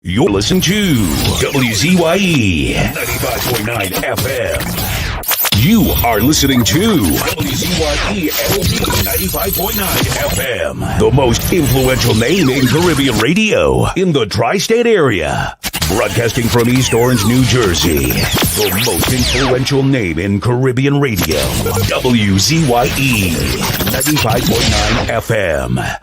You're listening to WZYE 95.9 FM. You are listening to WZYE 95.9 FM, the most influential name in Caribbean radio in the tri-state area. Broadcasting from East Orange, New Jersey, the most influential name in Caribbean radio. WZYE 95.9 FM.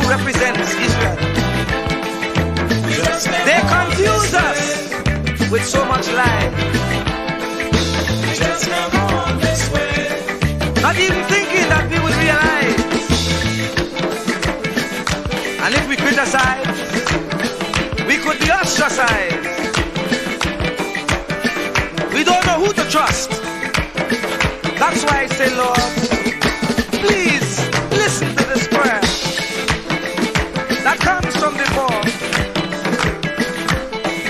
Represents Israel. They confuse us. with so much life. We just can't go on this way. Not even thinking that we would realize. And if we criticize, we could be ostracized. We don't know who to trust. That's why I say, Lord, please listen to this prayer that comes from before.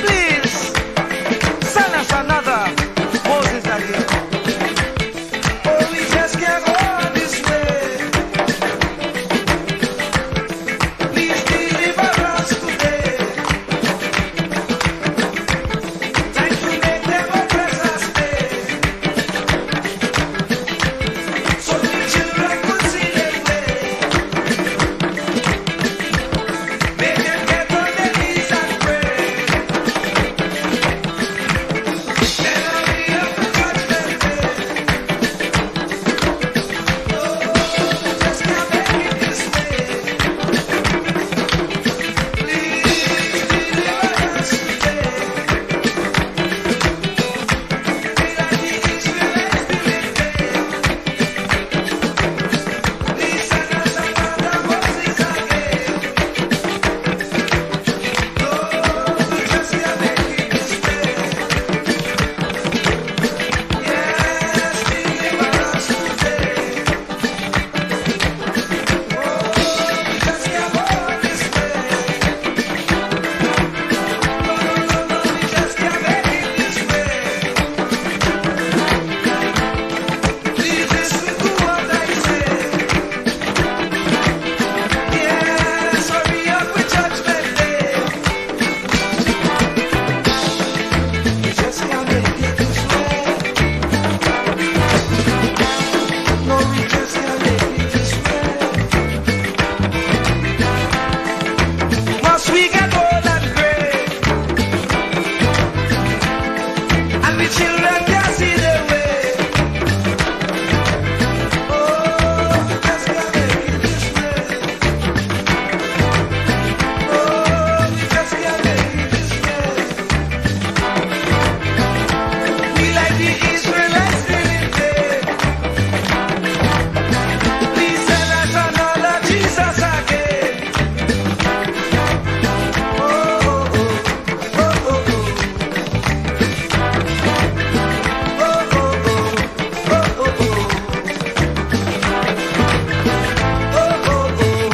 Please send us another Moses again. Oh, we just can't go on this way. Please deliver us today. Time to make them oppress us stay. So the children could see their way. Make them get on their knees and pray. Then I'll be up to judgment day. Oh, just can't make it this way. Please deliver us today. Be like the Israelites delivered. Please send us another Moses again. Lord, we just can't make it this way. Yes, deliver us today. Oh, we just can't go this way. No, we just can't make it this way. Please listen to what I say. Yes, hurry up with judgment day. We just can't make it this way. No, we just can't make it this way. Must we get old and gray? And the children can't see their way. Oh, we just can't make it this way. Oh, we just can't make it this way. We like the Israelites living there. Please send us another Jesus again. Oh, oh, oh, oh, oh, oh. Oh, oh, oh, oh, oh, oh. Oh, oh, oh.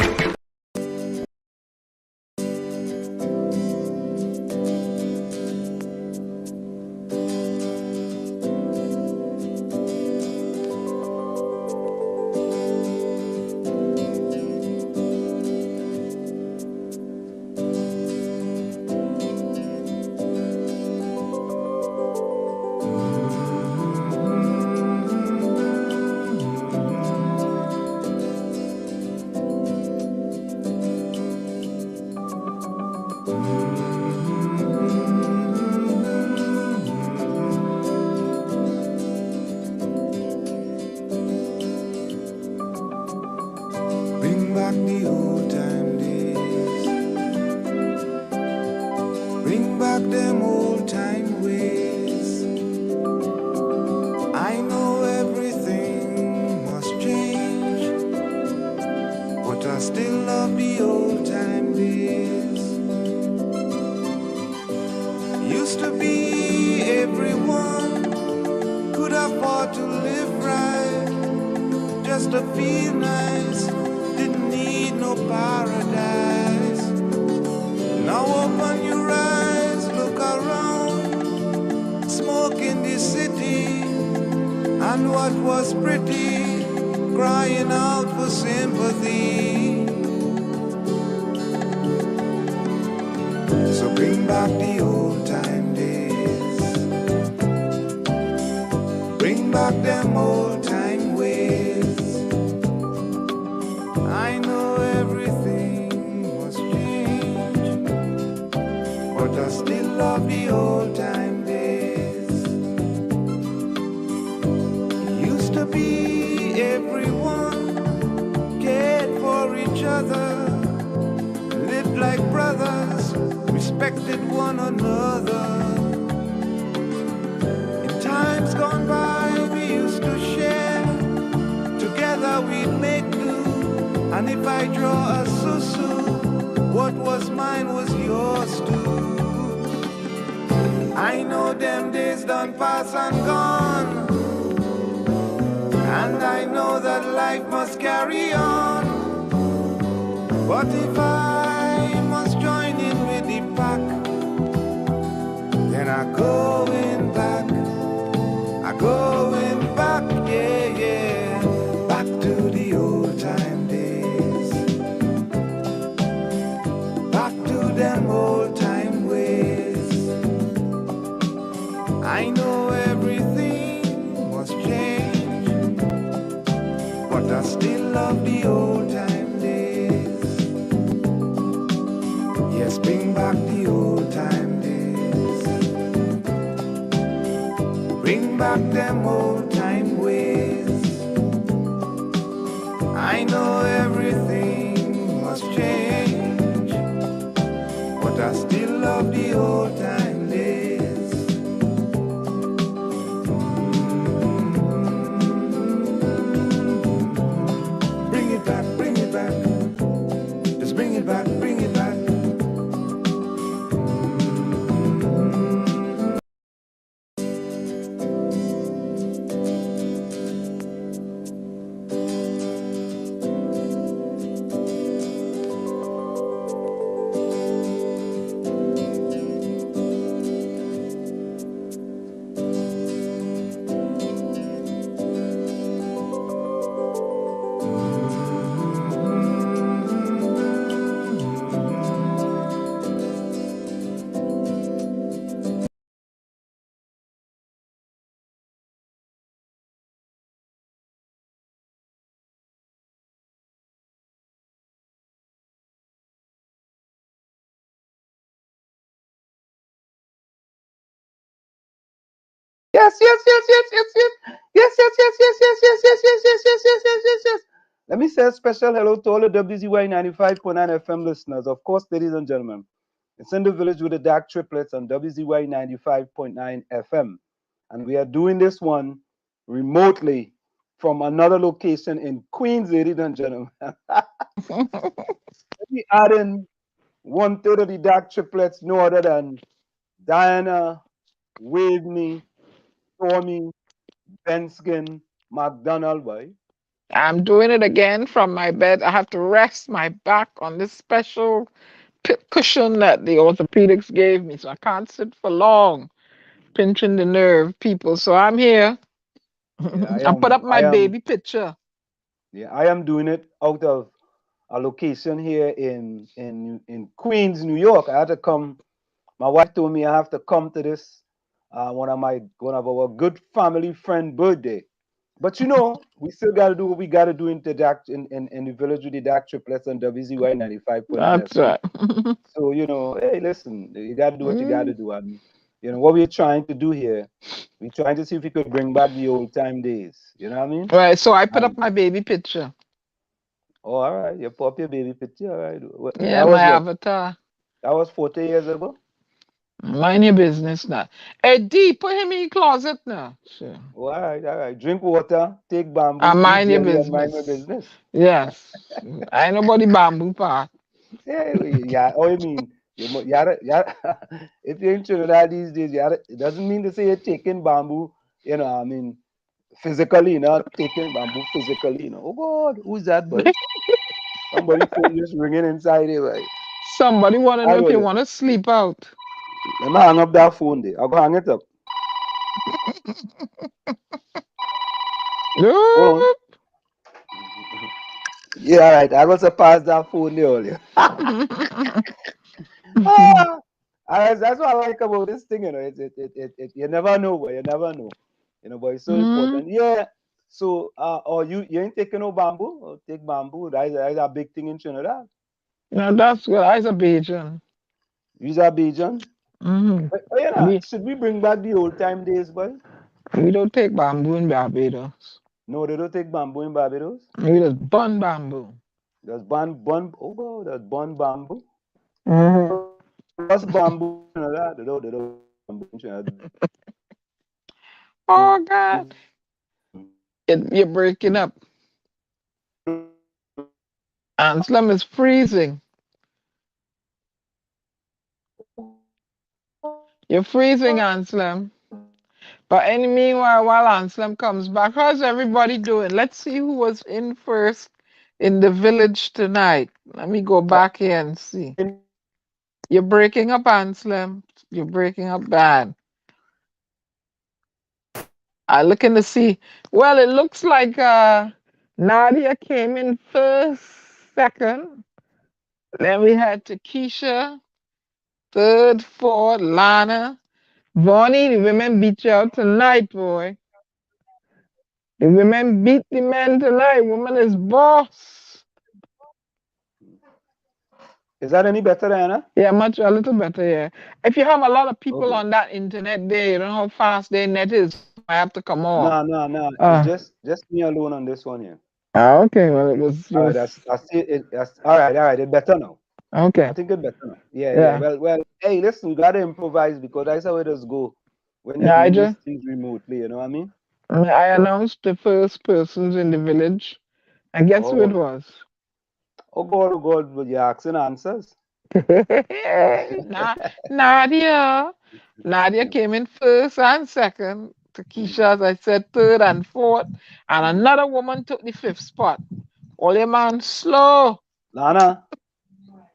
Bring back the old time days. Bring back them old time ways. I know everything must change, but I still love the old time days. Used to be everyone could afford to live right, just to feel nice, didn't need no paradise. Now open your eyes, look around, smoke in the city, and what was pretty, crying out for sympathy. So bring back the old time days. Bring back them old time ways. I know everything must change, but I still love the old time days. Used to be everyone cared for each other, lived like brothers, respected one another. Times gone by, we used to share. Together we'd make do. And if I draw a susu, what was mine was yours too. I know them days done pass and gone. And I know that life must carry on. But if I must join in with the pack, then I'm going back. I'm going back, yeah, yeah. Back to the old time days. Back to them old time ways. I know everything must change, but I still love the old time days. Yes, bring back the old time days. Bring back them old time ways. I know everything must change, but I still love the old time days. Bring it back, bring it back. Just bring it back, bring it back. Yes, yes, yes, yes, yes, yes. Yes, yes, yes, yes, yes, yes, yes, yes, yes, yes, yes, yes, yes, yes. Let me say a special hello to all the WZYE 95.9 FM listeners. Of course, ladies and gentlemen, it's in the village with the DAG Triplets on WZYE 95.9 FM. And we are doing this one remotely from another location in Queens, ladies and gentlemen. Let me add in one third of the DAG Triplets, no other than Diana, Whitney, Stormy, Benskin, McDonald, boy. I'm doing it again from my bed. I have to rest my back on this special cushion that the orthopedics gave me, so I can't sit for long, pinching the nerve, people. So I'm here. Yeah, I put up my I am, baby picture. yeah, I am doing it out of a location here in Queens, New York. I had to come. My wife told me I have to come to this one of our good family friend birthday. But you know, we still got to do what we got to do in the village with the DAC triplets on WZY 95.9 That's FM. right. So you know, hey, listen, you got to do what you got Mm. to do. And you know what we're trying to do here. We're trying to see if we could bring back the old time days. You know what I mean? Right, so I put up And my baby picture. oh, all right, you pop your baby picture. All right, Yeah, that my was what? avatar. That was 40 years ago. Mind your business now. Hey, D, put him in your closet now. Sure. Oh, all right, all right. Drink water, take I bamboo, eat mind your jelly, and mind my business. business. Yes. I ain't nobody bamboo part. Yeah, yeah. Oh, you mean you gotta, if you're in Trinidad these days, it doesn't mean to say you're taking bamboo. You know, I mean, physically, not taking bamboo physically. You know, oh God, who's that boy? Somebody phone just ringing inside here, right? Somebody want to know I if go you there. want to sleep out. Let me hang up that phone there. I'll go hang it up. Hold on. Oop. Yeah, all right. I got to pass that phone there earlier. Ah, that's what I like about this thing, you know. You never know, but you never know. You know, but it's so Mm, important. Yeah. So, or you ain't taking no bamboo? Or take bamboo. That's a big thing in Trinidad. that's good. I's a Bajan. Use a Bajan. Mm-hmm. But yeah, We should we bring back the old time days, boy? we don't take bamboo in Barbados. No, they don't take bamboo in Barbados. We just burn bamboo. There's bun. Oh God, there's bamboo. Mm-hmm. Bust bamboo in Trinidad. They don't bamboo in Trinidad. Oh God, you're breaking up. Anselm is freezing. You're freezing, Anselm. But in the meanwhile, while Anselm comes back, how's everybody doing? Let's see who was in first in the village tonight. Let me go back here and see. You're breaking up, Anselm. You're breaking up bad. I looking to see. Well, it looks like Nadia came in first, second. Then we had Takesha, third, fourth, Lana. Bonnie, the women beat you out tonight, boy. The women beat the men tonight. Woman is boss. Is that any better, Anna? Yeah, a little better, yeah. If you have a lot of people Okay. on that internet there, you don't know how fast their net is. I have to come off. No. It's Uh, just me alone on this one here. okay, well, it All right, was, that's all right. All right, it's better now. I okay, think it's better now. Yeah. yeah. Well. Hey, listen, we gotta improvise because that's how it does go when you're doing these Nigel, things remotely. You know what I mean? I announced the first persons in the village, and guess who it Oh, was? oh God, but you're asking answers. Na- Nadia. Nadia came in first and second. Mm. Takesha, as I said, third and fourth. And another woman took the fifth spot. All your man slow. Lana,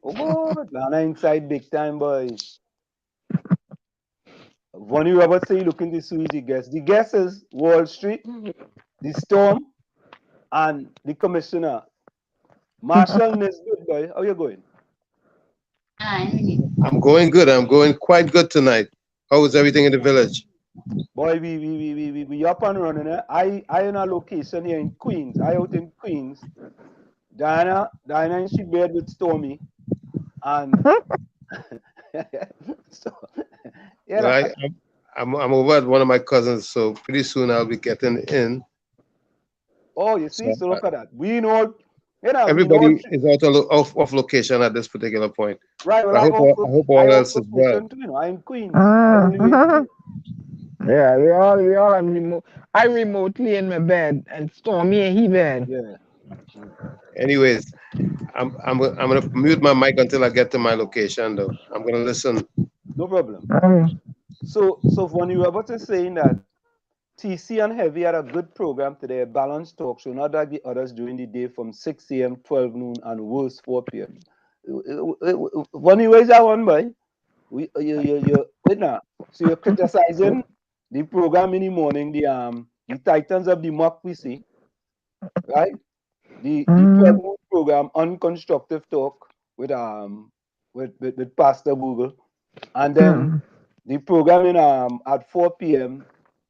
oh God, Lana inside big time, boy. Vonnie Roberts say you looking this easy guess. The guess is Wall Street, the Storm, and the Commissioner. Marshall Nesbitt, boy. How you going? I'm going good. I'm going quite good tonight. How is everything in the village? Boy, we up and running. Eh? I in a location here in Queens. I out in Queens. Diana in she bed with Stormy. And so yeah, Well, I'm over at one of my cousins, so pretty soon I'll be getting in. oh you So see, so look at that. We know everybody is out of location at this particular point. right, well But I hope I all off else is well. location too, I'm in Queens. I only way Mhm. Yeah, we all are remote. I remotely in my bed and Stormy and he bed. yeah. Mm. Anyways, I'm gonna mute my mic until I get to my location. Though I'm gonna listen. No problem. Mm. So when you were about to saying that TC and Heavy had a good program today, a balanced talk show, not like the others during the day from 6 a.m., 12 noon, and worse 4 p.m. When you raise that one, boy, wait now. So you're criticizing the program in the morning, the Titans of the Muck we see, right? The 12 Mm. noon program, Unconstructive Talk with Pastor Google, and then Mm. the program in at 4 p.m.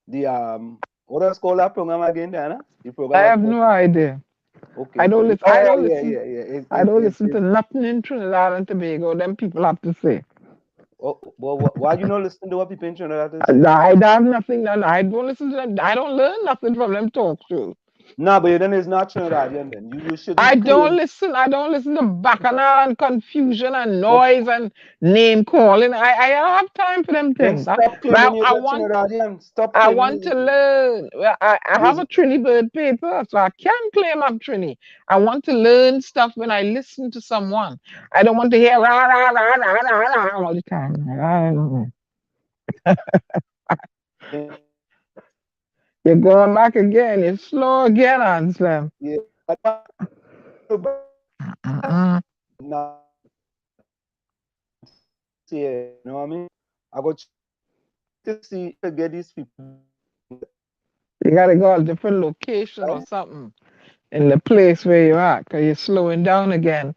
The what else called that program again, Diana? The I program at have 4. no idea. Okay, I okay. don't listen. I Oh don't yeah, listen. yeah, yeah. I don't listen to nothing in Trinidad and Tobago. Them people have to say. well, why you not listen to what people in Trinidad have to say? I have nothing. I don't listen to them. I don't learn nothing from them talk shows. Nah, but then it's not Trinidadian then. You I shouldn't don't claim. listen. I don't listen to bacchanal and confusion and But noise and name calling. I don't have time for them then things. stop But claiming you're I the want Trinidadian. Stop I claiming want you're to the learn. Well, I have Trinidadian. a Trini bird paper, so I can claim I'm Trini. I want to learn stuff when I listen to someone. I don't want to hear rah rah rah rah rah rah all the time. I don't know. You're going back again. You're slow again, Anselm. Yeah. Uh-uh. Not here, you know what I mean? I got to see to get these people You gotta go a different location or right. something in the place where you're at, because you're slowing down again.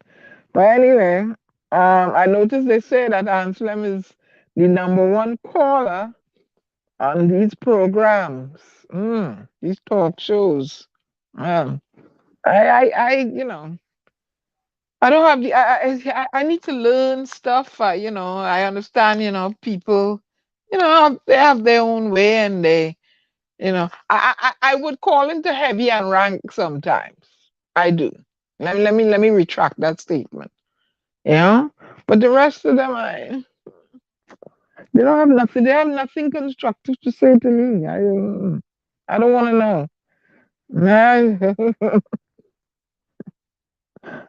But anyway, I noticed they say that Anselm is the number one caller on these programs, these talk shows. Um, I don't have the. I need to learn stuff. I understand. People, they have their own way, and I would call into heavy and rank sometimes. I do. Let me retract that statement. You know, but the rest of them, they don't have nothing. They have nothing constructive to say to me. I don't want to know. Nah,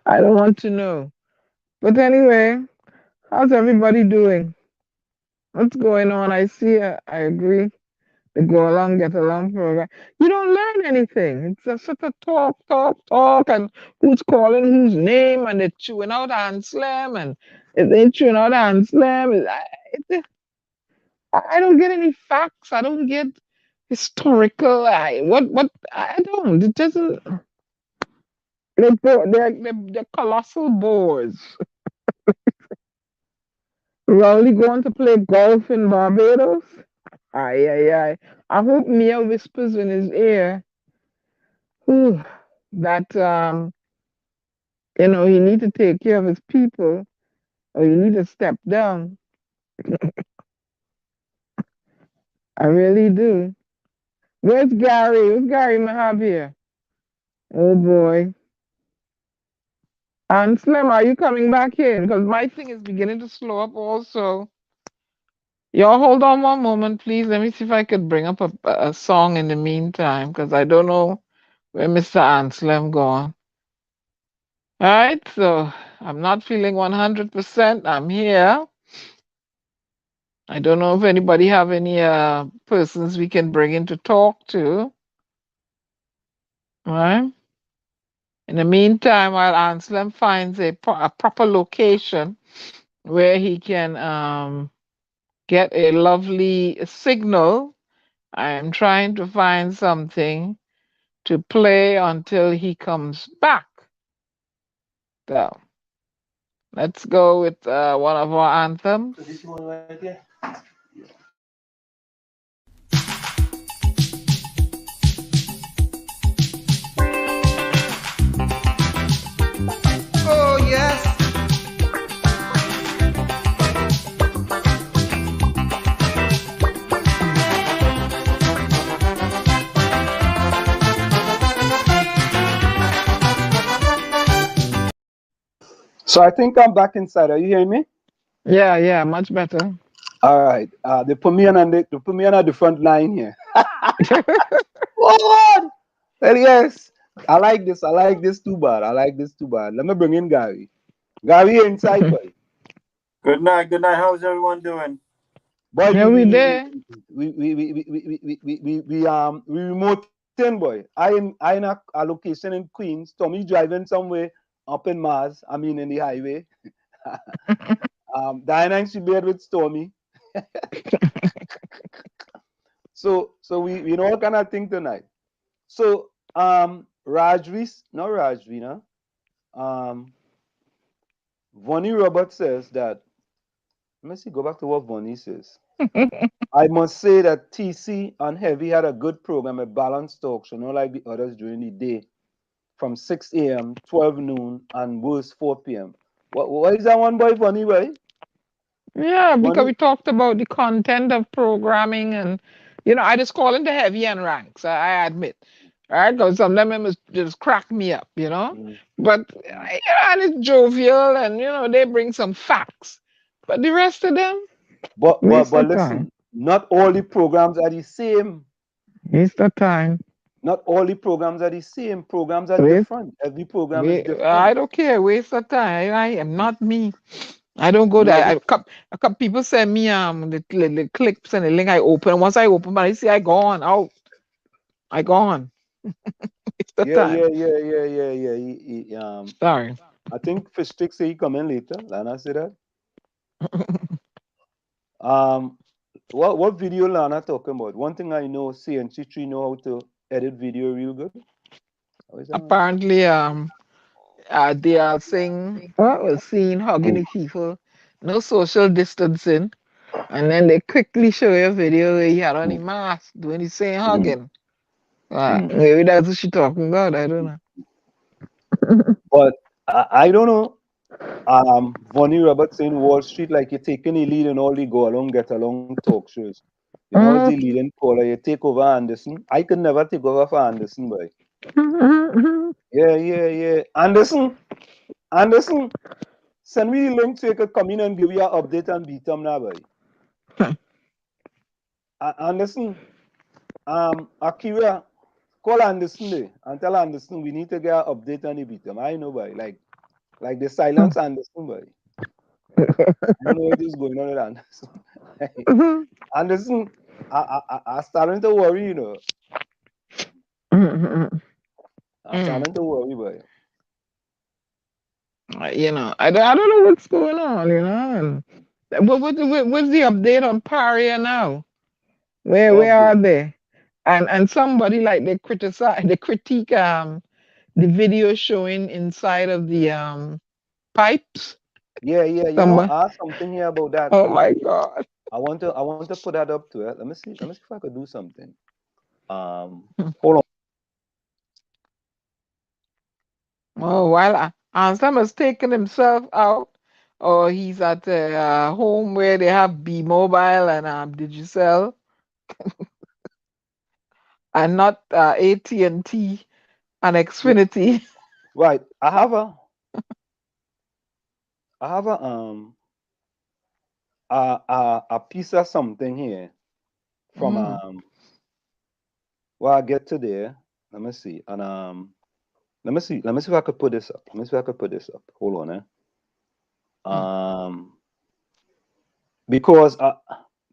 I don't want to know. But anyway, how's everybody doing? What's going on? I see. I agree. The go along, get along program. You don't learn anything. It's just sort of talk, talk, talk, and who's calling whose name, and they're chewing out hand slam, and if they chewing out hand slam, I don't get any facts. I don't get historical. I don't. It doesn't. They're colossal bores. Rowley going to play golf in Barbados. Aye, aye, aye. I hope Mia whispers in his ear, whew, that he need to take care of his people, or you need to step down. I really do. Where's Gary? Where's Gary Mahab here? Oh boy. And Slim, are you coming back in? Because my thing is beginning to slow up also. Y'all hold on one moment, please. Let me see if I could bring up a song in the meantime, because I don't know where Mr. Anslem gone. All right, so I'm not feeling 100%. I'm here. I don't know if anybody have any persons we can bring in to talk to. All right. In the meantime, while Anslem finds a proper location where he can get a lovely signal, I am trying to find something to play until he comes back. So let's go with one of our anthems. This one right here. Oh, yes. So I think I'm back inside. Are you hearing me? Yeah, much better. All right. They put me on the front line here. Oh Lord! Well, yes. I like this. I like this too bad. I like this too bad. Let me bring in Gary. Gary, you're inside, boy. Good night. Good night. How's everyone doing? Boy, Yeah, we there. we remote in, boy. I in a location in Queens. Tommy driving somewhere up in Mars. I mean in the highway. Diana and she bed with Stormy. So we know all kind of thing tonight. So Rajvi, not Rajvi, no. Vonnie Roberts says that, let me see, go back to what Vonnie says. I must say that TC and Heavy had a good program, a balanced talk show, not like the others during the day, from 6 a.m., 12 noon, and worse 4 p.m. What is that one boy, Vonnie, boy? Yeah, because Vonnie? we talked about the content of programming, and I just call into heavy and ranks. I admit, right? Because some of them just crack me up, Mm. But and it's jovial, and they bring some facts. But the rest of them, waste But of time. listen, not all the programs are the same. Waste of time. Not all the programs are the same. Programs are Waste. different. Every program is I different. don't care. Waste of time. I am not me. I don't go Yeah, there. A couple people send me the clips and the link. I open. Once I open, I see I gone out. I gone. It's the yeah, time. yeah, yeah, yeah, yeah, yeah. Sorry. I think Fishstick say he come in later. Lana say that. Um, what video Lana talking about? One thing I know, CNC3 know how to edit video real good. How is that one? Apparently, they are saying what was seen hugging the people, no social distancing, and then they quickly show you a video where he had on a mask doing the same hugging. Maybe that's what she talking about. I don't know. But I don't know. Vonnie Roberts saying Wall Street like you're taking a lead in all the go along, get along talk shows. You know, as the leading caller, you take over Anderson. I could never take over for Anderson, boy. Yeah, yeah, yeah. Anderson, send me the link so you could come in and give you an update and beat them now, boy. Anderson, Akira, call Anderson there and tell Anderson we need to get an update on the beat. I know, boy. Like the silence Anderson, boy. I don't know what is going on with Anderson. Anderson, I starting to worry, you know. I'm starting to worry, boy. I don't know what's going on, and what's the update on Paria now? Oh, Where are they? And somebody like they critique the video showing inside of the pipes. yeah. You know, Somebody, I have something here about that. oh my God. I want to put that up to it. Let me see. Let me see if I could do something. Hold on. Oh, while Ansem has taken himself out, or he's at home where they have B Mobile and Digicel, and not AT&T and Yeah, Xfinity. right. I have a piece of something here from Mm, well, I get to there. Let me see. And let me see if I could put this up. Let me see if I could put this up. Hold on, mm, because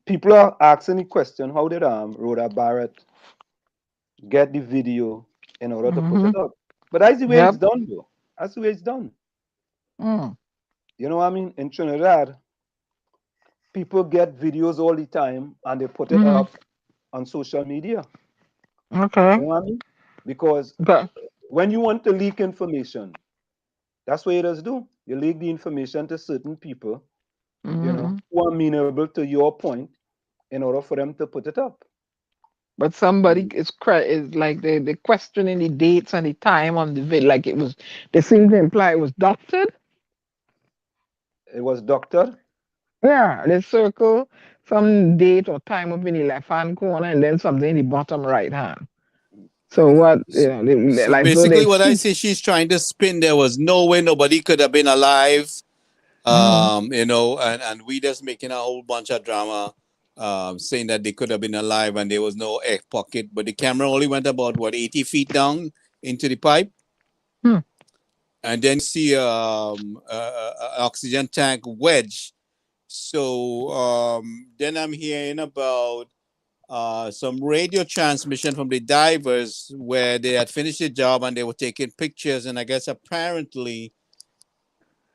people are asking the question, how did Rhoda Barrett get the video in order to put it mhm. up? But that's the way it's Yep. done, though. That's the way it's done. Mm, You know what I mean? In Trinidad, people get videos all the time and they put it mhm. up on social media. Okay. You know what I mean? Because Okay. when you want to leak information, that's what it does do. You leak the information to certain people, Mhm. who are amenable to your point in order for them to put it up. But somebody is like they questioning the dates and the time on the video, like it was. They seem to imply it was doctored. It was doctored. Yeah, they circle some date or time up in the left hand corner and then something in the bottom right hand. So what So like so basically, they what I cheat. say she's trying to spin, there was no way nobody could have been alive. Mhm. And we just making a whole bunch of drama, saying that they could have been alive and there was no air pocket, but the camera only went about what 80 feet down into the pipe, Hmm. and then you see an oxygen tank wedge. So then I'm hearing about some radio transmission from the divers where they had finished the job and they were taking pictures, and I guess apparently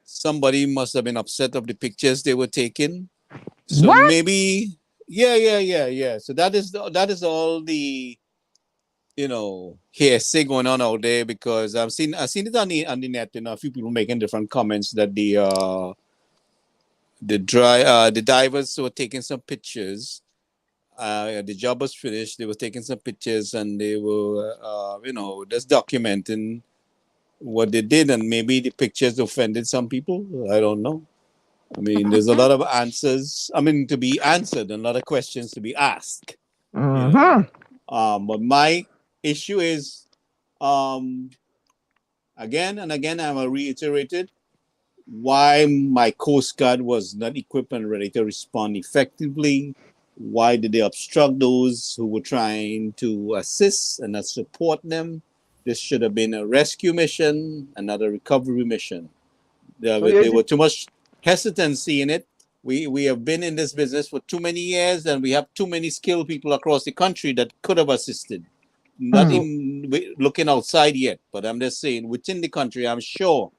somebody must have been upset of the pictures they were taking. So What? maybe, yeah. So that is all the hearsay going on out there, because I've seen it on the net. A few people making different comments that the divers were taking some pictures. The job was finished. They were taking some pictures and they were just documenting what they did, and maybe the pictures offended some people. I don't know. I mean, there's a lot of answers. I mean, to be answered, and a lot of questions to be asked. You know, Mhm. but my issue is, um, again and again, I'm reiterated why my Coast Guard was not equipped and ready to respond effectively. Why did they obstruct those who were trying to assist and not support them? This should have been a rescue mission, and not a recovery mission. So There were too much hesitancy in it. We have been in this business for too many years, and we have too many skilled people across the country that could have assisted. Not Hmm. so in looking outside yet, but I'm just saying within the country, I'm sure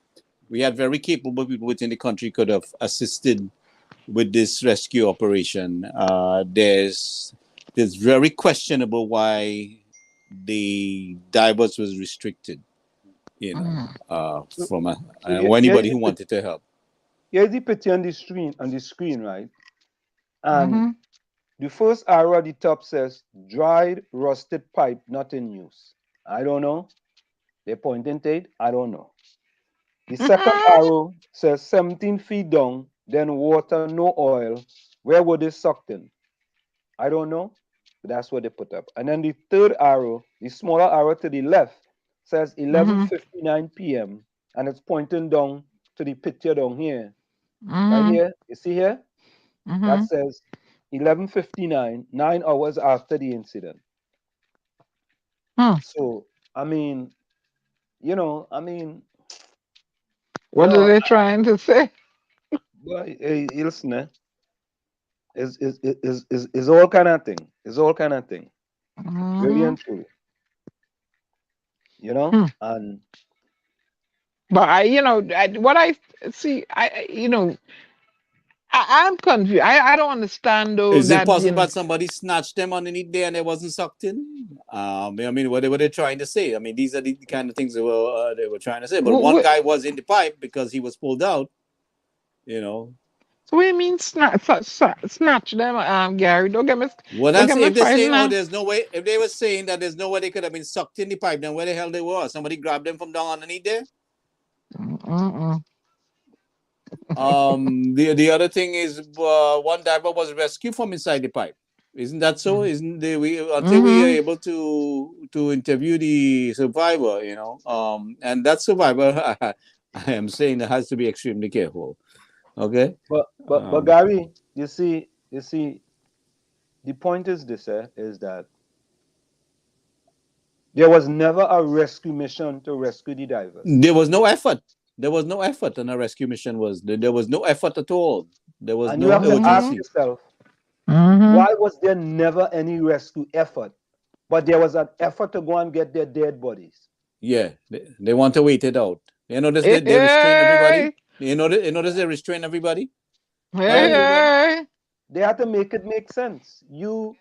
we had very capable people within the country could have assisted with this rescue operation. There's very questionable why the divers was restricted, Mhm. so, from so anybody who wanted to help. here's the picture on the screen, right? And Mhm. the first arrow at the top says dried rusted pipe not in use. I don't know. They're pointing to it. I don't know. The second arrow says 17 feet down, then water, no oil. Where were they sucked in? I don't know. But that's what they put up. And then the third arrow, the smaller arrow to the left, says Mhm. 11:59 p.m. and it's pointing down to the picture down here. Right Mhm. here. You see here? That Mhm. says 11:59, 9 hours after the incident. So I mean, I mean, What are they trying to say? boy, hey, listen, is all kind of thing. It's all kind of thing. Really Hmm. and truly, Hmm. and But what I see, I'm confused. I don't understand though Is it that possible that somebody snatched them underneath there and it wasn't sucked in? I mean, what were they trying to say? I mean, these are the kind of things they were trying to say. But one guy was in the pipe because he was pulled out. You know, So what do you mean snatch them, Gary? what Don't I'm get saying, me if they're frightened saying, oh, now. there's no way, if they were saying that there's no way they could have been sucked in the pipe, then where the hell they were? Somebody grabbed them from down underneath there. Mm-mm. The other thing is, one diver was rescued from inside the pipe. Isn't that so? Isn't they, we until we are Mm-hmm. able to interview the survivor, and that survivor, I am saying that has to be extremely careful. Okay. but Gary, you see, the point is this, is that there was never a rescue mission to rescue the divers, There was no effort. There was no effort on a rescue mission. There was no effort at all. There was and you no have to ask urgency. yourself, Mm-hmm. why was there never any rescue effort, but there was an effort to go and get their dead bodies? Yeah, they want to wait it out. You notice Hey, that they restrain everybody. hey, You notice they restrain everybody. Well, Everybody. hey. they had to make it make sense. You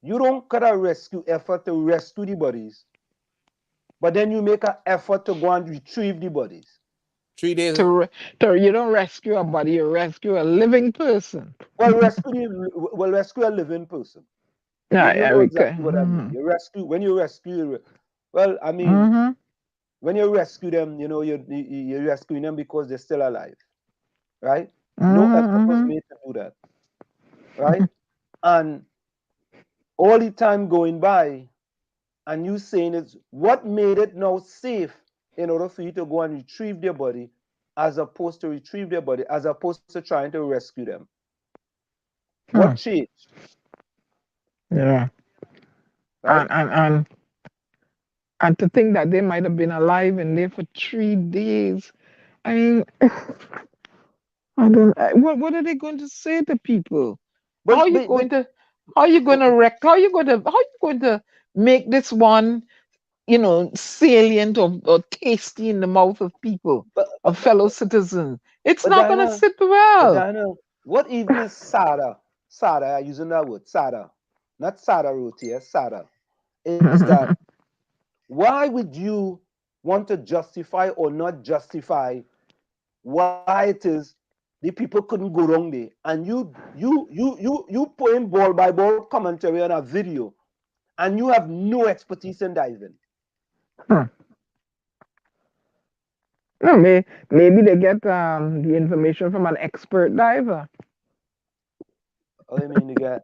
don't cut a rescue effort to rescue the bodies, but then you make an effort to go and retrieve the bodies. 3 days. You don't rescue a body, you rescue a living person. Well, rescue a living person. You, Yeah, you yeah, know okay. exactly what I mean. Mm-hmm. You rescue when you rescue. Well, I mean, Mm-hmm. when you rescue them, you're rescuing them because they're still alive, right? No effort was Mm-hmm. made to do that, right? And all the time going by, and you saying is what made it now safe in order for you to go and retrieve their body, as opposed to retrieve their body, as opposed to trying to rescue them. What Hmm. changed, Yeah. And, right? and and and to think that they might have been alive in there for 3 days. I mean, I don't. What are they going to say to people? How are But you but but going to? How are you going to wreck? How are you going to? How are you going to make this one, salient or tasty in the mouth of people, but of but but, fellow but, citizens? It's but not going to Diana, sit but well. Diana, what even is sada? Sada, I'm using that word, sada, not sada roti, sada. Is that why would you want to justify or not justify why it is the people couldn't go wrong there, and you putting ball by ball commentary on a video, and you have no expertise in diving. Hmm. No, maybe they get the information from an expert diver. Oh, you mean you got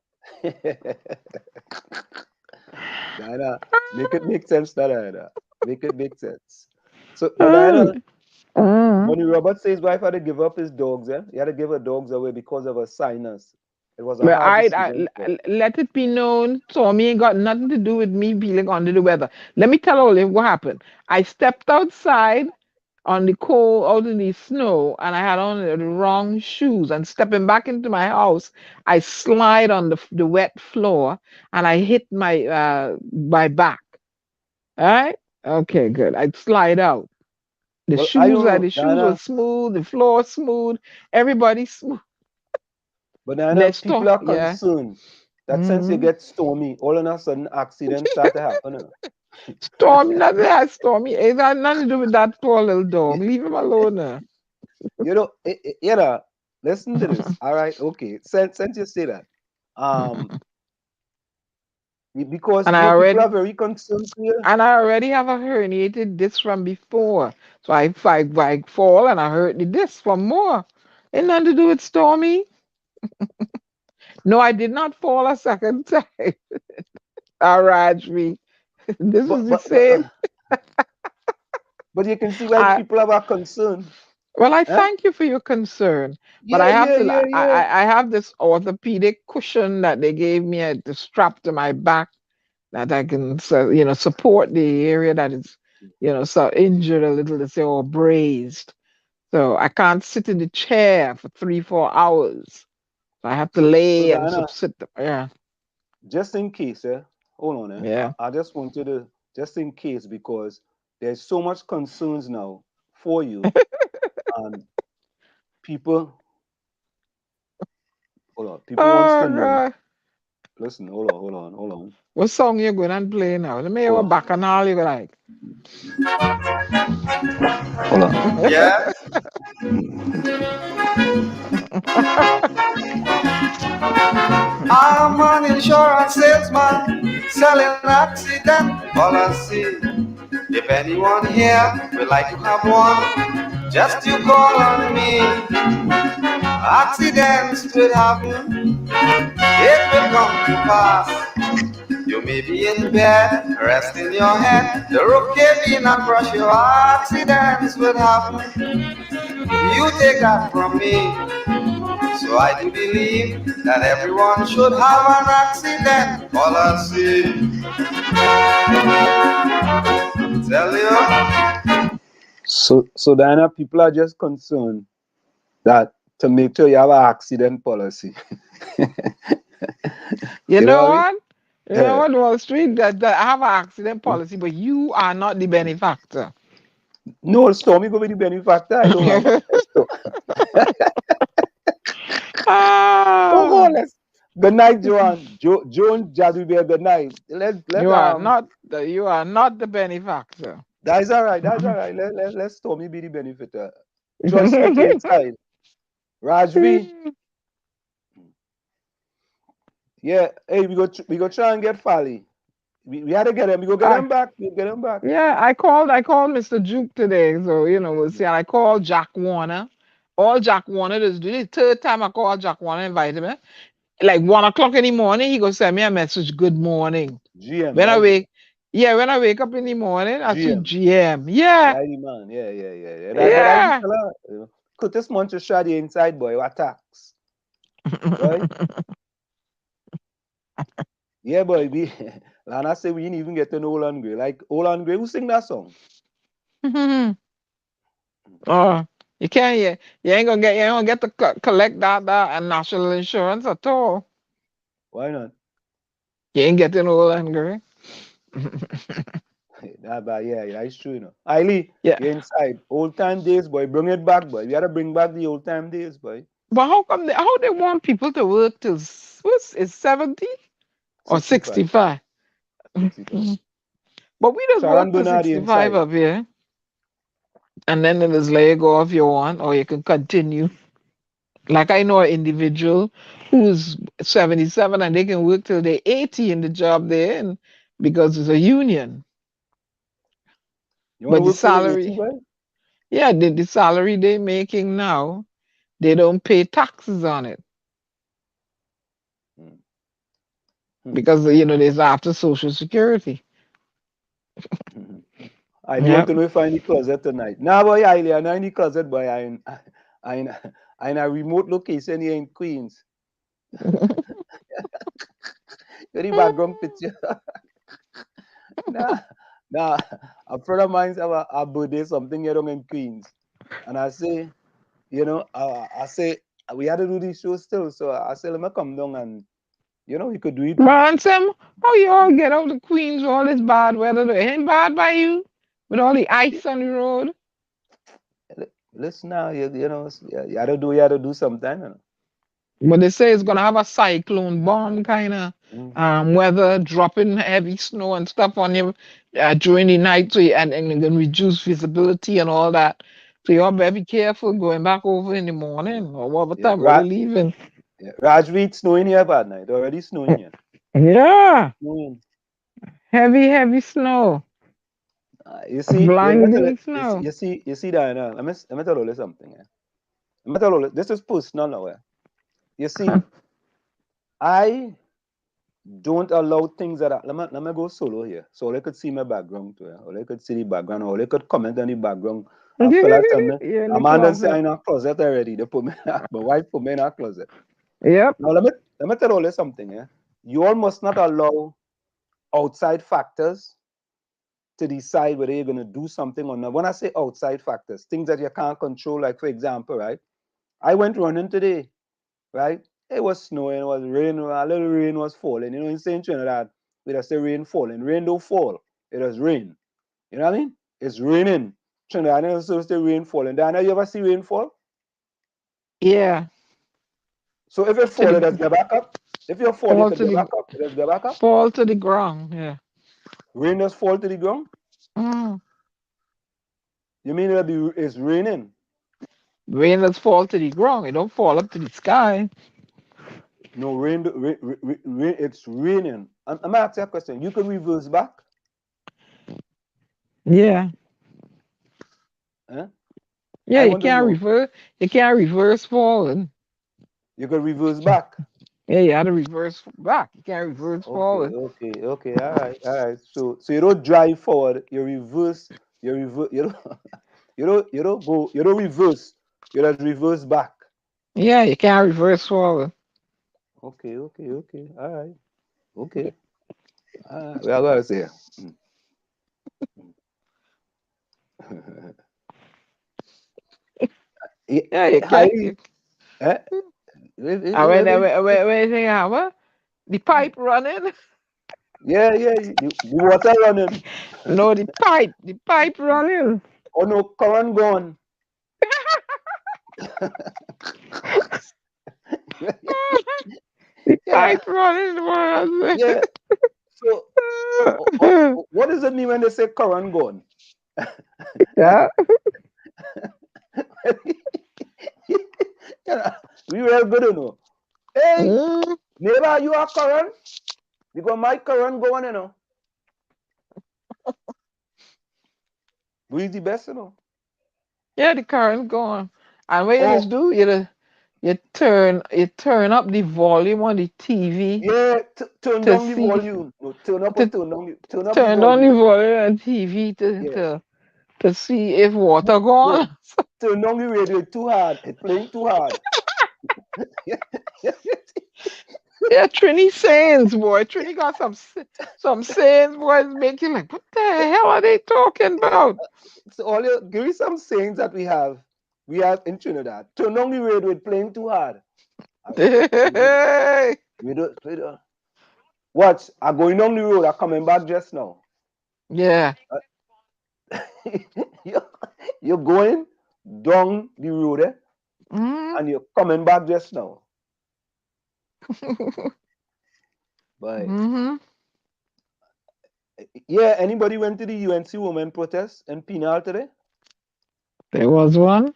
Diana? Make it make sense, Diana. Make it make sense. So, but Diana, Mm, mm. when Robert says wife had to give up his dogs, he had to give her dogs away because of her sinus. It was a But hard decision for. let it be known, Tommy ain't got nothing to do with me feeling under the weather. Let me tell Olive what happened. I stepped outside on the cold, out in the snow, and I had on the wrong shoes. And stepping back into my house, I slide on the wet floor, and I hit my back. All right, okay, good. I slide out. The Well, I shoes don't are know, the shoes were Diana. smooth, the floor smooth, everybody smooth. But Diana, Let's people talk, are yeah. concerned that since you Mm-hmm. get stormy, all of a sudden accidents start to happen. Stormy, nothing has Stormy. It had nothing to do with that poor little dog. Leave him alone now. Listen to this. All right, okay. Since you say that, um, because And I people already are very concerned here. and I already have a herniated disc from before. So I fall and I hurt the disc from more. Ain't nothing to do with Stormy. No, I did not fall a second time. Rajvi. This But is the but but same. but you can see why I people are concerned. Well, I Huh? thank you for your concern, but Yeah, yeah, yeah, yeah. I have this orthopedic cushion that they gave me to strap to my back that I can, support the area that is, so injured a little, let's say, or grazed. So I can't sit in the chair for 3, 4 hours. So I have to So lay and Diana, sit. Yeah, just in case, hold on, yeah. I just wanted to, just in case, because there's so much concerns now for you, and people, hold on, people wants Oh to know. God, Listen, hold on, what song you going and play now? Let me hear hold what on, bacchanal you like. hold on. Yeah, I'm an insurance salesman selling accident policy. If anyone here would like to have one, just you call on me. Accidents will happen, it will come to pass. You may be in bed, resting your head, the roof cave in and crush your accidents will happen. You take that from me. So I do believe that everyone should have an accident policy. Tell you. So Diana, people are just concerned that to make sure you have an accident policy. You You know know what I mean? what? You know what, Wall Street, that I have an accident policy, but you are not the benefactor. No, Stormy go be the benefactor. I don't mind. Let's talk. Come Ah, on, let's. Good night, Joan. Joan Jadu Bear, good night. Let you are not the benefactor. That's all right. That's all right. Let Stormy be the benefactor. Joy Smith inside. Rajvi, yeah. Hey, we go try and get Fally. We had to get him. We go get I him back. We get him back. Yeah, I called Mr. Juke today, so we'll see. And I called Jack Warner. All Jack Warner does do the third time I called Jack Warner, invite him. Like 1 o'clock in the morning, he go send me a message, good morning. GM, When I right? wake, yeah, when I wake up in the morning, I see GM. GM. Yeah, Right, man. Yeah. That is yeah. fella. Curtis Montreal the inside boy. What tax? Boy. Yeah, boy. Lana say we didn't even get to know Olan Gray. Like Olan Gray, who sing that song? Oh, you ain't gonna get to collect that national insurance at all. Why not? You ain't getting all angry. But yeah, that's true, Ailey, Yeah. you're inside. Old time days, boy. Bring it back, boy. We gotta bring back the old time days, boy. But how they want people to work till what's is 70 or 65. 65? 65. But we just Sharon work to Bernardi 65 inside. up here. And then it is let go if you want, or you can continue. Like I know an individual who's 77 and they can work till they're 80 in the job they're in because it's a union. You wanna But the work till the 80, salary, boy? yeah, the salary they're making now, they don't pay taxes on it Hmm. Hmm. because there's after Social Security. I do want Yep. to know if I in the closet tonight. Nah, boy, Ailey, I'm not in the closet, boy. I in a remote location here in Queens. Very background picture. Nah, nah. A friend of mine's have a birthday, something here down in Queens. And I say, I say, we had to do this show still. So I say, let me come down and, we could do it. Man, Sam, how you all get out of Queens with all this bad weather? It ain't bad by you with all the ice on the road. Listen now, you had to do sometime. But they say it's gonna have a cyclone bomb kind of Mm. weather, dropping heavy snow and stuff on you during the night, so and it can reduce visibility and all that. So you all better be careful going back over in the morning or whatever Yeah, time we're leaving. Rajvi, it's snowing here bad night. Already snowing here. Yeah, Snowing. heavy snow, You see, blinding snow. you see, Diana. Let me tell you something. Let me tell you, this is personal now. You see, I don't allow things that let me go solo here. So they could see my background too. Or they could see the background, or they could comment on the background. A fella tell me, You're in the Amanda say closet. I'm in a closet already. They put me, my wife put me in a closet. Yep. Now let me tell you something. You all must not allow outside factors to decide whether you're going to do something or not. When I say outside factors, things that you can't control, like for example, right? I went running today, right? It was snowing, it was rain, a little rain was falling. You know, in St. Trinidad, we just say rain falling. Rain don't fall, it was rain. You know what I mean? It's raining. Trinidad is supposed to rain falling. Dana, you ever see rain fall? Yeah. So if it To fall, it the does get back up. If you fall, fall if it to get the back up, it does get back up. fall to the ground. Yeah. Rain does fall to the ground. Mm. You mean it's raining? Rain does fall to the ground. It don't fall up to the sky. No, rain, it's raining. I'm gonna ask you a question. You can reverse back? Yeah. Huh? Yeah, I you want to can't know. reverse. You can't reverse forward. You can reverse back. Yeah, you have to reverse back. You can't reverse Okay, forward. okay. All right. So you don't drive forward. You reverse. You reverse. You don't. You don't go. You don't reverse. You just reverse back. Yeah, you can't reverse forward. Okay. All right. Okay. We are going to say. Yeah, you can't. Highly. Eh? And when Whether when you think, what? The pipe running? yeah. The water running. No, the pipe running. Oh no, current gone. The Yeah. pipe running was. Yeah. So what does it mean when they say current gone? Yeah. Yeah, we were good, you know. Hey, Mm. neighbor, you are current? Because my current going, you know. We the best, you know. Yeah, the current gone. And what you Oh, just do, you turn up the volume on the TV yeah, turn to down the see volume. No, turn up or to turn up the turn on the volume. volume on TV to Yeah. to to see if water No, gone. turn down the radio too hard. It's playing too hard. Yeah, Trini sayings, boy. Trini got some sayings, boy, it's make you like, what the hell are they talking about? So all you give me some sayings that we have in Trinidad. Turn down the radio, it's playing too hard. Hey. We don't. Watch, I'm going down the road, I'm coming back just now. Yeah. You're going down the road, Mm. and you're coming back just now. But Mm-hmm. yeah, anybody went to the UNC women protest in Penal today? There was one.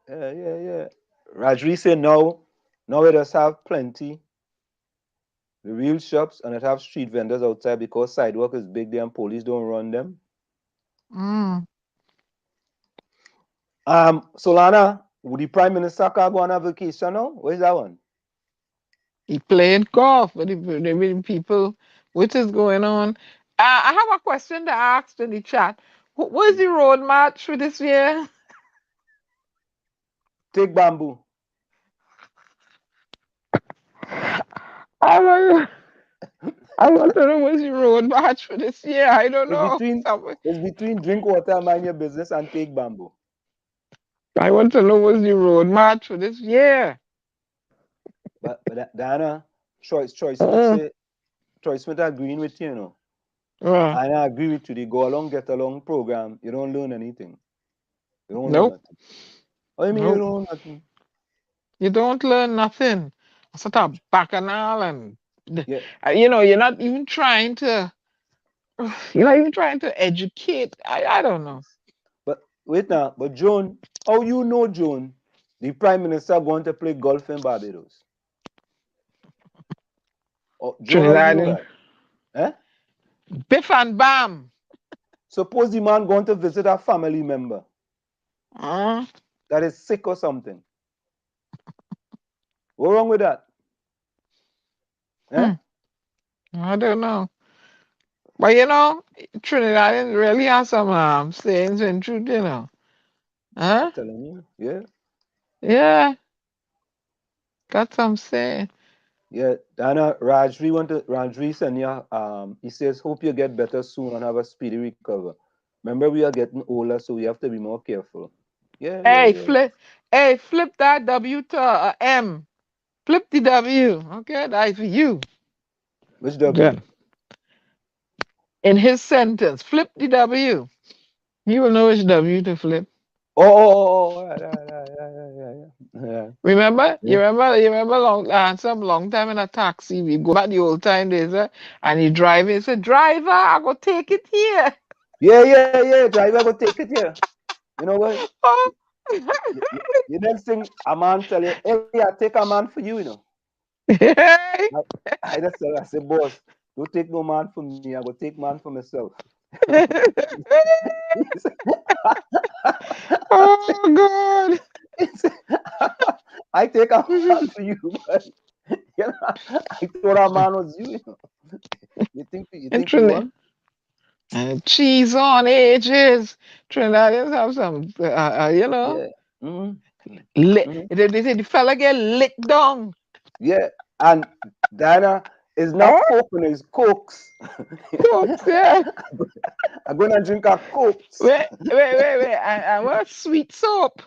Yeah. Rajri said no. Now it does have plenty. The real shops and it have street vendors outside because sidewalk is big there and police don't run them. Mm. Solana, would the Prime Minister can go on a vacation now? Where's that one? He played golf with the people. What is going on? I have a question to ask in the chat. Where's the road march for this year? Take bamboo. I want to know where's the road march for this year. I don't know. It's between drink water, mind your business, and take bamboo. I want to know where's the road march for this year. But Diana, Choice Smith agreeing with you, you know. And I agree with you. They go along, get along program. You don't learn anything. You don't learn Nope. nothing. What do you mean you don't learn nothing? You don't learn nothing. Sort of bacchanal and Yeah. you're not even trying to educate. I don't know. But wait now, but Joan, how you know, Joan, the Prime Minister going to play golf in Barbados? Oh, Joan, how you know Trinidad. that? Eh? Biff and bam. Suppose the man going to visit a family member Uh, that is sick or something. What's wrong with that? Eh? I don't know. But Trinidadians really have some sayings and truth, Huh? I'm telling you, yeah. Yeah. Got some saying. Yeah, Dana Rajri send you, he says, hope you get better soon and have a speedy recover. Remember, we are getting older, so we have to be more careful. Yeah, yeah, Hey, yeah. flip that W to a M. Flip the W. Okay, that's for you. Which W? Good. In his sentence, flip the W. You will know which W to flip. Right, yeah, yeah, Remember? yeah. You remember some long time in a taxi. We go back the old time days, and he driving. He said, "Driver, I go take it here." Yeah, yeah, yeah. Driver, go take it here. You know what? Oh. You next thing a man tell you, hey, I take a man for you, you know. I just tell, I say, boss, don't take no man for me. I go take man for myself. He say- Oh God. he say, I take a man for you, but you know, I thought a man was you. You know. You think you Trinidad. won? And cheese on edges. Trinidadians have some, Yeah. Mm-hmm. they say the fella get licked down. Yeah. And Diana is Oh, not coke, it's cokes. cooks, yeah. I'm gonna drink a cokes. Wait. And what sweet soap?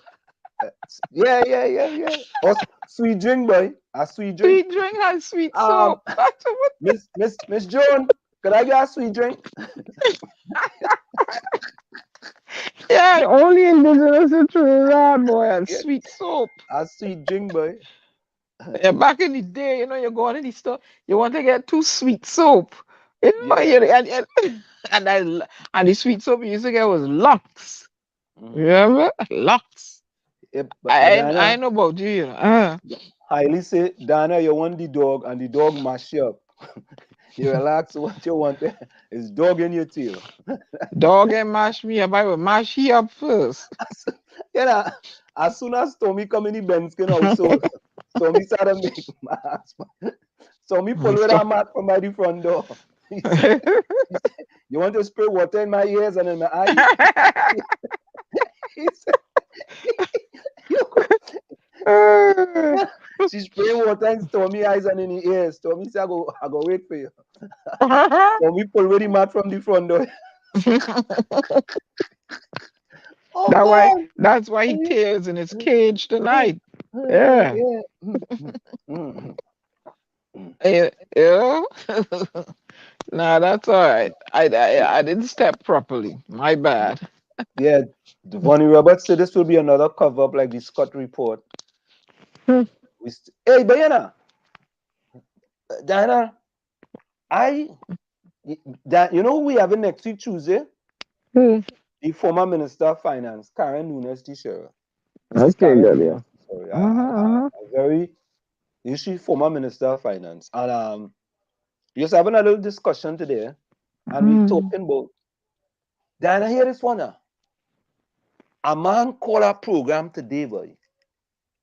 Yeah, yeah, yeah, yeah. Or sweet drink, boy. A sweet drink. Sweet drink has sweet Um, soap. That's what. Miss Joan, could I get a sweet drink? Yeah, only indigenous in Trinidad, boy, and Yeah, sweet soap. a sweet drink, boy. Yeah, back in the day, you're going in the store, you want to get two sweet soap. You know, Yeah. and the sweet soap you used to get was Lux. Mm-hmm. Remember? Lux. Yeah, but I Diana, know about you. highly say, Diana, you want the dog, and the dog mash you up. You relax, what you want is dog in your tail. Dog and mash me up. I will mash you up first. You know, as soon as Tommy come in the Benskin household, Tommy started make mask. Tommy pull with a mat from by the front door. He said, you want to spray water in my ears and in my eyes? He said, yeah. She spray water in Tommy eyes and in the ears. Tommy said, I go wait for you. Tommy pull with the mat from the front door. Oh God. That's why he tears in his cage Yeah, tonight. yeah, Yeah. yeah. Mm. Yeah. Nah, that's all right. I didn't step properly. My bad. Yeah, Vonnie Roberts said this will be another cover up like the Scott report. Hey, but Diana, I, you know who we have next week Tuesday? Hmm. The former Minister of Finance, Karen Nunes Teixeira. Mrs. Okay, Karen good, Nunes yeah. Teixeira, Uh-huh. a very, she's former Minister of Finance. And we just having a little discussion today, and we talking about, Diana, hear this one now. A man called a program today, boy.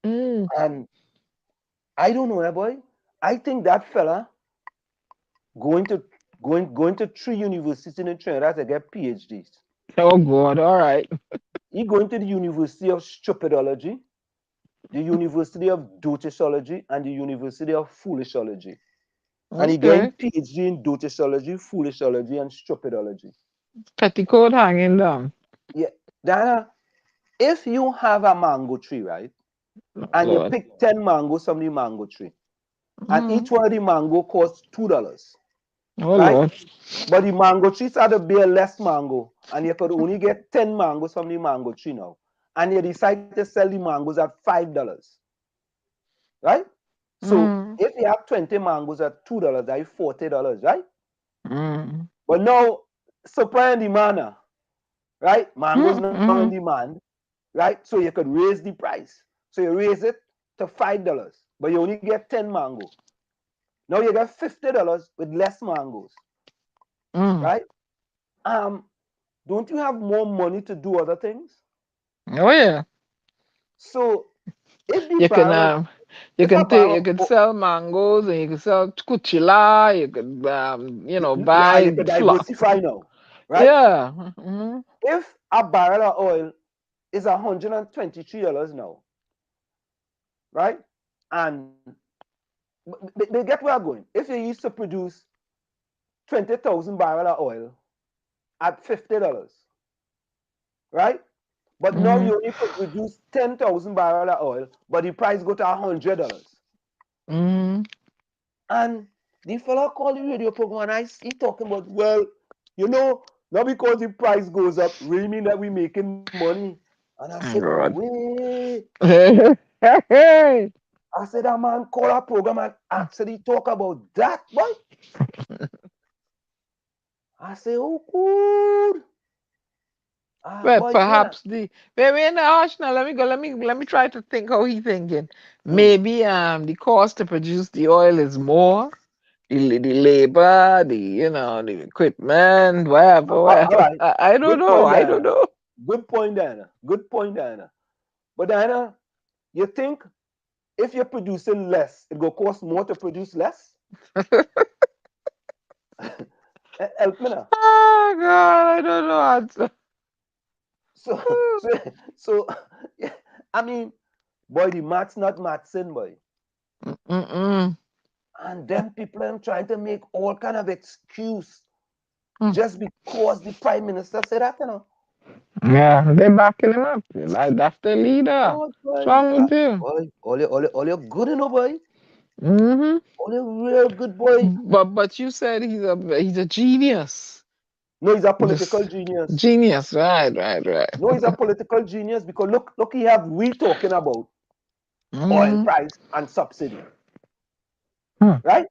Mm. And I don't know, boy. I think that fella going to going to three universities in Trinidad to get PhDs. Oh God, all right. He going to the University of Stupidology, the University of Dotishology, and the University of Foolishology. And he getting Okay. PhD in Dotishology, Foolishology, and Stupidology. Petticoat hanging down. Yeah. Diana, if you have a mango tree, right, Oh and you Lord. pick 10 mangoes from the mango tree, and Mm. each one of the mango costs $2, Oh right? Lord. But the mango trees are to bear less mango, and you could only get 10 mangoes from the mango tree now. And you decide to sell the mangoes at $5, right? So Mm. if you have 20 mangoes at $2, that is $40, right? Mm. But now supply and demand, right? Mangoes now in Mm. demand, right? So you could raise the price. So you raise it to $5, but you only get 10 mango. Now you get $50 with less mangoes, Mm. right? Don't you have more money to do other things? Oh yeah. So if the You can barrel, if a you barrel, can sell mangoes and you can sell kuchila, you could yeah, you buy could flour. diversify now, right? Yeah. Mm-hmm. If a barrel of oil is $123 now, right? And they get where I'm going. If you used to produce 20,000 barrel of oil at $50, right? But now you only produce 10,000 barrel of oil, but the price go to $100. And the fellow called the radio program and he talking about, well, not because the price goes up, really mean that we making money. And I said, God. wait. Hey. I said, that man call our program and actually talk about that, boy. I say, oh, good. Well, Boy, perhaps we're in the hush now. Let me go. Let me try to think how he thinking. Maybe the cost to produce the oil is more. The labor, the equipment, whatever. all right. I don't Good know. point, I Diana. don't know. Good point, Diana. Good point, Diana. But Diana, you think if you're producing less, it will cost more to produce less? Help me now. Oh God, I don't know answer. So, I mean, boy, the math's not mathsing, boy. And then people are trying to make all kind of excuse just because the prime minister said that, Yeah, they backing him up. That's the leader. Oh, What's boy. wrong with you? Boy, all you good, boy. Mm-hmm. All you real good, boy. But you said he's a genius. No, he's a He's political genius. genius, right. No, he's a political genius because look, he have we talking about oil price and subsidy. Right?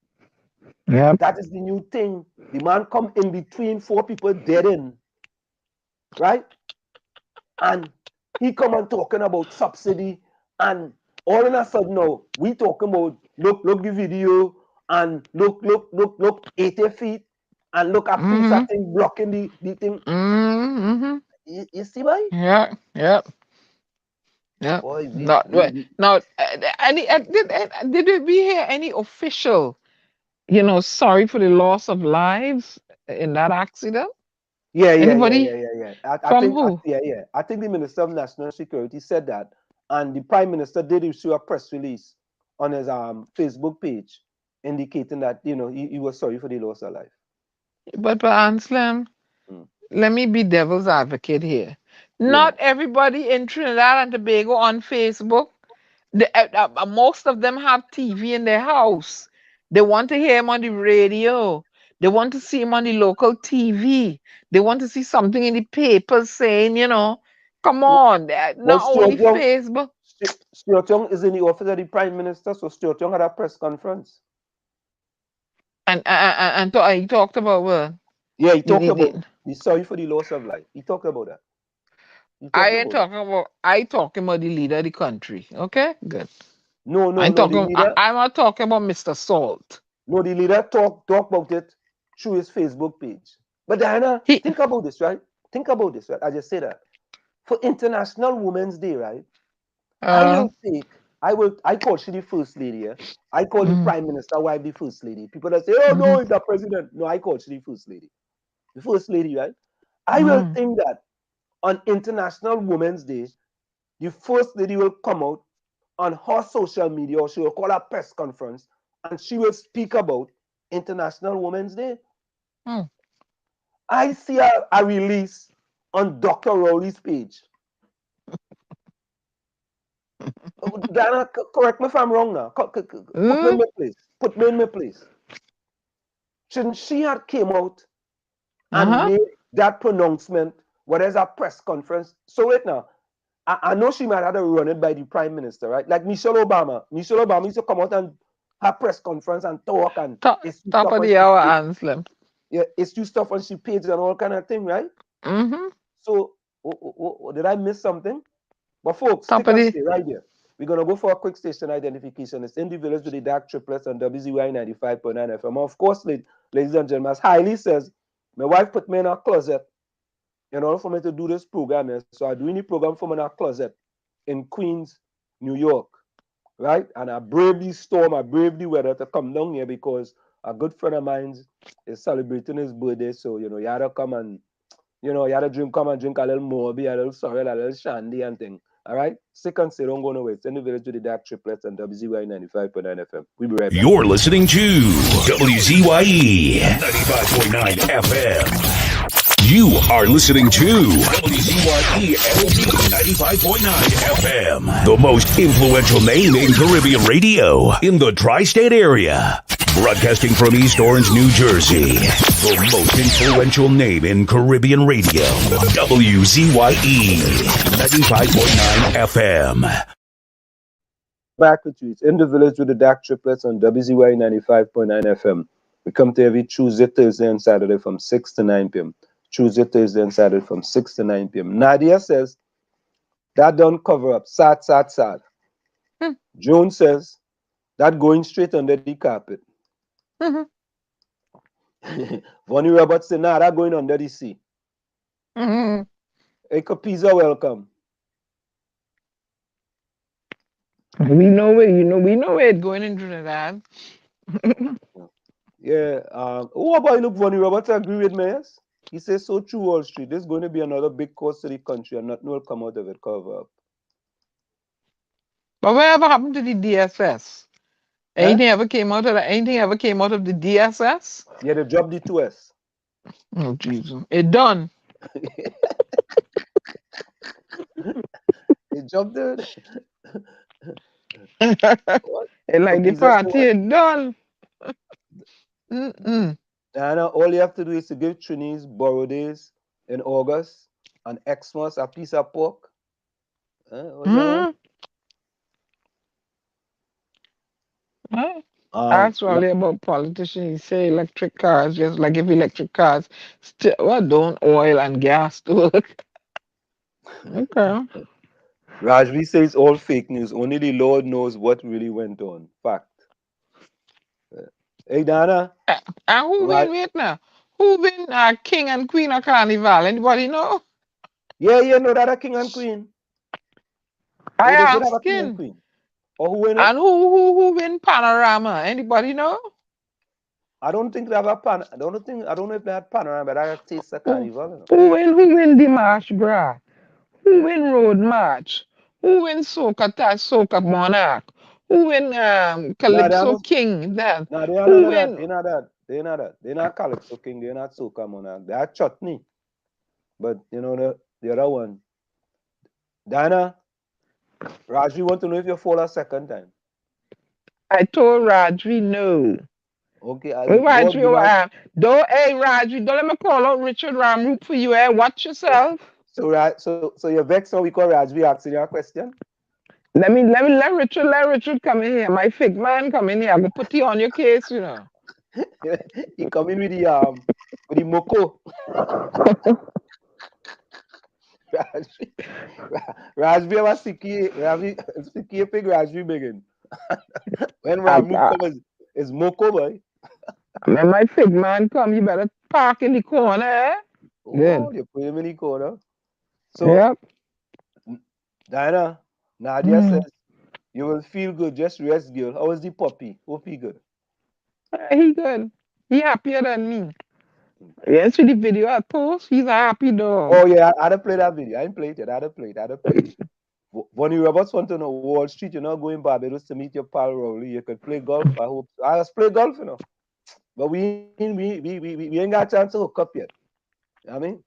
Yep. That is the new thing. The man come in between four people dead in. Right? And he come and talking about subsidy, and all of a sudden now we talking about look the video and look 80 feet and look a piece of thing blocking the thing. You see why? Yeah. Boy, Not well. Now, did we hear any official, sorry for the loss of lives in that accident? Yeah. Anybody? I From think who? I think the Minister of National Security said that, and the Prime Minister did issue a press release on his Facebook page indicating that he was sorry for the loss of life. But Anselm, let me be devil's advocate here. Not everybody in Trinidad and Tobago on Facebook. Most of them have TV in their house. They want to hear him on the radio. They want to see him on the local TV. They want to see something in the papers saying, come on, Well, not only Facebook. Stuart Young is in the office of the Prime Minister, so Stuart Young had a press conference. And he talked about what? Yeah, he talked about he's sorry for the loss of life. He talked about that. I talking about the leader of the country. Okay, good. No, I'm the leader. I'm not talking about Mr. Salt. No, the leader talk about it through his Facebook page. But Diana, think about this, right? Think about this, right? I just say that. For International Women's Day, right? I call she the first lady, yeah? I call the Prime Minister wife the first lady. People that say, oh no, it's the president. No, I call she the first lady. The first lady, right? I will think that on International Women's Day, the first lady will come out on her social media, or she will call a press conference and she will speak about International Women's Day. I see a release on Dr. Rowley's page. Diana, correct me if I'm wrong now. Put me in my place. Put me in my place. Shouldn't she have came out and made that pronouncement? What is a press conference? So wait now. I know she might have to run it by the Prime Minister, right? Like Michelle Obama. Michelle Obama used to come out and have press conference and talk and top of the hour, Anselm. Yeah, it's you stuff on she page and all kind of thing, right? So did I miss something? But folks, stick and stay right there. We're gonna go for a quick station identification. It's in the village with the DAG Triplets on WZYE 95.9 FM. Of course, ladies and gentlemen, as Hailey says, my wife put me in a closet in order for me to do this program. So I doing the program from in a closet in Queens, New York, right? And I braved the storm, I braved the weather to come down here because a good friend of mine is celebrating his birthday. So, you had to come and, you had to come and drink a little more, be a little sorrel, a little shandy and thing. All right? Stick and stay, don't go nowhere. It's in the village with the DAG Triplets and WZYE 95.9 FM. We'll be right back. You're listening to WZYE 95.9 FM. You are listening to WZYE 95.9 FM, the most influential name in Caribbean radio in the tri-state area. Broadcasting from East Orange, New Jersey, the most influential name in Caribbean radio, WZYE 95.9 FM. Back with you. It's in the village with the DAG Triplets on WZYE 95.9 FM. We come to every Tuesday, Thursday, and Saturday from 6 to 9 p.m. Tuesday, Thursday, and Saturday from 6 to 9 p.m. Nadia says, that don't cover up. Sad, sad, sad. Joan says, that going straight under the carpet. Vonnie Roberts said, nah, that going under the sea. Hey, Capiza, welcome. We know where it's going in Trinidad. Yeah. Oh, about look, Vonnie Roberts agree with me, yes? He says, so true, Wall Street. There's going to be another big cost to the country and nothing will come out of it cover up. But whatever happened to the DSS? Anything ever came out of the DSS? Yeah, they dropped the 2S. Oh, Jesus. It done. They dropped it. It like the party is done. Diana, all you have to do is to give Trini's borrow days in August and Xmas a piece of pork. Actually, about politicians, say electric cars, just like if electric cars still don't oil and gas to work. Okay. Rajvi says all fake news. Only the Lord knows what really went on. Fact. Hey, Dana. And who win? Wait now. Who win King and Queen of Carnival? Anybody know? Yeah, no, that a King and Queen. I have asked a King and Queen. Or who win it? And who win Panorama? Anybody know? I don't think they have a pan. I don't know if they had Panorama, but I have Taste of Carnival. Who win the March Gras? Who win Road March? Who win Soca Monarch? Who win Calypso King? Then no, they are not that. They're not that. They're not Calypso King. They're not Soca Monarch. They are Chutney. But you know the other one. Diana, Rajvi want to know if you fall a second time. I told Rajvi no. Okay. Rajvi, don't let me call out Richard Ramroop for you. Watch yourself. So you're vexed now because Rajvi asking you a question? Let Richard come in here. My fig man come in here. I'm gonna put you on your case, you know. He come in with the moko. Rajvi was Siki pig Rajvi begin. When Ramroop comes, it's moko boy. When my fig man come, you better park in the corner. Oh, good. You put him in the corner. So, yep. Diana, Nadia says, you will feel good, just rest, girl. How is the puppy? Hope he good. He good. He happier than me. Yes, with the video I post, he's a happy dog. Oh, yeah, I had to play that video. I didn't play it. I had to play it. Vonnie Roberts want to know Wall Street, you're not going Barbados to meet your pal Rowley. You could play golf. I hope. I just play golf, you know. But we ain't got a chance to hook up yet. You know what I mean?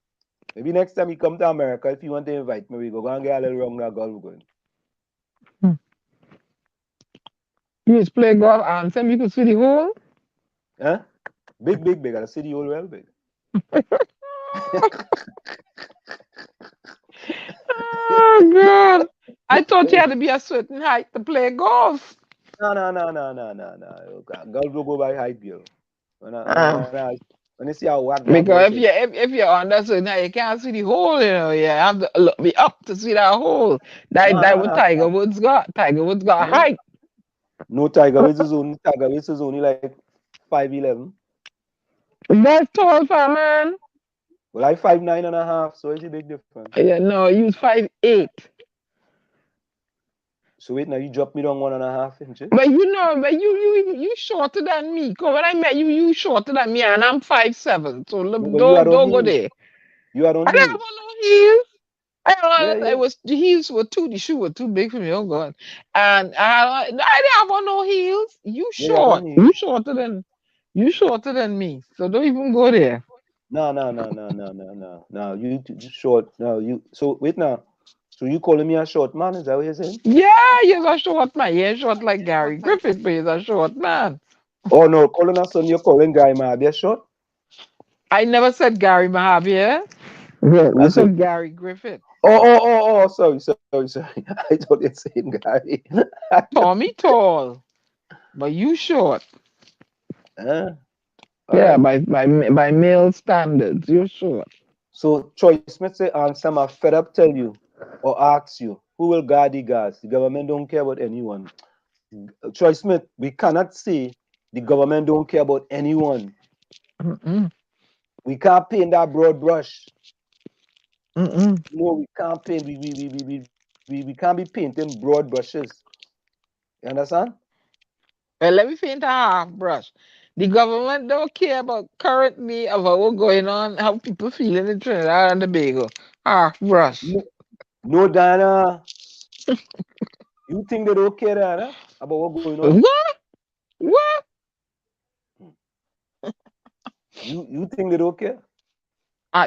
Maybe next time you come to America, if you want to invite me, we go and get a little round of golf going. You just play golf and send me to see the hole? Huh? Big. I see the hole well big. Oh, God. I thought you had to be a certain height to play golf. No. Golf will go by height, girl. When you see how whack because if you're under certain height, you can't see the hole, you know. You have to be up to see that hole. That what Tiger Woods got. Tiger Woods got height. No, Tiger Woods is only like 5'11". That's tall for a man. Well, I 5'9.5", so it's a big difference. Yeah, no, you 5'8". So wait, now you dropped me down 1.5 inches. But you shorter than me. Cause when I met you, you shorter than me, and I'm 5'7". So don't go there. You are on I never got no heels. I don't Yeah, know. yeah. It was the heels were too. The shoe were too big for me. Oh God! And I didn't have on no heels. You Yeah, you have short. on You heels. shorter than me. So don't even go there. No, no, no, no, no, no, no. No, you short. No, you. So wait now. So you calling me a short man? Is that what you're saying? Yeah, you're a short man. You're short like Gary Griffith, but you're a short man. Oh no, calling us son, you're calling guy man. Be short. I never said Gary Mahabir. Yeah, Who I is it? said Gary Griffith. Oh. Sorry, sorry, sorry. I thought you're saying guy. Tommy tall, but you short. Huh? All Yeah, right. by male standards, you're short. So Troy Smith say, and some are fed up tell you or ask you, who will guard the guards? The government don't care about anyone. Troy Smith, we cannot say the government don't care about anyone. Mm-mm, We can't paint that broad brush. mm-mm. No, we can't paint. We can't be painting broad brushes. You understand? Well, let me paint a half brush. The government don't care about currently about what's going on, how people feeling in Trinidad and Tobago. Half brush. No, no, Diana. You think they don't care, Diana, about what's going on? What? What? You think they don't care?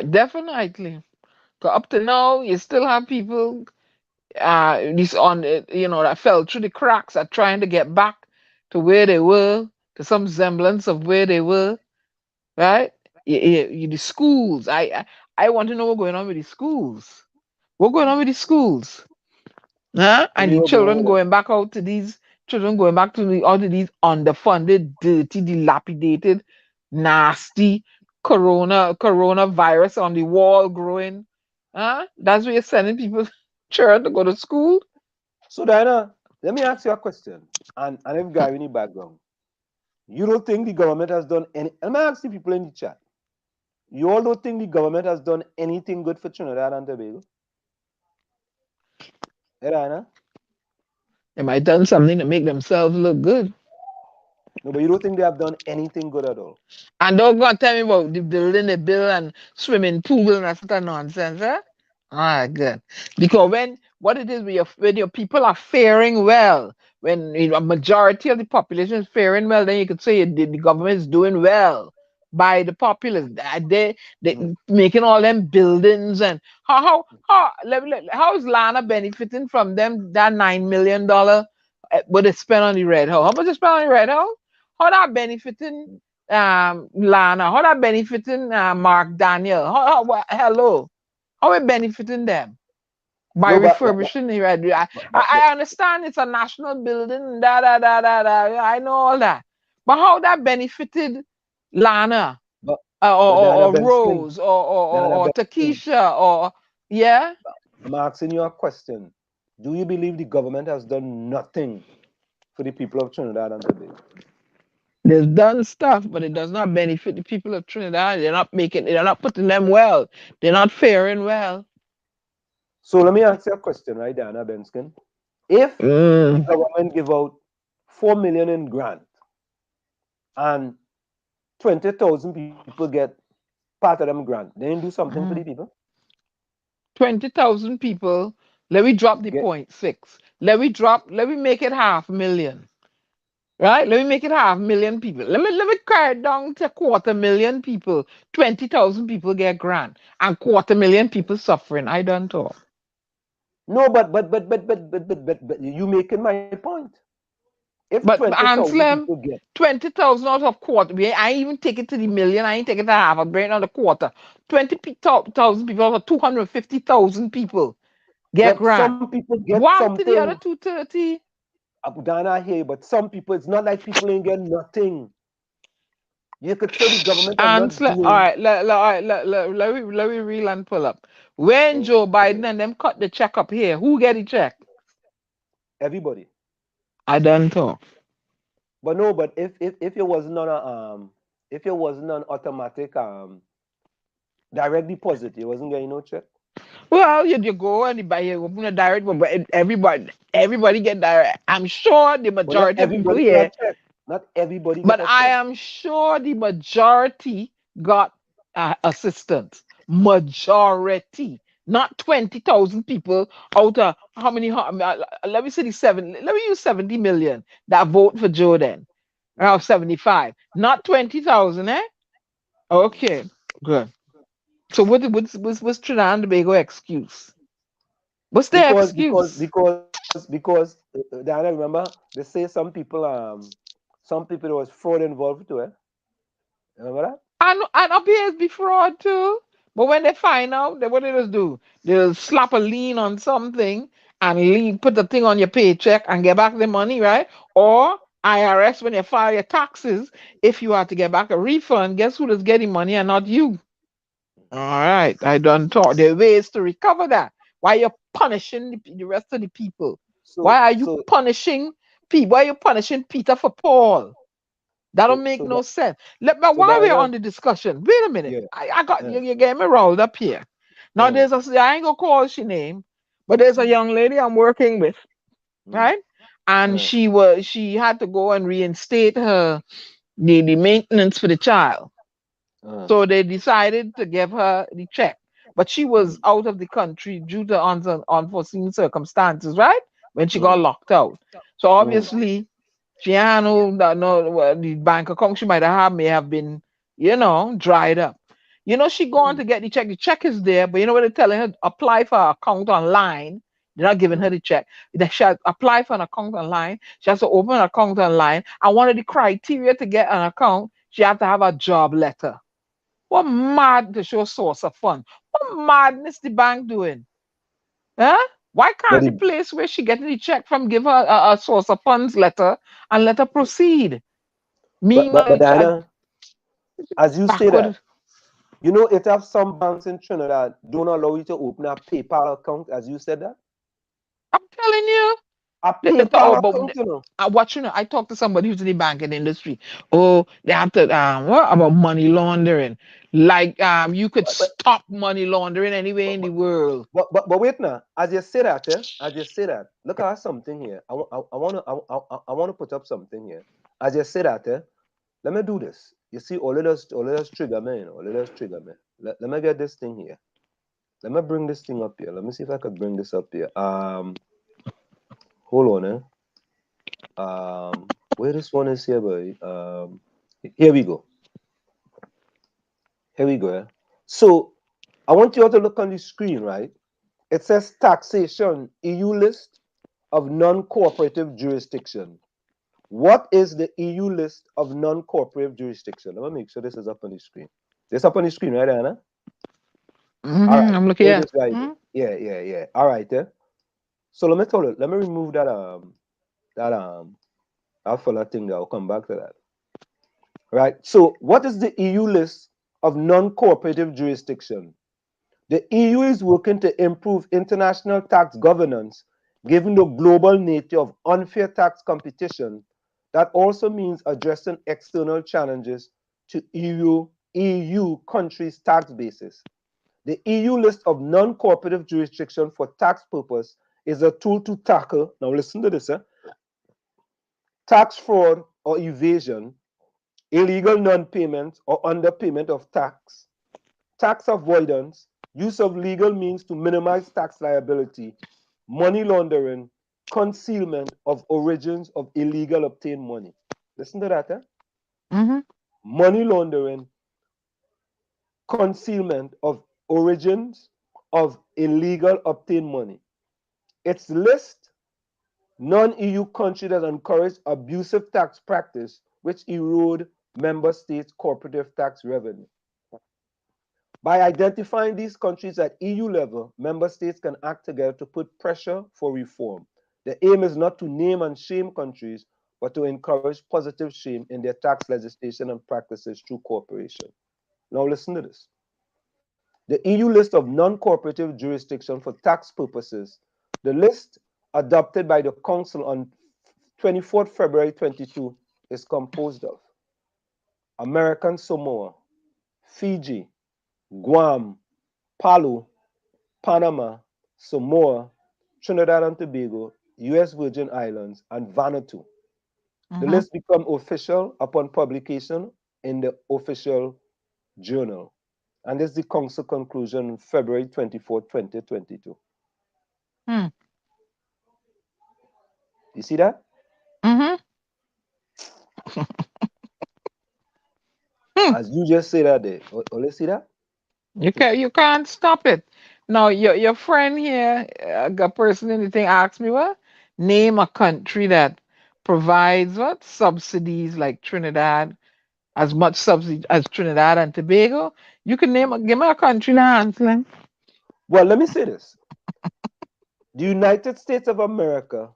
Definitely. 'Cause up to now, you still have people this on that fell through the cracks are trying to get back to where they were, to some semblance of where they were, right? The schools. I want to know what's going on with the schools. What's going on with the schools? Huh? I And mean, the what's going on children with them? going back out to these children going back to all of these underfunded, dirty, dilapidated, nasty coronavirus on the wall growing. Huh? That's where you're sending people children to go to school. So, Diana, let me ask you a question. And if guy any background, you don't think the government has done any? Let me ask the people in the chat. You all don't think the government has done anything good for Trinidad and Tobago? Hey, Diana? They might done something to make themselves look good. No, but you don't think they have done anything good at all? And don't go and tell me about the building a bill and swimming pool and that sort of nonsense, eh? Ah, good. Because when what it is when your people are faring well, when a majority of the population is faring well, then you could say the government is doing well by the populace. They Mm. making all them buildings and how is Lana benefiting from them that $9 million what they spent on the Red House? How much they spent on the Red House? How that benefiting Lana? How that benefiting Mark Daniel? Hello? How we benefiting them by No, refurbishing the red? I understand it's a national building, da da da da da. I know all that, but how that benefited Lana but, but or Diana Benskin, Rose or Diana Benskin, Takesha or yeah? I'm asking you a question. Do you believe the government has done nothing for the people of Trinidad and Tobago? They've done stuff, but it does not benefit the people of Trinidad. They're not putting them well. They're not faring well. So let me ask you a question, right, Diana Benskin? If the Mm, government give out 4 million in grant and 20,000 people get part of them grant, then do something for the mm. people. 20,000 people. Let me drop the Get 0.6. Let me make it 500,000. Right? Let me make it 500,000 people. Let me carry it down to 250,000 people. 20,000 people get grant and 250,000 people suffering. I don't talk. no, but you making my point. If But 20,000 Anselm, people get 20,000 out of quarter. I ain't even take it to the million. I ain't take it to half. I bring it down to quarter. 20,000 people out of 250,000 people get but grant. some people get What to the other something. 230? Dana here, but some people, it's not like people ain't get nothing. You could say the government are not Answer. All doing. right, let me reel and pull up. When Joe Okay, Biden and them cut the check up here, who get the check? everybody. I don't talk. But no, but if it wasn't on a if it wasn't on automatic direct deposit, you wasn't getting no check. Well, you go and you open a direct, but everybody get direct. I'm sure the But not majority of people everybody get a here, check. Not everybody but get a I check. am sure the majority got assistance. Majority, Not 20,000 people out of how many? Let me say the seven. Let me use 70 million that vote for Joe then. Around 75. Not 20,000, eh? Okay, good. So what's Trinidad and Tobago excuse? What's their Because excuse? Diana, remember they say some people there was fraud involved too, eh? Remember that? And appears be fraud too. But when they find out, what they just do? They'll slap a lien on something and put the thing on your paycheck and get back the money, right? Or IRS, when you file your taxes, if you are to get back a refund, guess who is getting money and not you? All right, I done thought there are ways to recover that. Why you punishing the rest of the people? Why So are you so punishing people? Why are you punishing Peter for Paul? That don't so make so no that sense. But so while we're on Diana, the discussion, wait a minute. yeah, I got uh, you getting me rolled up here. Now uh, there's I ain't gonna call she name, but there's a mm, young lady I'm working with, mm, right? And uh, she had to go and reinstate her the maintenance for the child. uh, So they decided to give her the check. But she was mm, out of the country due to unforeseen circumstances, right? When she got mm, locked out. So mm, obviously, she had no well, the bank account she might have had may have been, dried up. She going mm, to get the check. The check is there, but you know what they're telling her? Apply for an account online. They're not giving her mm, the check. That she has apply for an account online. She has to open an account online. And one of the criteria to get an account, she has to have a job letter. What mad to show source of fund? What madness the bank doing? Huh? Why but can't the place where she getting the check from give her a source of funds letter and let her proceed? but Meanwhile, Diana, as you say that, backward. you know it have some banks in Trinidad don't allow you to open a PayPal account, as you said that. I'm telling you. A Oh, PayPal but account, you know. I watch, I talked to somebody who's in the banking industry. Oh, they have to what about money laundering? Like you could But but stop money laundering anywhere but in the but, world. but wait now. As you say that, as you say that, look at something here. I want to put up something here. As you say that, let me do this. You see, all of us trigger me, all of us trigger me. Let me get this thing here. Let me bring this thing up here. Let me see if I could bring this up here. Hold on, where this one is here, boy. Here we go. Here we go. So I want you all to look on the screen, right? It says taxation EU list of non-cooperative jurisdiction. What is the EU list of non-cooperative jurisdiction? Let me make sure this is up on the screen. This up on the screen, right, Anna? All right. I'm looking Here it at. is right there. Yeah. All right, there. So let me tell you, let me remove that that fella thing that I'll come back to that. Right. So what is the EU list of non-cooperative jurisdiction? The EU is working to improve international tax governance given the global nature of unfair tax competition. That also means addressing external challenges to EU countries' tax bases. The EU list of non-cooperative jurisdiction for tax purpose is a tool to tackle, now listen to this, tax fraud or evasion, illegal non-payment or underpayment of tax avoidance, use of legal means to minimize tax liability, money laundering, concealment of origins of illegal obtained money. Listen to that, Mm-hmm. money laundering, concealment of origins of illegal obtained money. Its list non-EU countries that encourage abusive tax practice which erode member states' corporative tax revenue. By identifying these countries at EU level, member states can act together to put pressure for reform. The aim is not to name and shame countries, but to encourage positive shame in their tax legislation and practices through cooperation. Now listen to this. The EU list of non-cooperative jurisdiction for tax purposes, the list adopted by the Council on 24th February 22 is composed of American Samoa, Fiji, Guam, Palau, Panama, Samoa, Trinidad and Tobago, US Virgin Islands, and Vanuatu. The Mm-hmm. list become official upon publication in the official journal. And this is the council conclusion on February 24, 2022. Hmm. You see that? Mm-hmm. Hmm. As you just say that there. You see that? You can't stop it. Now your friend here, a person in the thing asked me, what name a country that provides what subsidies like Trinidad, as much subsidy as Trinidad and Tobago. You can give me a country now, Ansley. Well, let me say this. The United States of America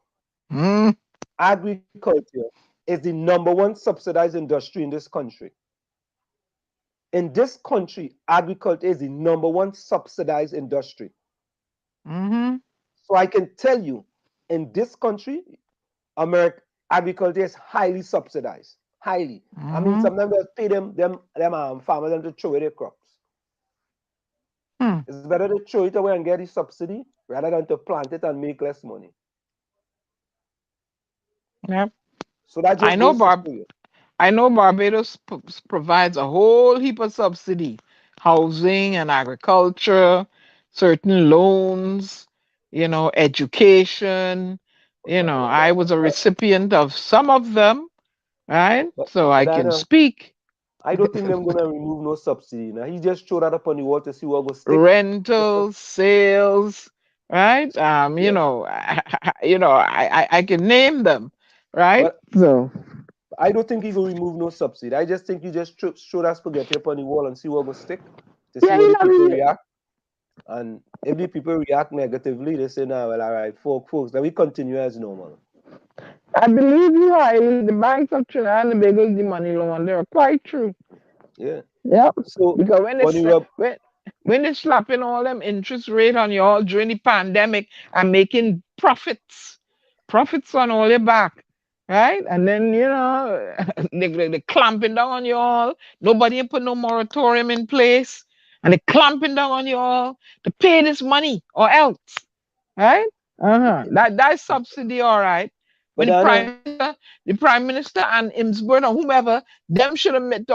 Mm, agriculture is the number one subsidized industry in this country. In this country, agriculture is the number one subsidized industry. mm-hmm, So I can tell you, in this country, America agriculture is highly subsidized. Highly. I mean, mm-hmm, sometimes they pay them farmers them to throw away their crops. hmm. It's better to throw it away and get the subsidy rather than to plant it and make less money. Yep. So that I just know goes to Barb. show you. I know Barbados provides a whole heap of subsidy, housing and agriculture, certain loans, education. I was a But, recipient of some of them, right? So I but can Diana, speak. I don't think they're gonna remove no subsidy. Now he just throw that up on the wall to see what will stick. Rentals, sales, right? Yeah. I can name them, right? But So I don't think he will remove no subsidy. I just think you just throw that spaghetti up on the wall and see what will stick to see yeah, what the people react. And if the people react negatively, they say, "Nah, well, all right, folks, then we continue as normal." I believe you highly. The banks of Trinidad and Tobago is the money launderer. Quite true. Yeah. Yep. So Because when you rub, when they slapping all them interest rate on you all during the pandemic and making profits on all your back, right? And then they clamping down on you all. Nobody ain't put no moratorium in place, and they clamping down on you all to pay this money or else, right? That's subsidy, all right. but When Diana, the prime minister and Imsburn or whomever, them should have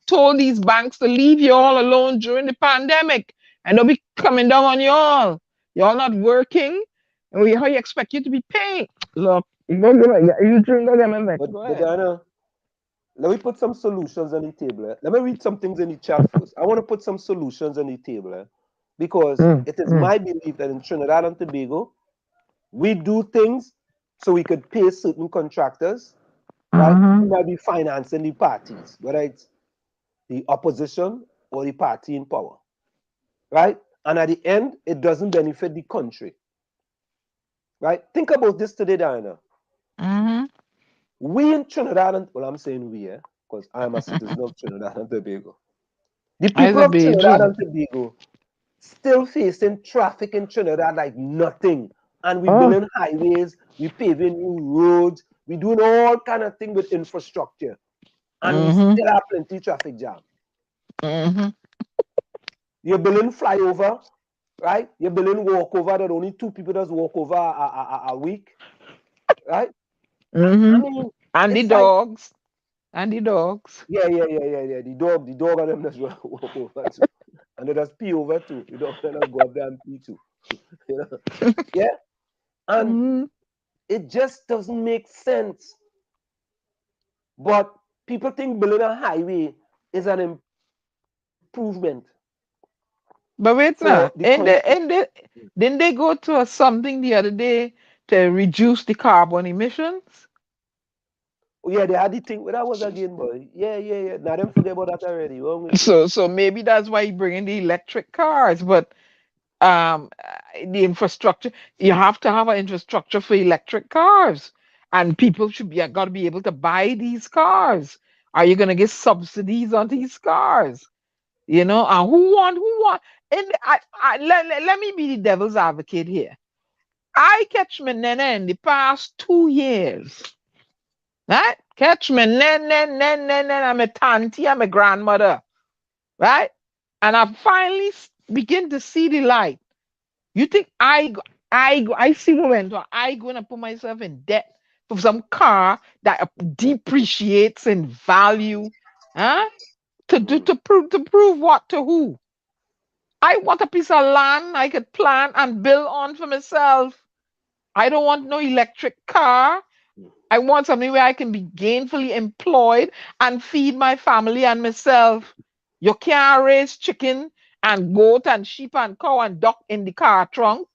told these banks to leave you all alone during the pandemic, and they'll be coming down on you all. Y'all not working, and how you expect you to be paying? Look, you drink them. Go but ahead. Diana, let me put some solutions on the table. Let me read some things in the chat first. I want to put some solutions on the table because Mm, it is mm, my belief that in Trinidad and Tobago, we do things so we could pay certain contractors, right? Who mm-hmm, might be financing the parties, whether it's the opposition or the party in power, right? And at the end, it doesn't benefit the country, right? Think about this today, Diana. mm-hmm. We in Trinidad, and well, I'm saying we, because I am a citizen of Trinidad and Tobago. The As people a of Trinidad Beijing. and Tobago still facing traffic in Trinidad like nothing. And we Oh. building highways, we paving new roads, we doing all kind of things with infrastructure. And we Mm-hmm. still have plenty traffic jam. Mm-hmm. You're building flyover, right? You're building walkover that only two people just walk over a week, right? I Mm-hmm. mean, And the it's like, dogs. And the dogs. yeah. The dog and them just walk over too. And they just pee over too. The dog and just go up there and pee too. You know? Yeah. And Mm-hmm. it just doesn't make sense. But people think building a highway is an improvement But wait for now, the country. didn't they go to something the other day to reduce the carbon emissions? Oh, yeah, they had the thing. Well, that was again, boy. Yeah. Now them forget about that already. Wrong with you? So maybe that's why you bring in the electric cars. But the infrastructure, you have to have an infrastructure for electric cars, and people should be got to be able to buy these cars. Are you going to get subsidies on these cars? And who want? And let me be the devil's advocate here. I catch my nana in the past 2 years. Right? Catch me nene, I'm a tanty, I'm a grandmother. Right? And I finally begin to see the light. You think I see momentum. I gonna put myself in debt for some car that depreciates in value, huh? To Mm. prove what to who? I want a piece of land I could plant and build on for myself. I don't want no electric car. I want something where I can be gainfully employed and feed my family and myself. You can't raise chicken and goat and sheep and cow and duck in the car trunk.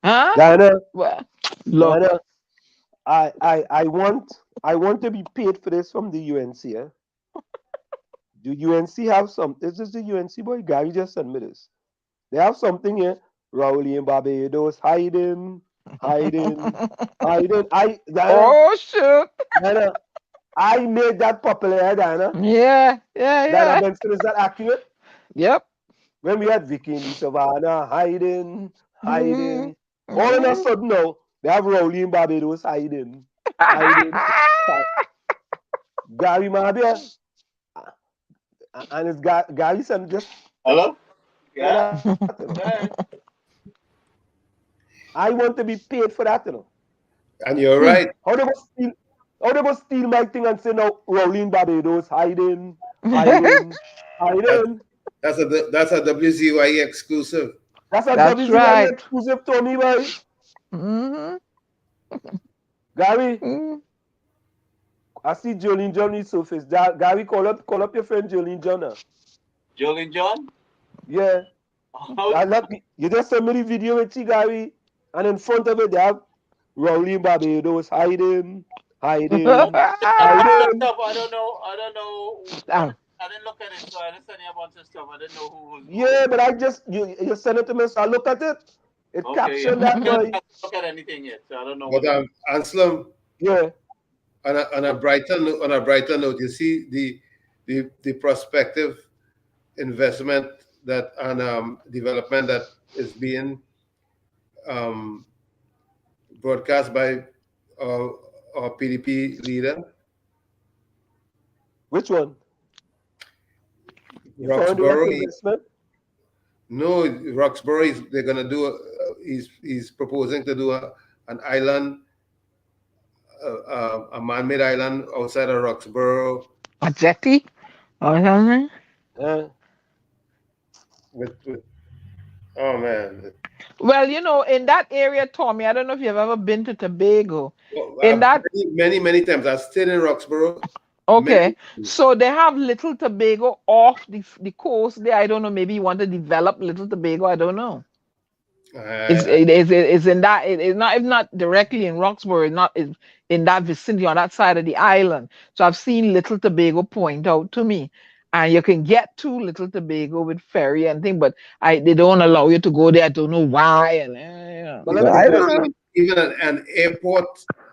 Huh? Diana, Well, Diana, look. I want to be paid for this from the UNC. Eh? Do UNC have some? Is this the UNC boy? Gary just sent me this. They have something here. Rowley in Barbados hiding, hiding, hiding. Oh shoot. Diana, I made that popular, Diana. Yeah, Diana yeah. Benson, is that accurate? Yep. When we had Vicky in the Savannah hiding, hiding. Mm-hmm. All of a sudden now, they have Rowley in Barbados hiding, hiding. Gary Mabia, and it's Gary sent just. Hello? Yeah. I want to be paid for that, you know. And you're right. How they go steal my thing and say now Rowley in Barbados hiding, hiding, hiding. That's a WZYE exclusive. That's a That's WZYE right. exclusive to me, boy. Mm-hmm. Gary, Mm. I see Jolene John resurface. Gary, call up your friend Jolene John. Jolene John? Yeah. You just sent me the video with you, Gary, and in front of it they have Rowley in Barbados hiding, hiding, hiding. Stuff, I don't know. Ah. I didn't look at it, so I didn't send you a bunch of stuff. I didn't know who was. Yeah, but I just you sent it to me, so I look at it. It captioned that I boy. haven't looked at anything yet, so I don't know. But Anselm, Yeah. on a brighter note, you see the prospective investment that and development that is being broadcast by our PDP leader. Which one? Roxborough. Investment? No, Roxborough. They're gonna do. He's proposing to do an island, a man-made island outside of Roxborough. A jetty or something? Yeah. With oh man. Well, you know, in that area, Tommy, I don't know if you've ever been to Tobago. In that many times I've stayed in Roxborough. Okay, so they have Little Tobago off the coast there. I don't know. Maybe you want to develop Little Tobago. I don't know. It's in that. It's not. If not directly in Roxborough, it's not in that vicinity on that side of the island. So I've seen Little Tobago point out to me, and you can get to Little Tobago with ferry and thing, but they don't allow you to go there. I don't know why. And But I don't know. Even an airport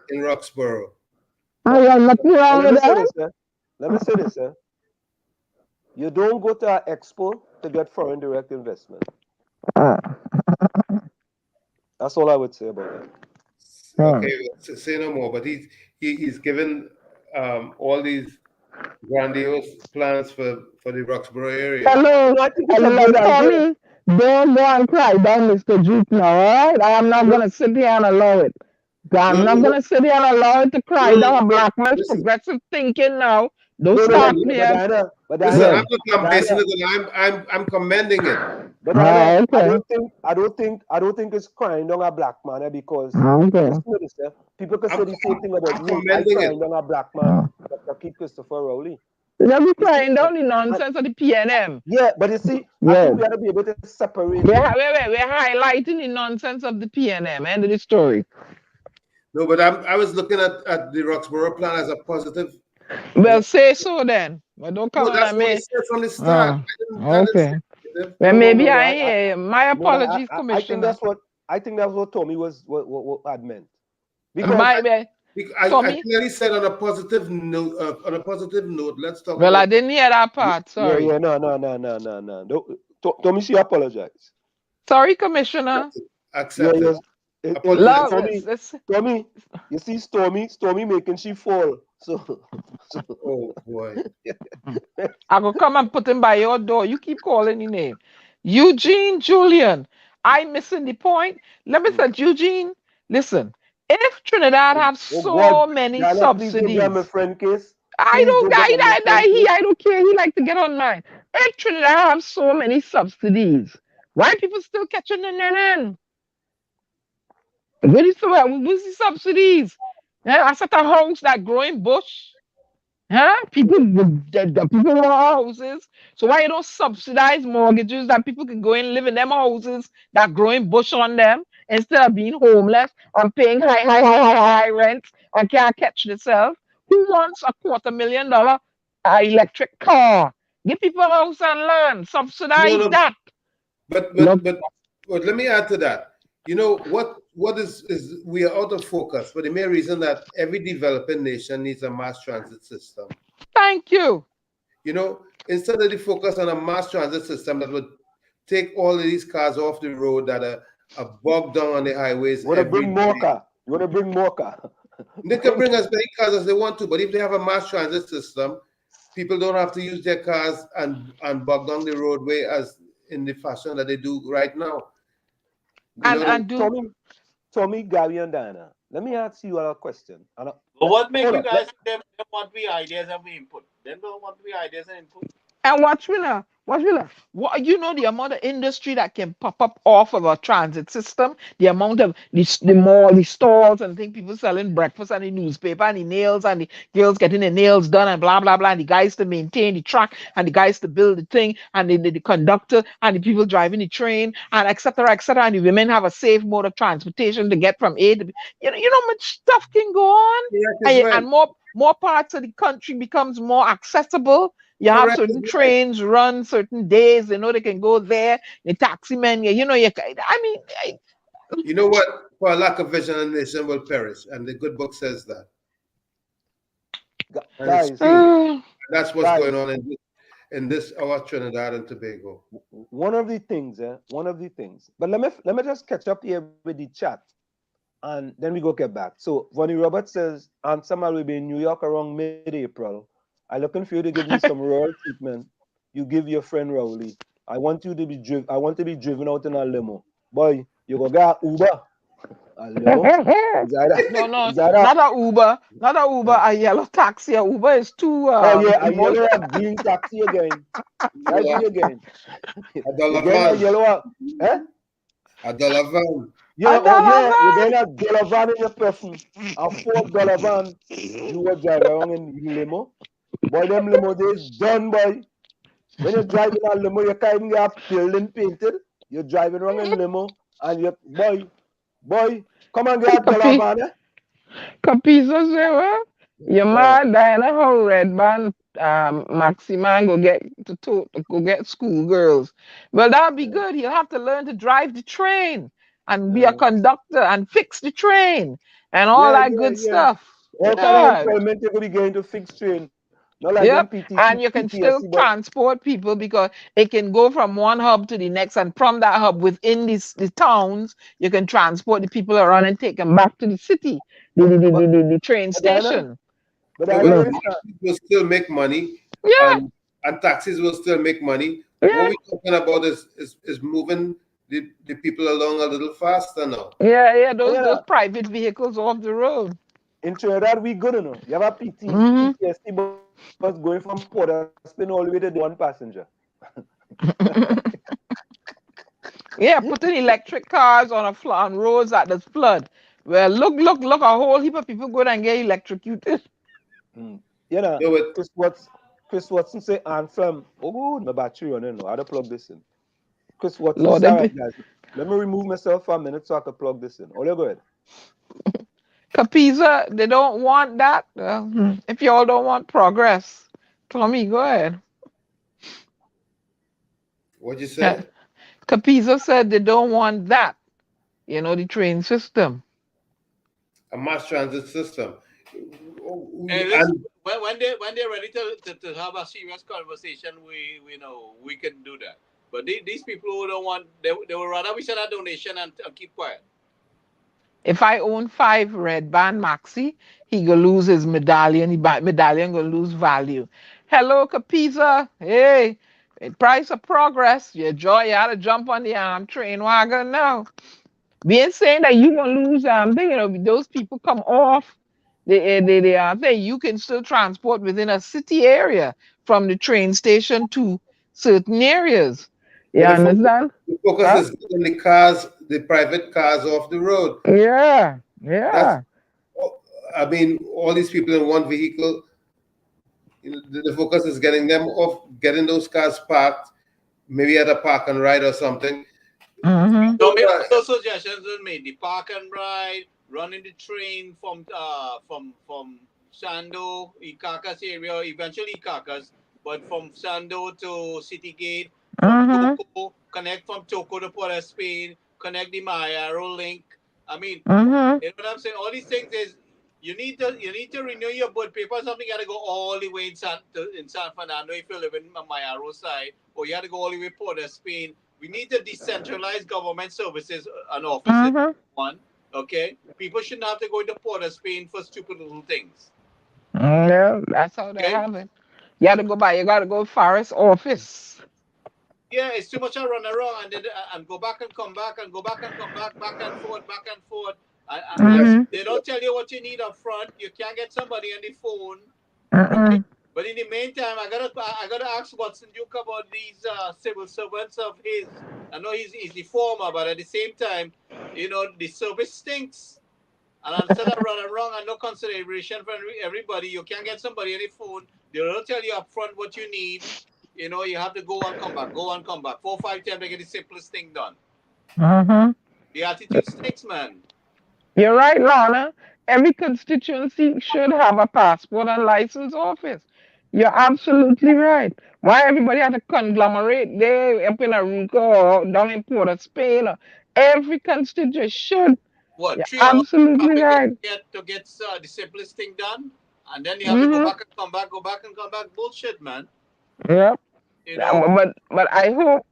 in Roxborough. Let me say this, sir. You don't go to an expo to get foreign direct investment. That's all I would say about that. Okay, say no more. But he's given all these grandiose plans for the Roxborough area. Hello, Tommy. Don't go and cry down Mr. Duke now, all right? I am not going to sit here and allow it. I'm not going to sit here and allow it to cry down a black man's progressive thinking now. Don't start me. Listen, I'm not basing it on, I'm commending it. But I don't think it's crying down a black man because people can say the same thing about me. I'm crying down a black man, Dr. Keith Christopher Rowley. They'll be crying down the nonsense of the PNM. Yeah, but you see, I think we have to be able to separate. We're highlighting the nonsense of the PNM. End of the story. No, but I was looking at the Roxborough plan as a positive. Well, say so then. But don't come on me. That's what from the start. Okay. Well, maybe my apologies, Commissioner. I think that's what Tommy was what I meant. Because I clearly said on a positive note. Let's talk. Well, I didn't hear that part. Sorry. Yeah, no. Tommy, she apologized. Sorry, Commissioner. Accept it. Tommy, you see Stormy making she fall. So oh boy. I go come and put him by your door. You keep calling his name. Eugene Julian. I missing the point. Let me say, Eugene, listen. If Trinidad have so many subsidies, my friend case. I don't care. He like to get on mine. Hey, Trinidad have so many subsidies. Why people still catching the NNN? Where's the subsidies? Yeah, I set a house that growing bush. Huh? The people want houses. So why you don't subsidize mortgages that people can go and live in them houses that growing bush on them instead of being homeless and paying high rents and can't catch themselves? Who wants a $250,000 electric car? Give people a house and land. No, Subsidize no, that. but Look, but but but let me add to that. You know what is we are out of focus for the mere reason that every developing nation needs a mass transit system. thank you. You know, instead of the focus on a mass transit system that would take all of these cars off the road that are bogged down on the highways You want to every bring more day. car? You want to bring more car? They can bring as many cars as they want to, but if they have a mass transit system, people don't have to use their cars and bog down the roadway as in the fashion that they do right now. You know, And do Tommy, Gary, and Diana. Let me ask you a question. But what make Hold you on. guys them want we ideas and we input? Them don't want we ideas and input. And watch me now. Watch me now. What you know the amount of industry that can pop up off of a transit system, the amount of the mall, the stalls and things people selling breakfast and the newspaper and the nails and the girls getting their nails done and blah blah blah and the guys to maintain the track and the guys to build the thing and the conductor and the people driving the train and etc and the women have a safe mode of transportation to get from A to B. You know much stuff can go on correct as well. and more parts of the country becomes more accessible. You have Correct as certain well. trains run certain days. They know they can go there. The taxi men, you know, I mean, You know what? For a lack of vision, a nation will perish, and the good book says that, and it's Guys, true. uh, That's what's guys, going on in this our Trinidad and Tobago. one of the things, one of the things. But let me just catch up here with the chat, and then we go get back. So Vonnie Roberts says, Aunt Summer will be in New York around mid-April. I looking for you to give me some royal treatment. You give your friend Rowley. I want you to be driven. I want to be driven out in a limo. Boy, you go get Uber. A limo. Is that no, is that not a Uber, not a Uber, a yellow taxi. A Uber is too Oh yeah, a emotional. yellow or green taxi again. Right Yeah, me again. a You're dollar getting a van, yellow, eh? a dollar van. Yeah, oh yeah, you're Adalavan. getting a dollar van in your person. A $4 van. You will drive around in limo. Boy, them limo days done, boy. When you're driving a limo, you can't even get a building painted. You're driving around in limo, and you boy, come and get a dollar Capi, van, eh? Capizo say what? Your Uh, man Diana how red band Maxima go get to go get school girls. Well, that'll be good. He'll have to learn to drive the train and be a uh, conductor and fix the train and all yeah, that yeah, good yeah. stuff. All kind of Good. employment you could be getting to fix train. Not like them Yep. PTC, And you can still PTSC, but transport people because it can go from one hub to the next, and from that hub within the towns, you can transport the people around and take them back to the city, but the train but Diana, station. but So Diana, when Look. listen. will still make money, Yeah, and taxis will still make money. What yeah, we're talking about is moving the people along a little faster now. yeah. Those Diana, private vehicles off the road. in Trinidad, we good enough. You have a Hmm. PTSC bus going from Port of Spain all the way to the one passenger. Yeah, putting electric cars on on roads that does flood. Well, look, a whole heap of people go and get electrocuted. Mm. You know, So it, Chris Watson say anthem. Oh, my battery running now. How to plug this in? Chris Watson Lord, say, all right, guys, let me remove myself for a minute so I can plug this in. Oh, you go ahead. Capiza, they don't want that. If y'all don't want progress, Tommy, go ahead. what you Yeah. say? Capiza said they don't want that. The train system. A mass transit system. Hey, listen, And when they're ready to have a serious conversation, we know we can do that. But these people who don't want, they would rather we send a donation and keep quiet. If I own 5 red band maxi, he gonna lose his medallion. Medallion gonna lose value. Hello, Capiza. Hey, price of progress. Your joy, you had to jump on the train wagon now. Being saying that you gonna lose those people come off they are there. You can still transport within a city area from the train station to certain areas. You But understand? the focus Huh? is getting the cars, the private cars off the road. Yeah, That's, yeah. I mean, all these people in one vehicle, the focus is getting them off, getting those cars parked, maybe at a park and ride or something. Mm-hmm. So maybe those suggestions were made. The park and ride, running the train from Sando, Ikakas area, eventually Ikakas, but from Sando to City Gate, from Mm-hmm. Toko, connect from Toko to Port of Spain, connect the Mayaro link. I mean, Mm-hmm. you know what I'm saying? All these things is you need to renew your board paper. Something you got to go all the way in San Fernando if you live in Mayaro side, or you have to go all the way Port of Spain. We need to decentralize government services and offices. Mm-hmm. One, okay. People shouldn't have to go into Port of Spain for stupid little things. Yeah, that's how they Okay. have it. You gotta go by. You gotta go forest office. Yeah, it's too much I run around and then and go back and come back and go back and come back and forth, back and forth. And Yes. Mm-hmm. they don't tell you what you need up front. You can't get somebody on the phone, right? Mm-mm. But in the meantime, I gotta ask Watson Duke about these civil servants of his. I know he's the former, but at the same time, the service stinks. And instead of running around and no consideration for everybody, you can't get somebody on the phone. They don't tell you up front what you need. You have to go and come back, go and come back. 4 5 times to get the simplest thing done. Mm-hmm. The attitude stinks, man. You're right, Lana. Every constituency should have a passport and license office. You're absolutely right. Why everybody had to conglomerate there up in Aruca or down in Port of Spain? Every constituency should. What, You're 3 hours absolutely traffic right. to get the simplest thing done, and then you have to go Mm-hmm. back and come back, go back and come back. Bullshit, man. Yep. You know. But I hope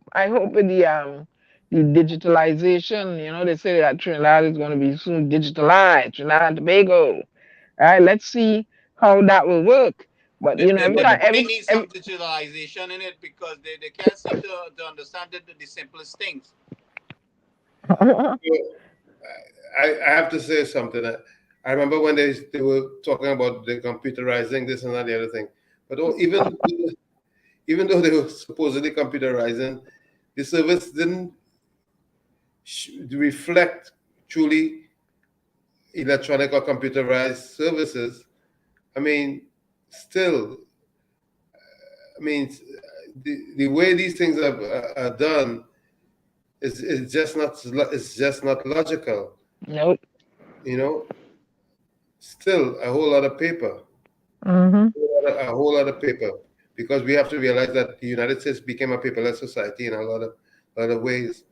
with the digitalization, they say that Trinidad is going to be soon digitalized, Trinidad and Tobago. All right, let's see how that will work. But every time, They need some every digitalization in it because they can't seem to understand the simplest things. I have to say something. I remember when they were talking about the computerizing this and that, the other thing. But even though they were supposedly computerizing, the service didn't reflect truly electronic or computerized services. I mean, still, I mean, the way these things are done is just not logical. nope. You know, still a whole lot of paper, Mm-hmm. a whole lot of paper, because we have to realize that the United States became a paperless society in a lot of ways,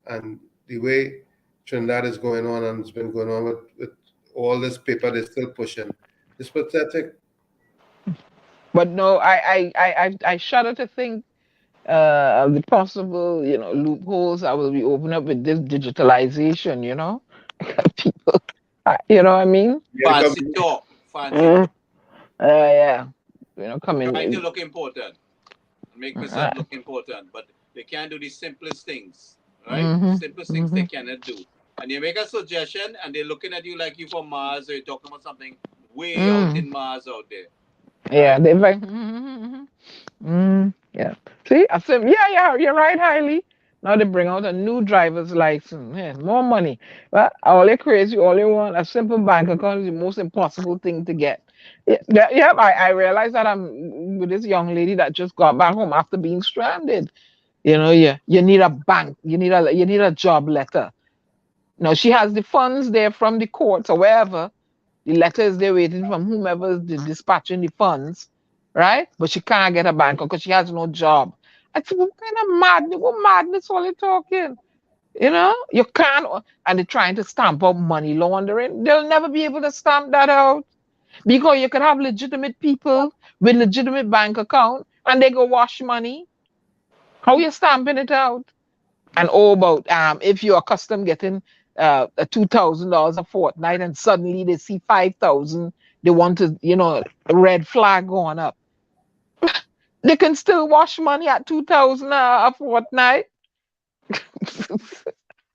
and the way Trinidad is going on and it's been going on with all this paper they're still pushing, it's pathetic. But no, I shudder to think of the possible, loopholes that will be opened up with this digitalization. People, you know what I mean? Yeah, because Fancy talk, fancy Mm. talk. Yeah. Trying to Coming. look important, make myself Uh, look important, but they can't do the simplest things, right? mm-hmm. Simplest things Mm-hmm. they cannot do. And they make a suggestion, and they're looking at you like you from Mars, or you're talking about something way out Mm. in Mars out there, Yeah, right? they're like, yeah. See, I said, yeah, you're right, Hailey. Now they bring out a new driver's license. Yeah, more money. But all they crazy, all they want, a simple bank account is the most impossible thing to get. Yeah, I realized that I'm with this young lady that just got back home after being stranded. You need a bank, you need a job letter. Now she has the funds there from the courts or wherever, the letters they're waiting from whomever is dispatching the funds, right? But she can't get a bank because she has no job. I said, what kind of madness? What madness are you talking? You can't, and they're trying to stamp out money laundering. They'll never be able to stamp that out because you can have legitimate people with legitimate bank account and they go wash money. How you stamping it out? And all about if you're accustomed getting a $2,000 a fortnight and suddenly they see 5,000, they want to, a red flag going up. They can still wash money at 2,000 a fortnight.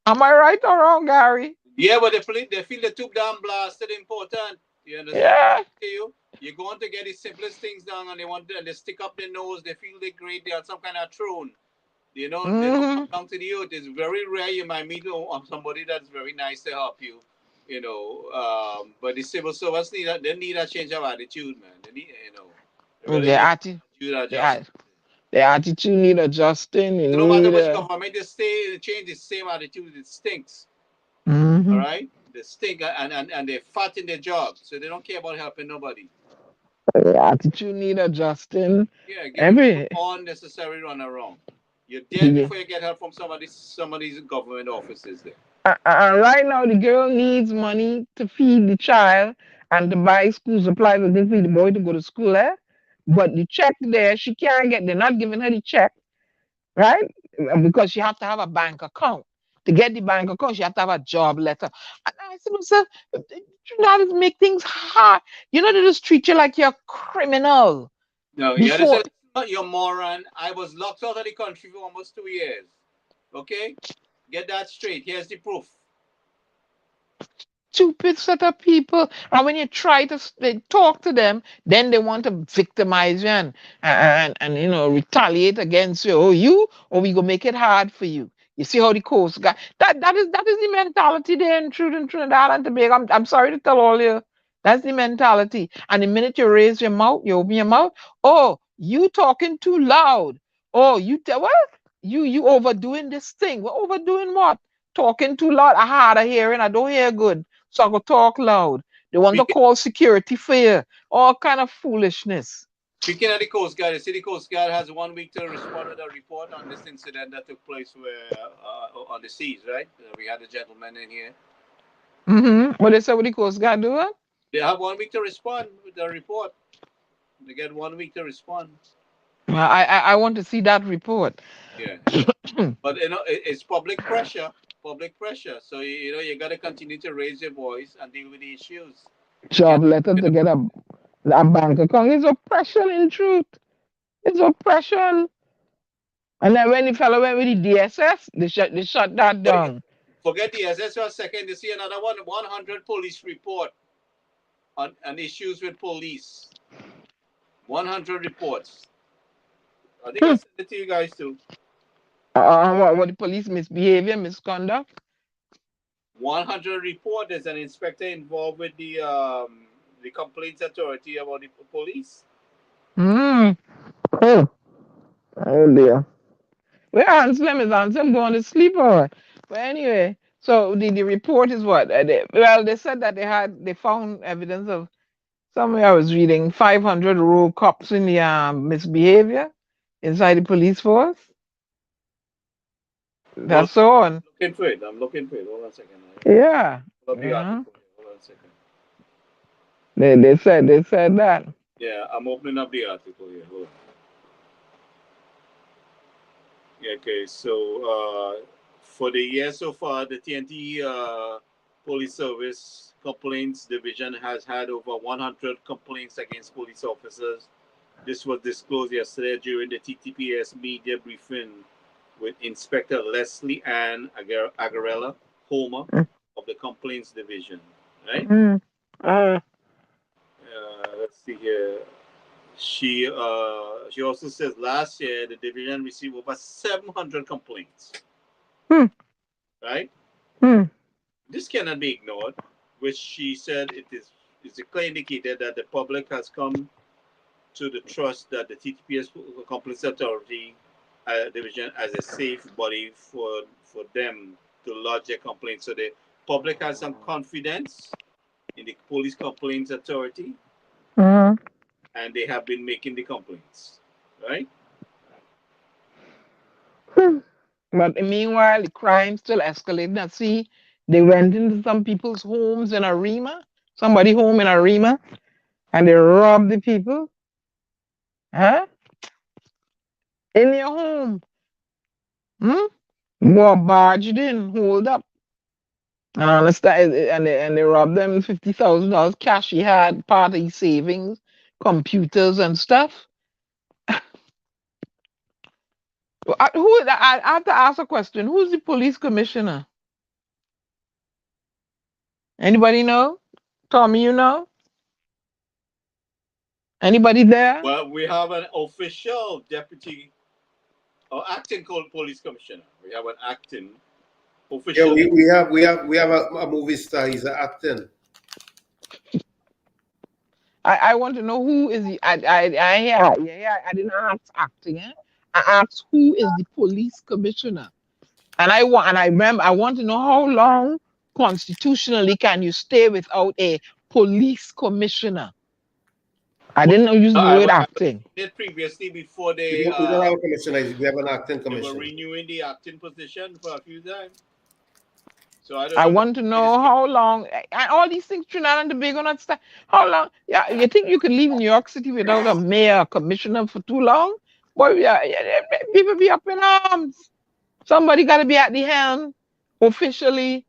Am I right or wrong, Gary? Yeah, but they feel the tube down blasted important. You understand? Yeah. You're going to get the simplest things done, and they stick up their nose. They feel they're great. They're on some kind of throne. You know, they don't come Mm-hmm. down to the earth. It's very rare you might meet somebody that's very nice to help you. You know, but the civil servants need a change of attitude, man. They need, they really The need attitude, attitude the, adjustment. the attitude need adjusting. You So no matter need which a. government they stay, they change the same attitude. It stinks. All Mm-hmm. right, they stink and they're fat in their job, so they don't care about helping nobody. The attitude need adjusting. Yeah, giving people Every. unnecessary run around. You're dead Yeah. before you get help from somebody's government offices there. Right now, the girl needs money to feed the child and to buy school supplies and things for the boy to go to school. But the check there, she can't get. They're not giving her the check, right? Because she have to have a bank account. To get the bank account, she have to have a job letter. And I said to myself, you know, to make things hard. You know, they just treat you like you're a criminal No, you before. understand? You're moron. I was locked out of the country for almost 2 years. Okay? Get that straight. Here's the proof. Stupid set of people. And when you try to talk to them, then they want to victimize you and retaliate against you. Oh, you, or we gonna make it hard for you. You see how the Coast Guard that is the mentality there in Trinidad and Tobago. I'm sorry to tell all you. That's the mentality. And the minute you raise your mouth, you open your mouth, oh, you talking too loud. Oh, you tell what? You overdoing this thing. We're overdoing what? Talking too loud. I hard of hearing. I don't hear good. So I go talk loud. They want to Speaking, call security fear. All kind of foolishness. speaking of the Coast Guard, the City Coast Guard has 1 week to respond with a report on this incident that took place on the seas, right? We had a gentleman in here. What they say what the Coast Guard doing? They have 1 week to respond with the report. They get 1 week to respond. Well, I want to see that report. Yeah. But it's public pressure, public pressure. So you got to continue to raise your voice and deal with the issues. You can't. Job letter to get a bank account. It's oppression in truth. It's oppression. And then when the fellow went with the DSS, they shut that Forget down. forget the SS for a second. You see another 100 police report on issues with police. 100 reports. I think I Hmm. sent it to you guys too. What the police misbehavior, misconduct? 100 report. There's an inspector involved with the complaints authority about the police. Hmm. Oh, oh dear. Where Anselm is Anselm going to sleep or what? But anyway, so the report is what? They said that they found evidence of somewhere I was reading 500 rogue cops in the misbehavior inside the police force. Hold That's all. looking for it. I'm looking for it. Hold on a second. Yeah. Pull up the Uh-huh. article. Hold on a second. They said that. Yeah, I'm opening up the article here. Hold on. Yeah, okay, so for the year so far, the TNT Police Service Complaints Division has had over 100 complaints against police officers. This was disclosed yesterday during the TTPS media briefing with Inspector Leslie Ann Agarella Homer of the Complaints Division. Right? Mm. Uh, Let's see here. She also says last year the division received over 700 complaints. hmm. Right? Hmm. This cannot be ignored, which she said it's a clear indicator that the public has come to the trust that the TTPS Complaints Authority division as a safe body for them to lodge their complaints. So the public has some confidence in the Police Complaints Authority, Uh, and they have been making the complaints. Right? hmm. But meanwhile, the crime still escalating. Now, see, they went into some people's homes in Arima, somebody home in Arima, and they robbed the people. Huh? In your home. Hmm? Go barged in, hold up. I understand, and they robbed them $50,000 cash. He had part of his savings, computers and stuff. I have to ask a question. Who's the police commissioner? Anybody know? Tommy, you know? Anybody there? Well, we have an official deputy or acting police commissioner. We have an acting Yeah, official. we have a movie star. He's an acting. I want to know who is the I didn't ask acting, eh? I asked who is the police commissioner. And I want to know how long constitutionally can you stay without a police commissioner? I didn't use the word I acting. did previously before We don't have a commissioner. We have an acting they were commissioner. renewing the acting position for a few times. So I don't I know. want to know how long and all these things Trinidad and Tobago not start. How long? Yeah, you think you could leave New York City without a mayor, commissioner for too long? Boy, people be up in arms. Somebody got to be at the helm officially.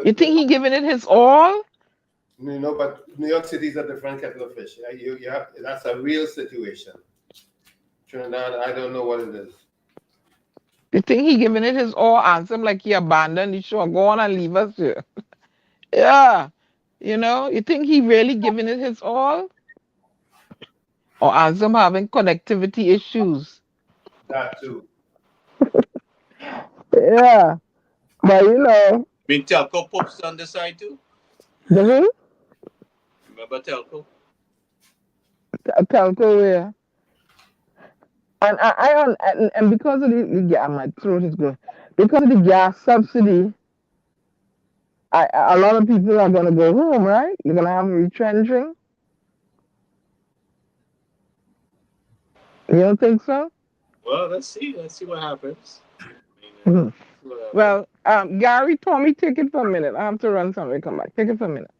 You think he giving it his all? You know, but New York City is a different kettle of fish. You have that's a real situation. Trinidad, I don't know what it is. You think he giving it his all? Answer him like he abandoned the show. Go on and leave us here. Yeah. You think he really giving it his all? Or answer him having connectivity issues? That too. Yeah. But Been Telco Pops on the side too. the Remember Telco? telco where? And because of the gas, my throat is going. Because of the gas subsidy, a lot of people are gonna go home, right? They're gonna have retrenching. You don't think so? Well, let's see. Let's see what happens. Mhm. Well, Gary, Tommy, take it for a minute. I have to run somewhere. Come back. Take it for a minute.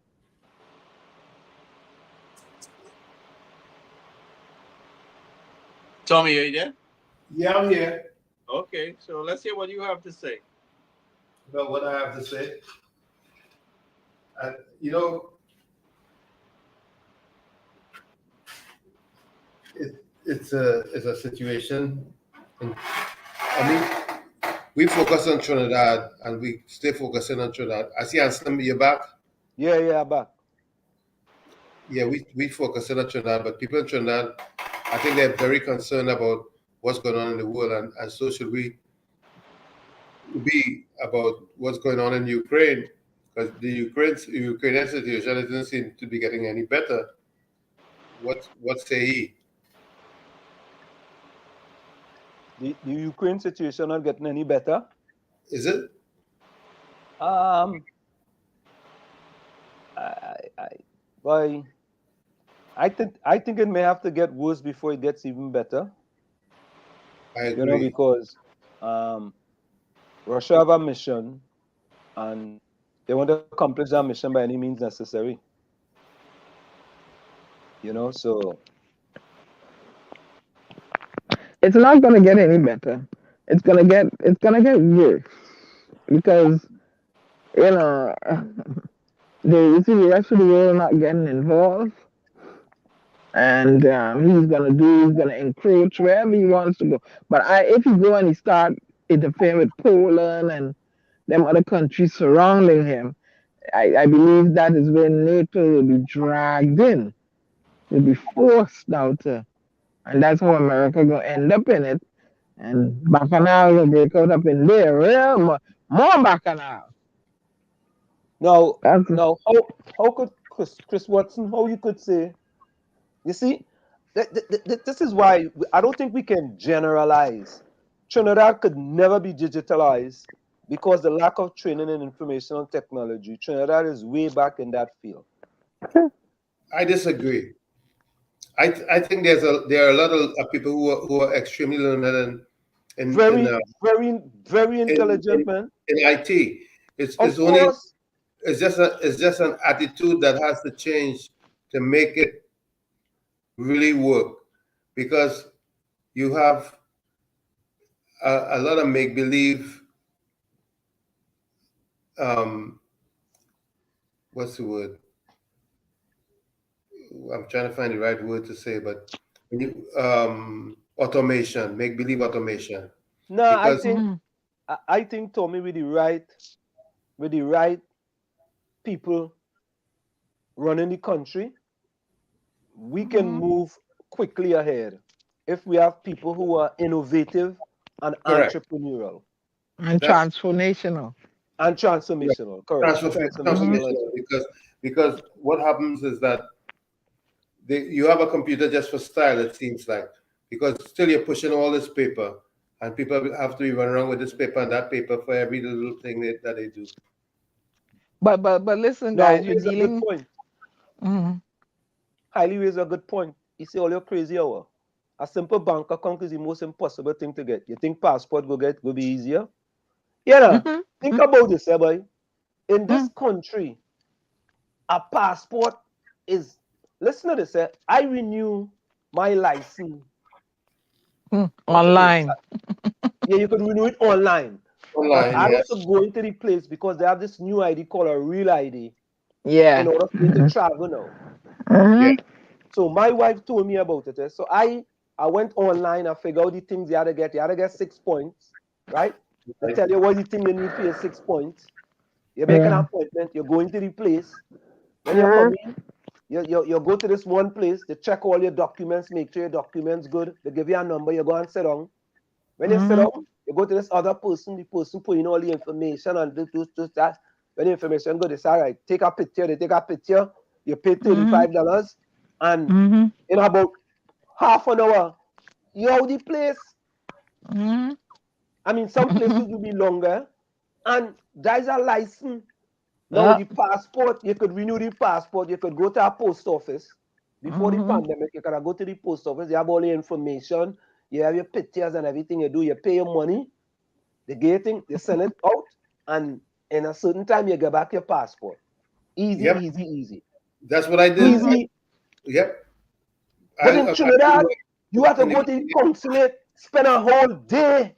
Tommy, are you there? Yeah, I'm here. Okay, so let's hear what you have to say. About what I have to say. You know, it's a situation. I mean, we focus on Trinidad and we stay focusing on Trinidad. I see Anselm, you're back. Yeah, back. Yeah, we focus on Trinidad, but people in Trinidad, I think they're very concerned about what's going on in the world, and so should we be about what's going on in Ukraine, because the Ukrainian situation doesn't seem to be getting any better. What say he? The Ukraine situation not getting any better. Is it? I think it may have to get worse before it gets even better. I agree. Because Russia have a mission and they want to accomplish that mission by any means necessary. So It's not gonna get any better. It's gonna get worse because the rest of the world not getting involved, and he's gonna encroach wherever he wants to go. But if he go and he start interfering with Poland and them other countries surrounding him, I believe that is where NATO will be dragged in. Will be forced now to, and that's how America gonna end up in it. And Bacchanal will break out up in there, real more Bacchanal. now how could Chris Watson, how you could say, you see, this is why I don't think we can generalize. Trinidad could never be digitalized because the lack of training in information technology. Trinidad is way back in that field. I disagree. I think there are a lot of people who are extremely learned and very intelligent, man. in IT. It's just an attitude that has to change to make it really work, because you have a lot of make believe. What's the word? I'm trying to find the right word to say, but when you automation, make believe automation. No, Because I think Tommy with the right people running the country, we can move quickly ahead if we have people who are innovative and Correct. entrepreneurial And That's transformational. and transformational. Correct. And transformational as transformational well. because what happens is that you have a computer just for style. It seems like because still you're pushing all this paper, and people have to be running around with this paper and that paper for every little thing that they do. But listen, Now, guys, you're here's a good dealing. point. Mhm. Highly raised a good point. You see all your crazy hour. A simple bank account is the most impossible thing to get. You think passport will be easier? Yeah. Mhm. Think about this, boy. In this Mhm. country, a passport is listen to this. I renew my license. What's the name? Online. Yeah, you could renew it online. But Online, I yes. also go into the place because they have this new ID called a real ID in Yeah. order for me to travel now. Yeah. Mhm. So my wife told me about it. So I went online, I figured out the things you had to get. You had to get 6 points, right? They Right. tell you what the thing you need for your 6 points. You make an Yeah. appointment, you go into the place. When you come Mhm. in, you go to this one place, they check all your documents, make sure your documents good. They give you a number, you go and sit down. When you sit Mhm. down, you go to this other person, the person put in all the information and do that. When the information good, they say, all right, take a picture. They take a picture, you pay Mhm. $35, and Mhm. in about half an hour, you out the place. Mhm. I mean, some places will be longer, and there's a license. Now, Yeah. the passport, you could renew the passport, you could go to a post office. Before the Mhm. pandemic, you could go to the post office, you have all the information, you have your pictures and everything you do, you pay your money, they get thing, they send it out, and in a certain time, you get back your passport. Easy, Yep. easy, easy. That's what I did. Mhm. Easy. Yep. But in Trinidad, you have to In the go to the consulate, spend a whole day,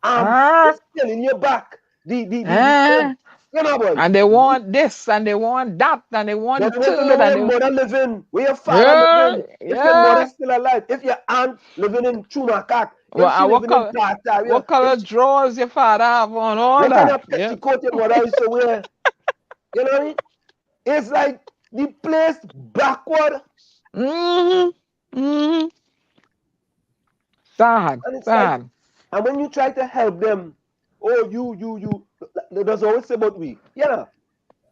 Ah. just in your back. The Ah. you know, boy. And they want this, and they want that, and they Then want you need to know third, where and your they mother living, where your father yeah, living. If your yeah. mother's still alive, if your aunt living in Chumakak, Well, if she what living in color? Tartaria, What color drawers your father have on? All what kind that. of Yep. petticoat your mother used to wear, you know what I mean? It's like the place backward, Mhm. Mhm. Sad. and it's like, Sad. and when you try to help them, oh, there's always say about we, yeah.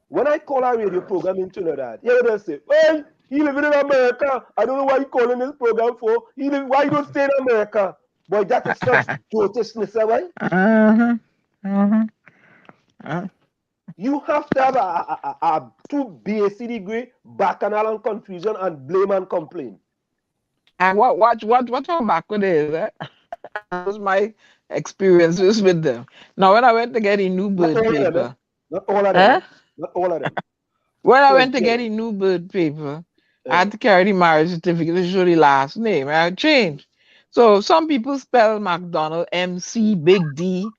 When I call a radio program in Trinidad, you know they say, well, he living in America. I don't know why you calling this program for. Why you don't stay in America? Boy, that is such dotishness, right? Uh-huh. Uh-huh. Uh, You have to have a two BAC degree, bacchanal and confusion, and blame and complain. and what how backward is that? That was my experiences with them. Now, when I went to get a new Not bird all of them, eh? paper, Not all of them, huh? eh? Not all of them. When I So went to again, get a new bird paper, I uh, had to carry the marriage certificate to show the last name. I had changed. So some people spell McDonald MC big D,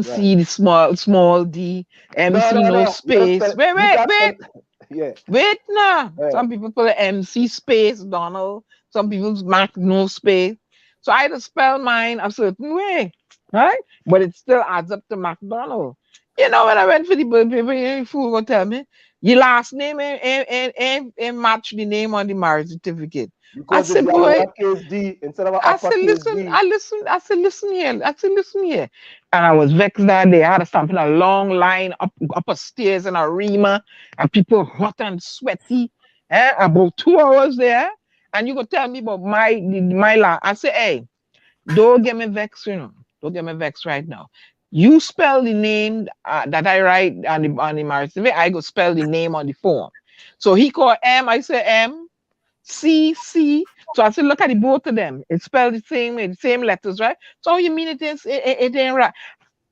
right. MC the small D, No, MC no, no no. You gotta spell space. it. Wait, You wait, gotta spell wait. it. Yeah. Wait now. Uh, Some people put an MC space Donald. Some people mark no space. So I had to spell mine a certain way, right? But it still adds up to McDonald. You know, when I went for the bird paper, you fool gonna tell me your last name ain't match the name on the marriage certificate. I because if said, you have boy, lowercase d instead of an I said, uppercase listen, D, I said, listen here. I said, listen here. And I was vexed that day. I had to stand in a long line up a stairs in a Rima, and people hot and sweaty. About 2 hours there. And you could tell me about my life. I said, hey, don't get me vexed, you know. Don't get me vexed right now. You spell the name that I write on the marriage certificate. I go spell the name on the form. So he called M. I said M. C, C. So I said, look at the both of them. It's spelled the same way, the same letters, right? So you mean it ain't right?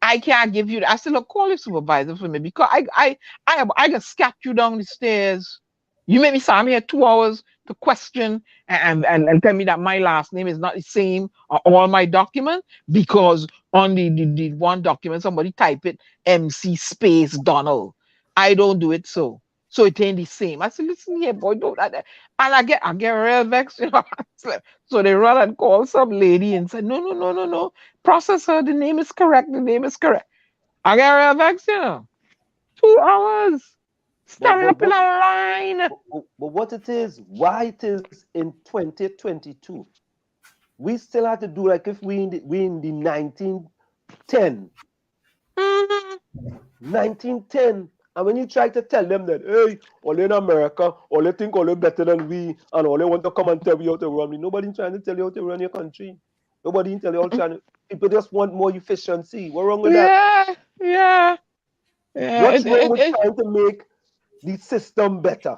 I can't give you that. I said, look, call your supervisor for me because I can scat you down the stairs. You made me say I'm here 2 hours to question and tell me that my last name is not the same on all my documents because on the one document somebody type it MC space Donald. I don't do it so. So it ain't the same. I said, listen here, boy, don't that. And I get real vexed, you know. So they run and call some lady and said, no, no, no, no, no. Processor, the name is correct. The name is correct. I get real vexed, you know. 2 hours. Standing up in a line. But what it is, why it is in 2022, we still have to do like if we in the 1910. Mhm. 1910. And when you try to tell them that, hey, all in America, all they think all they better than we, and all they want to come and tell you how to run me. Nobody trying to tell you how to run your country. Nobody tell you how trying to. People just want more efficiency. What's wrong with that? Yeah. What's wrong with trying to make the system better?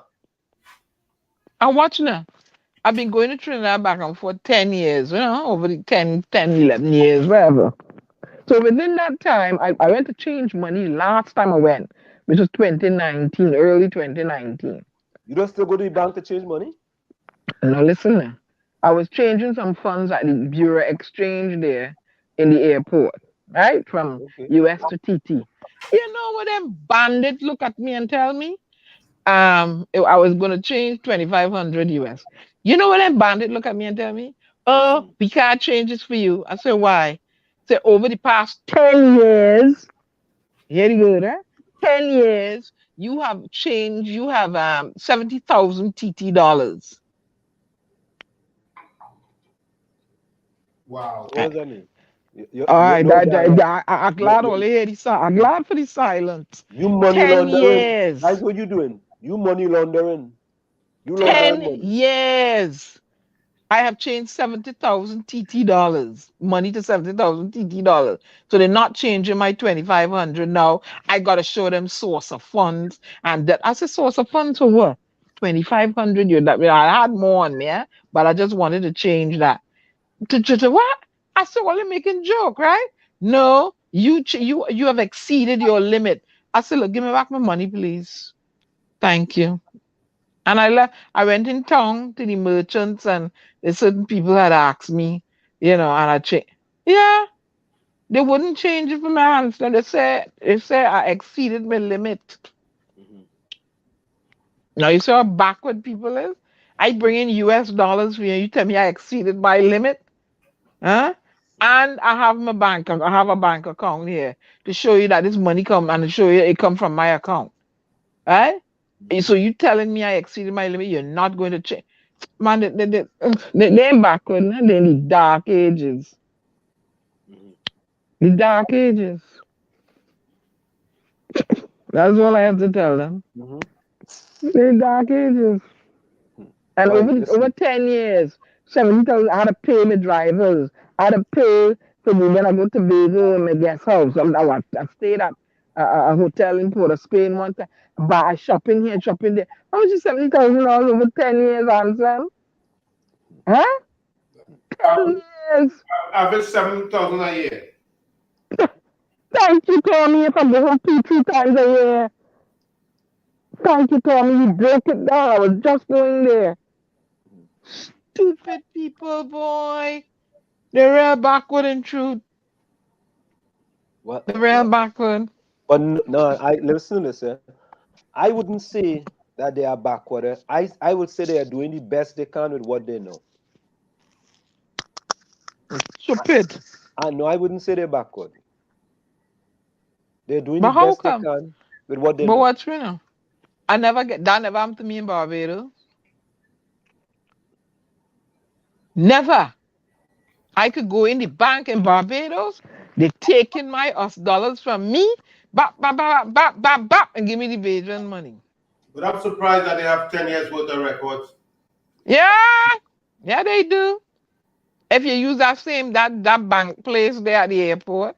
I'm watching now. I've been going to Trinidad back and forth 10 years, over the 10, 11 years, whatever. So within that time, I went to change money last time I went, which was 2019, early 2019. You don't still go to the bank to change money? Now listen now. I was changing some funds at the Bureau Exchange there in the airport, right? From US to TT. You know what them bandits look at me and tell me? I was gonna change 2,500 US. You know what that bandit look at me and tell me? Oh, we can't change this for you. I said, why? Say over the past 10 years, here you go, right? 10 years, you have 70,000 TT dollars. Wow. What does that mean? All right, I'm glad all hear the I'm glad for the silence. You money 10 laundering. years. That's what you doing. You money laundering. You 10 money. years. I have changed 70,000 TT dollars, money to 70,000 TT dollars. So they're not changing my 2,500 now. I got to show them source of funds. And that, I said, source of funds for what? 2,500. I had more on me, but I just wanted to change that. To what? I said, well, you're making joke, right? No, you have exceeded your limit. I said, look, give me back my money, please. Thank you. And I went in town to the merchants, and certain people had asked me, and I changed. Yeah, they wouldn't change it for my hands. Then they say I exceeded my limit. Mm-hmm. Now you see how backward people is? I bring in US dollars for you. You tell me I exceeded my limit? Huh? And I have a bank account here to show you that this money come and to show you it come from my account. Right? So you telling me I exceeded my limit, you're not going to change. Man, they're backward, they're in the dark ages. Mm-hmm. The dark ages. That's all I have to tell them. Mm-hmm. The dark ages. And over 10 years, 70,000, I had to pay my drivers. I had to pay for me when I go to Tobago, my guest house. I stayed at a hotel in Port of Spain one time. Buy shopping here, shopping there. How much is $70,000 over 10 years, Anselm? Huh? 10 years. Average 7,000 a year. Thank you, Tommy, if I go home 2-3 times a year. Thank you, Tommy. You broke it down. I was just going there. Stupid people, boy. They're real backward in truth. They're real backward. But no, I listen. I wouldn't say that they are backward. I would say they are doing the best they can with what they know. Stupid. No, I wouldn't say they're backward. They're doing the best they can with what they know. But what's you know? That never happened to me in Barbados. Never. I could go in the bank in Barbados. They're taking my US dollars from me, and give me the Bajan money. But I'm surprised that they have 10 years worth of records. Yeah, they do. If you use that bank place there at the airport.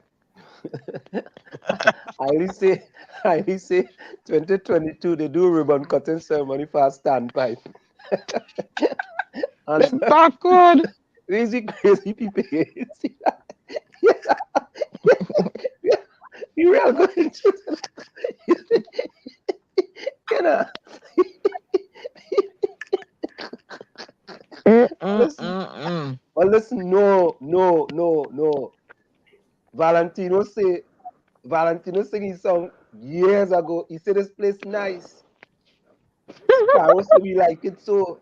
I say 2022 they do ribbon cutting ceremony for a standpipe. Backward. Crazy people. See that? You real going to Well, listen, no. Valentino singing song years ago. He said this place nice. Carol said we like it so.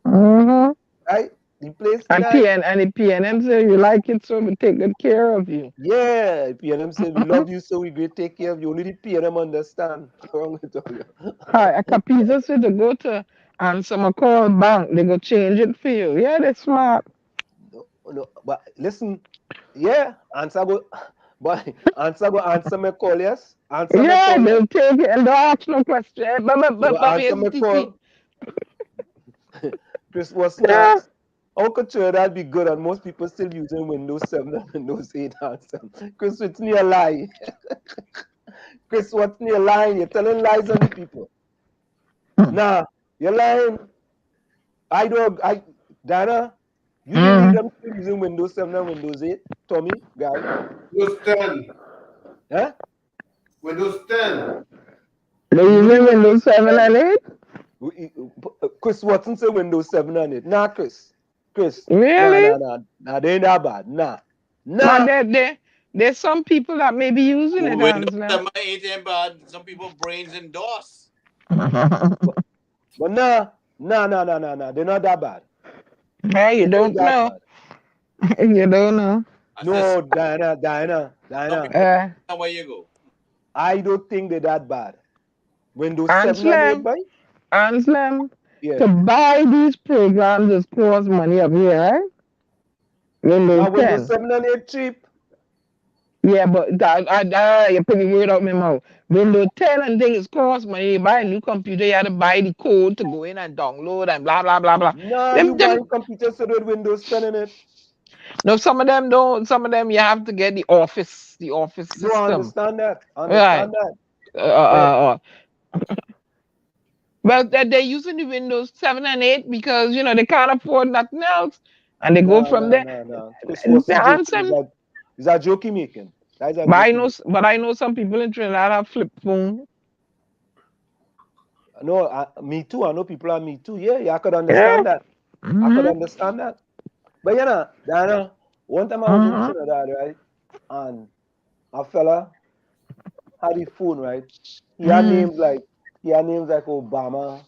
Mm-hmm. Right? The place And nice. the PNM say you like it, so we take good care of you. Yeah, PNM say we love you, so we will take care of you. Only the PNM understand. Wrong with all you. Hi, a Capiza said to go to answer my call bank, they go change it for you. Yeah, they smart. No, but listen, yeah, answer go, but answer my call, yes. Answer my Yeah, call, yes. they'll take it and don't ask no question. But answer Here's the my TC. call. Chris was Yeah. snacks. How could sure that be good? And most people still using Windows 7 and Windows 8 answer. Chris, it's near a lie. Chris, what's near lying? You're telling lies on the people. Nah, you're lying. Dana, you believe them still using Windows 7 and Windows 8? Tommy, guy? Windows 10. Huh? Windows 10. They're You believe using Windows 7 and 8? Chris Watson say Windows 7 on it. Nah, Chris. Really? Nah, they ain't that bad. Nah. Now, there's some people that may be using it, Windows Hansel. 7 8 ain't bad. Some people brains endorse. But nah. They're not that bad. Hey, you It don't ain't that know. bad. You don't know. No, Diana. Where you go? I don't think they're that bad. Windows 7 and 8, boy? Anselm, Yeah. to buy these programs is cost money up here, right? Windows Now, 10. Windows 7 and 8 cheap. Yeah, but you put the word out my mouth. Windows 10 and things cost money. You buy a new computer, you have to buy the code to go in and download and blah blah blah blah. Nah, you buy a computer so with Windows 10 in it. No, some of them don't. Some of them you have to get the office system. No, I understand that. Right. But they're using the Windows 7 and 8 because they can't afford nothing else, and they go from there. No. Chris Watson is that joke he making? That is a But I know some people in Trinidad have flip phone. No, me too. I know people are me too. Yeah, I could understand that. I could understand that. But Diana, one time I was in Trinidad, right? And a fella had his phone, right? He had names like Obama,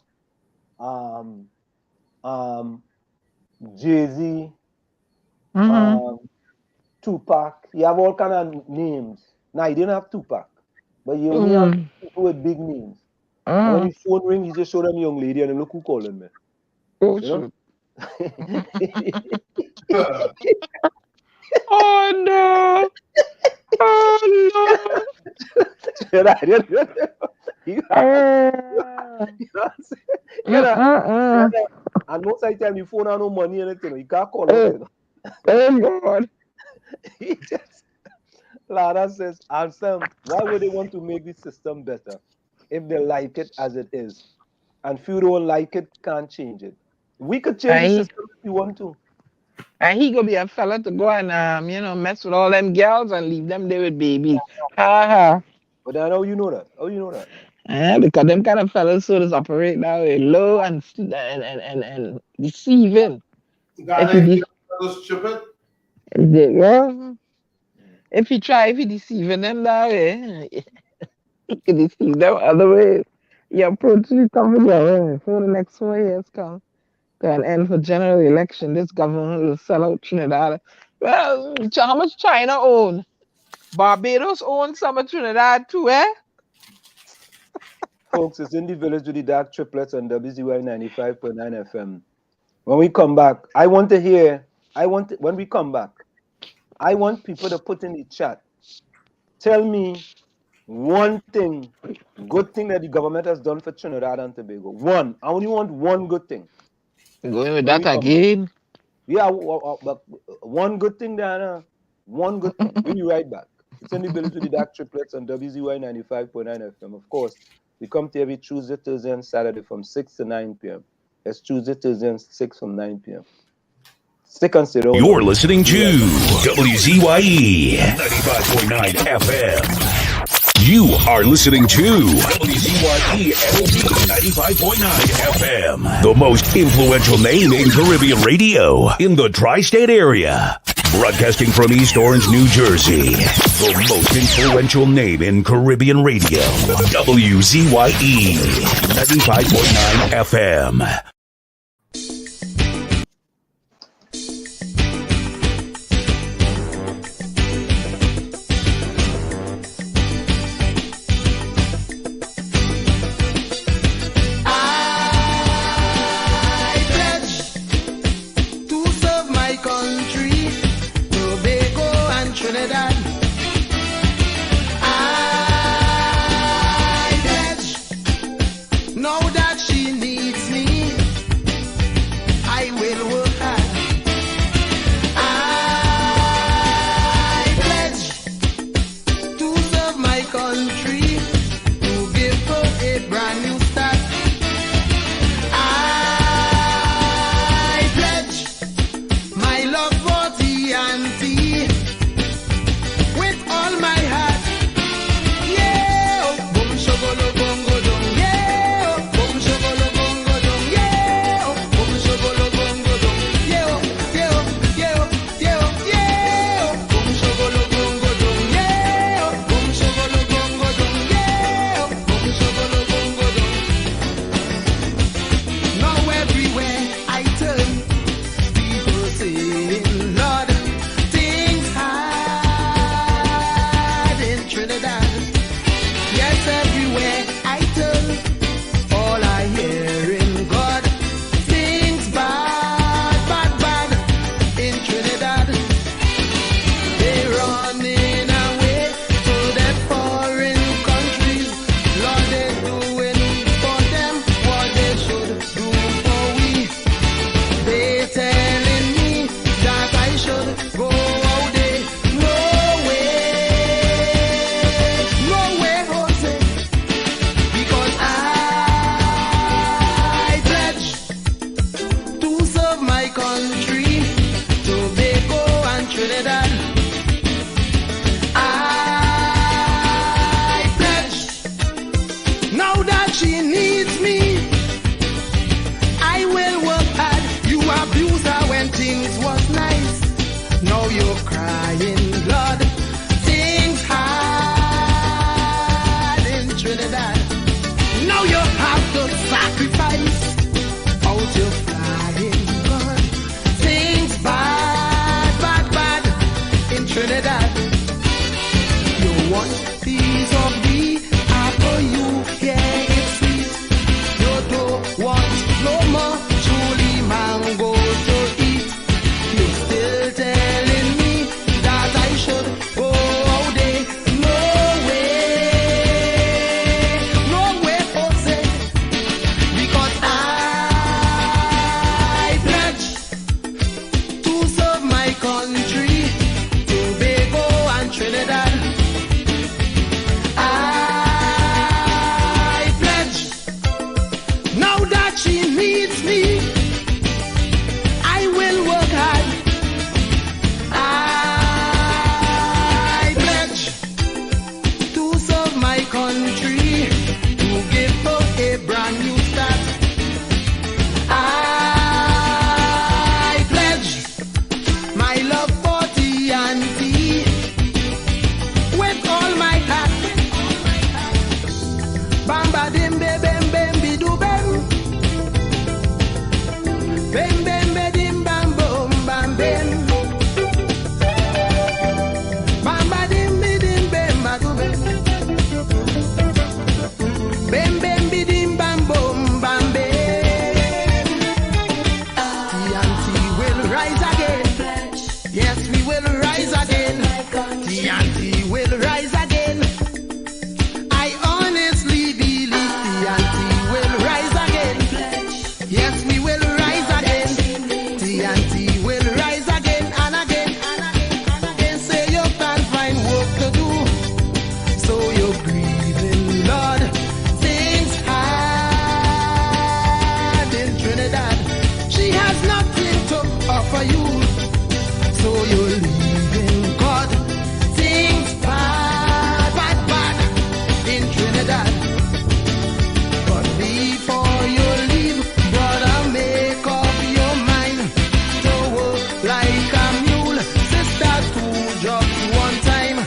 Jay-Z, Tupac. He have all kind of names. Now he didn't have Tupac, but he only have people with big names. And when his phone ring, he just showed them young lady and look who calling me. Oh, you know? Oh no! Oh no! And most of the time, your phone have no money in it. You can't call out. Oh God! He just Lara says, Ansem, why would they want to make the system better if they like it as it is? And if you don't like it, can't change it. We could change the system if we want to. And he gonna be a fella to go and mess with all them girls and leave them there with babies. Ha ha. But then how you know that? How you know that? Because them kind of fellas sort of operate now low and deceiving. If he deceiving them that way, he can deceive them other ways. Your approach to coming your way for the next 4 years come to an end for general election. This government will sell out Trinidad. Well, how much China own? Barbados owns some of Trinidad too, eh? Folks, it's in the village with the DAG Triplets on WZYE 95.9 FM. When we come back, when we come back, I want people to put in the chat. Tell me one thing, good thing that the government has done for Trinidad and Tobago. One. I only want one good thing. Going with that again? Yeah, but one good thing, Diana. One good thing. We'll be right back. It's in the village with the DAG Triplets on WZYE 95.9 FM. Of course, we come to every Tuesday, Thursday, and Saturday from 6 to 9 p.m. It's Tuesday, Thursday, and 6 from 9 p.m. Stick and sit. You're listening to WZYE 95.9 FM. You are listening to WZYE 95.9 FM, the most influential name in Caribbean radio in the tri-state area. Broadcasting from East Orange, New Jersey, the most influential name in Caribbean radio, WZYE 95.9 FM. Trinidad. I pledge, now that she needs me, I will work hard. I pledge to serve my country, to give her a brand new start. I pledge my love for TNT with all my heart. Yeah, oh, boom shogolo bongo dong. Yeah, oh, boom shogolo bongo dong. Yeah, oh, boom shogolo bongo dong. Yeah, oh, yeah, oh, yeah, oh, yeah, oh, yeah, oh, boom shogolo bongo dong. Yeah, oh, boom shogolo bongo dong. Yeah, oh, boom shogolo bongo dong. Now everywhere I turn, people saying, Lord, things hard in Trinidad. Yes, everywhere I turn, all I hear in God, things bad, bad, bad in Trinidad. They running away to their foreign countries. Lord, they doing for them what they should do for we. They telling me that I should go out there. No way, Jose, because I pledge to serve my country, Tobago and Trinidad. I pledge, now that she needs me, I will work hard. You abuse her when things was nice. Now you're crying blood. Things hard in Trinidad. Now you have to sacrifice out your flying gun. Things bad, bad, bad in Trinidad. You want piece of me, after you, yeah, it's sweet. You don't want no more truly mango to eat. You still telling me that I should go out there. No way, Jose, because I pledge to serve my country, Tobago and Trinidad. I pledge, now that she needs me, I will work hard. I pledge to serve my country, to give her a brand new start. I pledge my love for TNT with all my heart. Bamba dim be bem bem bi do bem. Bem bem be dim bam boom bam bem. Bamba dim bi dim bem ba do bem. Bem bem bi dim bam boom bam bem. TNT will rise again. Yes, we will rise again. TNT will rise again. I honestly believe TNT will rise again. Yes, we will rise again. TNT will rise again and again and again and again. Say you can't find work to do, so you're grieving, Lord. Things hard in Trinidad. She has nothing to offer you, so you're leaving God. Things bad, bad, bad in Trinidad. But before you leave, brother, make up your mind to work like a mule. Sister, 2 jobs one time.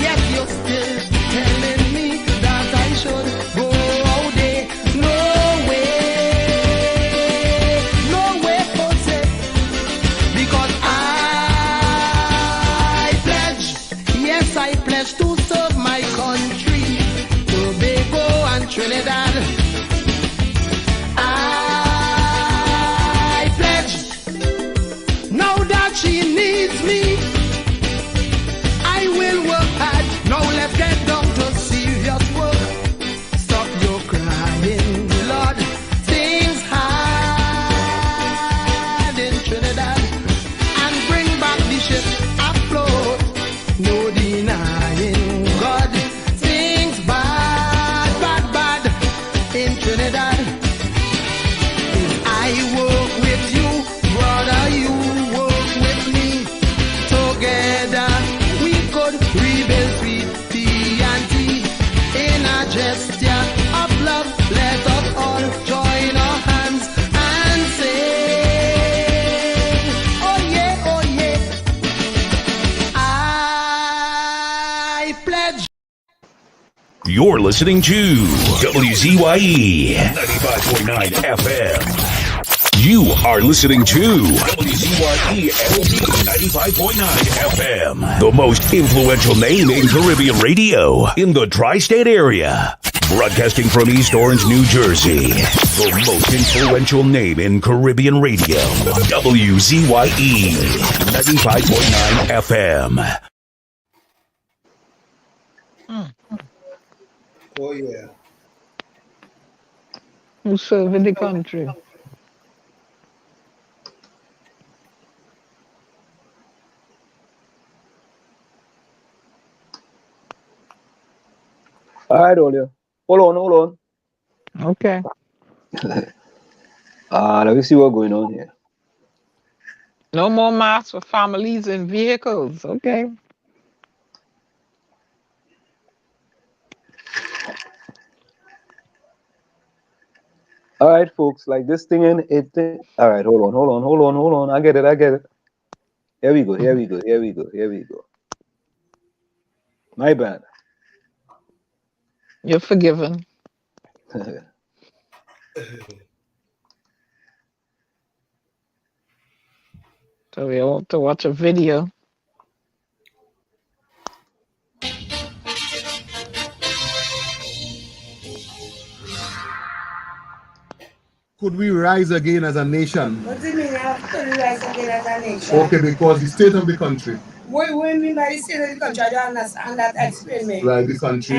Yet you're still telling me that I should go out there. No way, Jose, because I pledge, yes, I pledge to serve my country, Tobago and Trinidad. I pledge, now that she needs me, I no denying God. Things bad, bad, bad in Trinidad. If I work with you, brother, you work with me. Together we could rebuild sweet TNT in a gesture of love. Let us all join our hands and sing. Oh yeah, oh yeah. I pledge. You're listening to WZYE 95.9 FM. You are listening to WZYE 95.9 FM, the most influential name in Caribbean radio in the tri-state area. Broadcasting from East Orange, New Jersey, the most influential name in Caribbean radio, WZYE 95.9 FM. Oh, yeah. Who serve in the country? All right, Olio. Hold on. Okay. Let me see what's going on here. No more masks for families and vehicles. Okay. All right, folks, like this thing in it. All right, hold on. I get it. Here we go. My bad. You're forgiven. So we want to watch a video. Could we rise again as a nation? What do you mean, how could we rise again as a nation? Okay, because the state of the country. What do you mean by the state of the country? I don't understand that. Explain me. Right, the country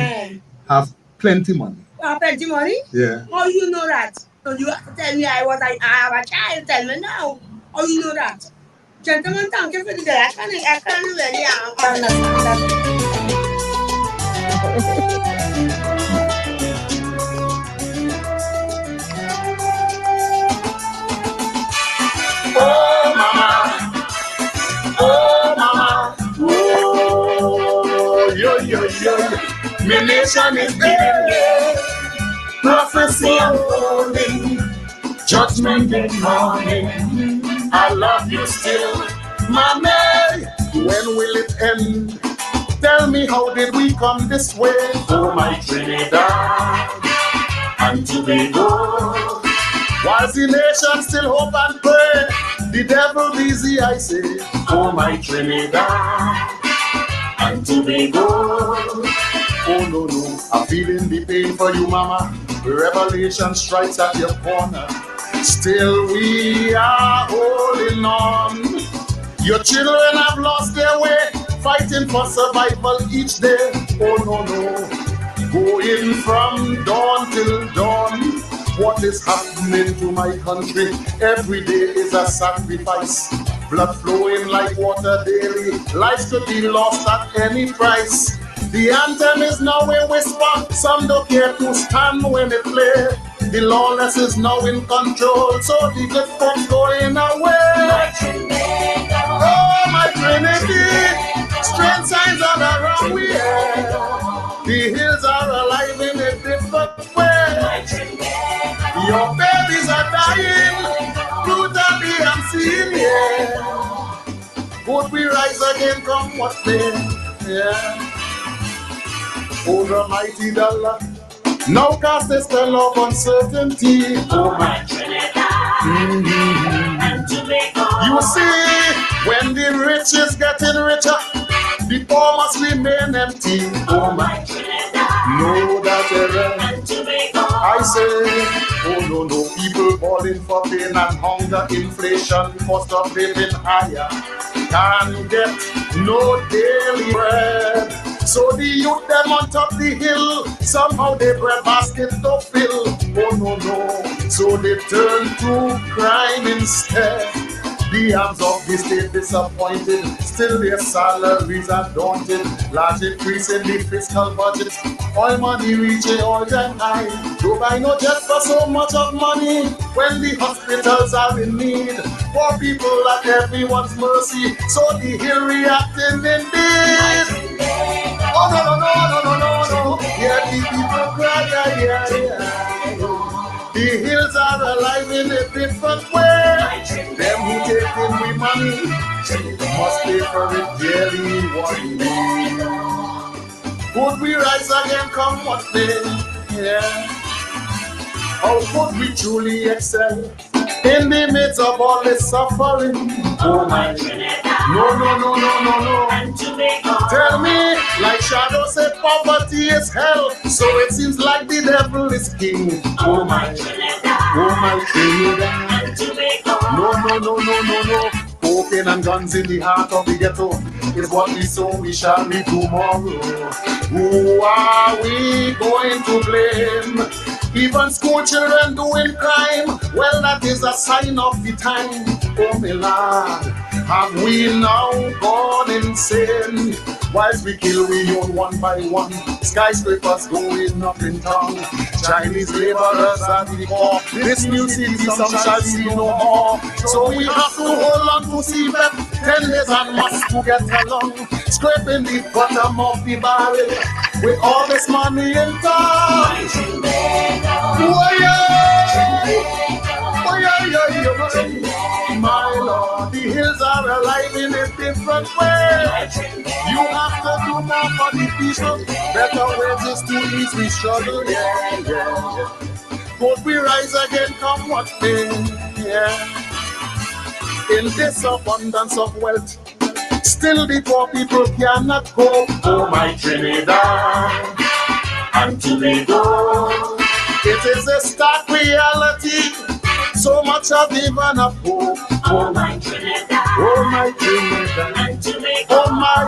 have plenty money. Plenty money? Yeah. How you know that? So you have to tell me I have a child. Tell me now. How you know that? Gentlemen, thank you for the day. I can't really understand that. Oh mama, oh yo, my nation is giving way, prophecy unfolding, judgment in morning. I love you still, mommy. When will it end? Tell me, how did we come this way? Oh my Trinidad and Tobago. Was the nation still hope and pray? The devil busy, I say. Oh my Trinidad and Tobago. Oh no, I'm feeling the pain for you, mama. Revelation strikes at your corner. Still we are holding on. Your children have lost their way, fighting for survival each day. Oh no, going from dawn till dawn. What is happening to my country? Every day is a sacrifice. Blood flowing like water daily. Lives could be lost at any price. The anthem is now a whisper. Some don't care to stand when it plays. The lawless is now in control, so the good folks going away. My Trinidad. Oh, my Trinity. Strange signs all around we have. The hills are alive in a different way. My Trinidad. Your babies are dying. Brutally I'm seeing here. Would we rise again from what pain? Yeah. Oh, the mighty dollar. Now cast a spell of uncertainty. Oh, my Trinidad and Tobago. You see, when the rich is getting richer, the poor must remain empty. Oh, my Trinidad Know that error. and Tobago. I say, oh no, people falling for pain and hunger, inflation, cost of living higher, can't get no daily bread. So the youth them on top the hill, somehow they bread basket to fill. Oh no, so they turn to crime instead. The arms of the state disappointed, still their salaries are daunted. Large increase in the fiscal budget, oil money reaching all-time high. Don't buy no jet for so much of money when the hospitals are in need. Poor people at everyone's mercy, so the hill reacting indeed. Oh no no no no no no no, yeah the people cry, yeah. The hills are alive in a different way. Them who take in we money must pay for it dearly one day. Could we rise again come what may? Yeah. How could we truly excel in the midst of all this suffering? Oh my Trinidad. No. Tell me, like Shadow said, poverty is hell. So it seems like the devil is king. Oh my Trinidad. No. Cocaine and guns in the heart of the ghetto is what we sow, we shall reap tomorrow. Who are we going to blame? Even school children doing crime, well that is a sign of the time. Oh my Lord, have we now gone insane? Whilst we kill we own one by one, skyscrapers going up in town, Chinese laborers at the core. This new city some shall see no more. So we have to hold on to see that 10 days and must to get along, scraping the bottom of the barrel with all this money in town. My Lord, the hills are alive in a different way. You have to do more for the people, better wages to ease we struggle, yeah. Could we rise again come what may, yeah. In this abundance of wealth, still the poor people cannot cope. Oh my Trinidad and Tobago, it is a stark reality. So much of even a hope. Oh my Trinidad and Tobago. Oh my,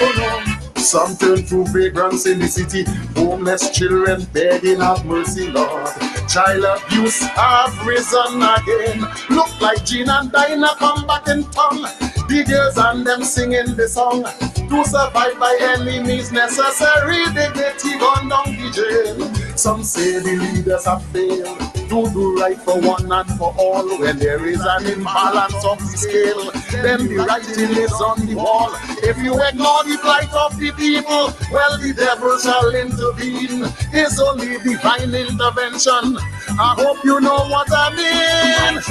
oh no. Some turn to vagrants in the city, homeless children begging have mercy, Lord. Child abuse have risen again. Look like Jean and Dinah come back in town. The girls and them singing the song. To survive by any means necessary, dignity gone down the jail. Some say the leaders have failed to do right for one and for all. When there is an imbalance of the scale, then the writing is on the wall. If you ignore the plight of the people, well, the devil shall intervene. It's only divine intervention. I hope you know what I mean.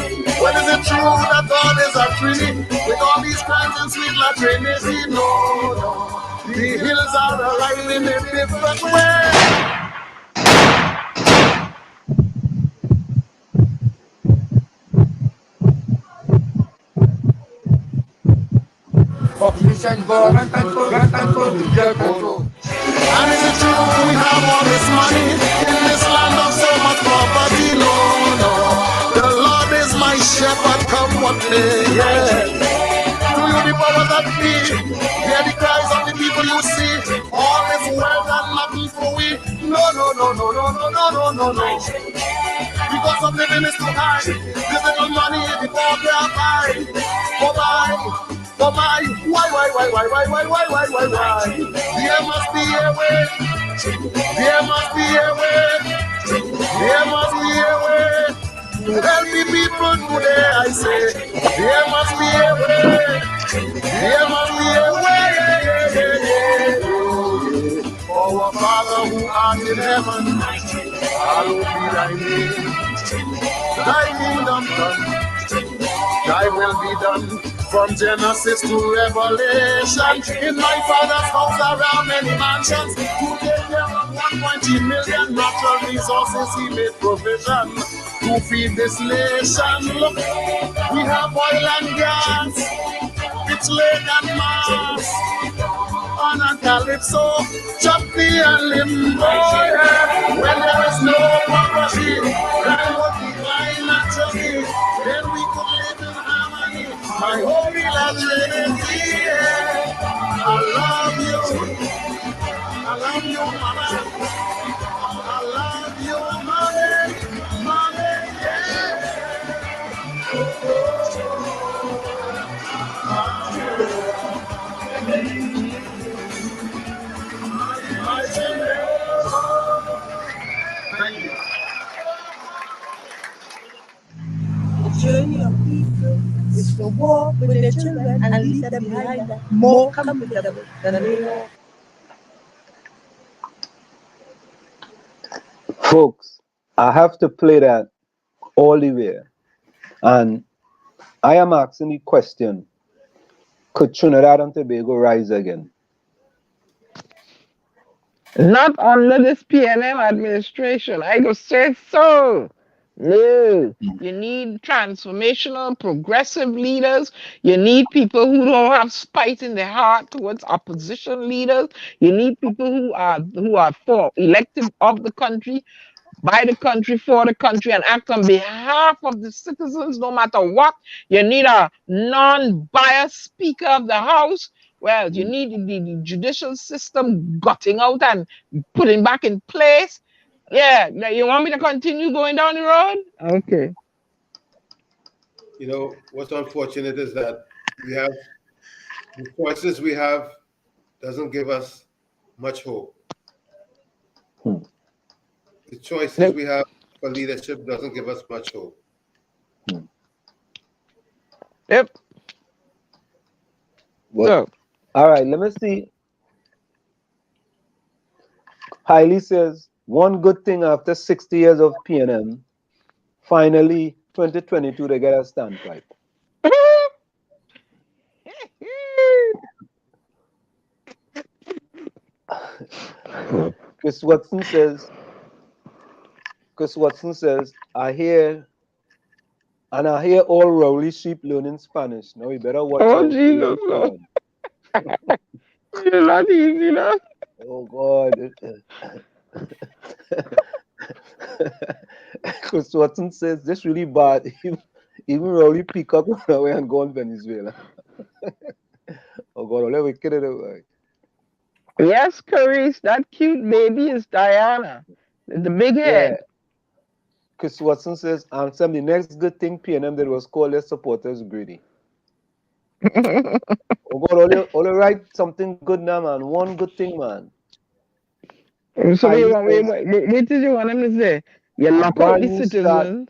Well, is it true that God is a Trinity with all these crimes and sweet Trinity? No. The hills are alive in a different way. Population government control, judicial control. And is it true we have all this money in this land of so much poverty? No. The Lord is my shepherd, come what may. Yeah. To you the powers that be, hear the cries of the people you see. All this wealth and nothing for we. No. Because of living is too high. This little money the poor can't buy. Oh my, why? There must be a way. To help the people today, I say. There must be a way. Our Father who art in heaven, hallowed be thy name. Thy kingdom come, thy will be done. From Genesis to Revelation, in my Father's house are around many mansions. To take care of 1.3 million natural resources, He made provision to feed this nation. Look, we have oil and gas, it's Lake and Mars, on a Calypso, Choppy and Limbo. Yeah. When there is no poverty, and what decline naturally, then we could live in harmony. My holy Trinity, yeah. I love you, mama. I love you, mommy, yeah. war with their children and leave them behind them more comfortable than they were. Folks, I have to play that all the way. And I am asking the question, could Trinidad and Tobago rise again? Not under this PNM administration. I go say so. No. You need transformational, progressive leaders. You need people who don't have spite in their heart towards opposition leaders. You need people who are for elected of the country, by the country, for the country, and act on behalf of the citizens, no matter what. You need a non-biased Speaker of the House. Well, you need the judicial system gutting out and putting back in place. Yeah, you want me to continue going down the road? Okay. You know, what's unfortunate is that we have the choices we have doesn't give us much hope. The choices we have for leadership doesn't give us much hope. Yep. So, all right, let me see. Hailey says, one good thing after 60 years of PNM, finally 2022 they get a standpipe. Chris Watson says, I hear all Rowley sheep learning Spanish. Now we better watch out. Jesus, Lord. It's not easy enough. Oh God. Chris Watson says this really bad. Even Rowley pick up away and go on Venezuela. Oh God, all wicked away. Yes, Carice, that cute baby is Diana. The big head. Yeah. Chris Watson says, Ansem, the next good thing PNM did was call their supporters greedy. Oh God, all right, something good now, man. One good thing, man. So what did you want him to say? You lock out the citizens.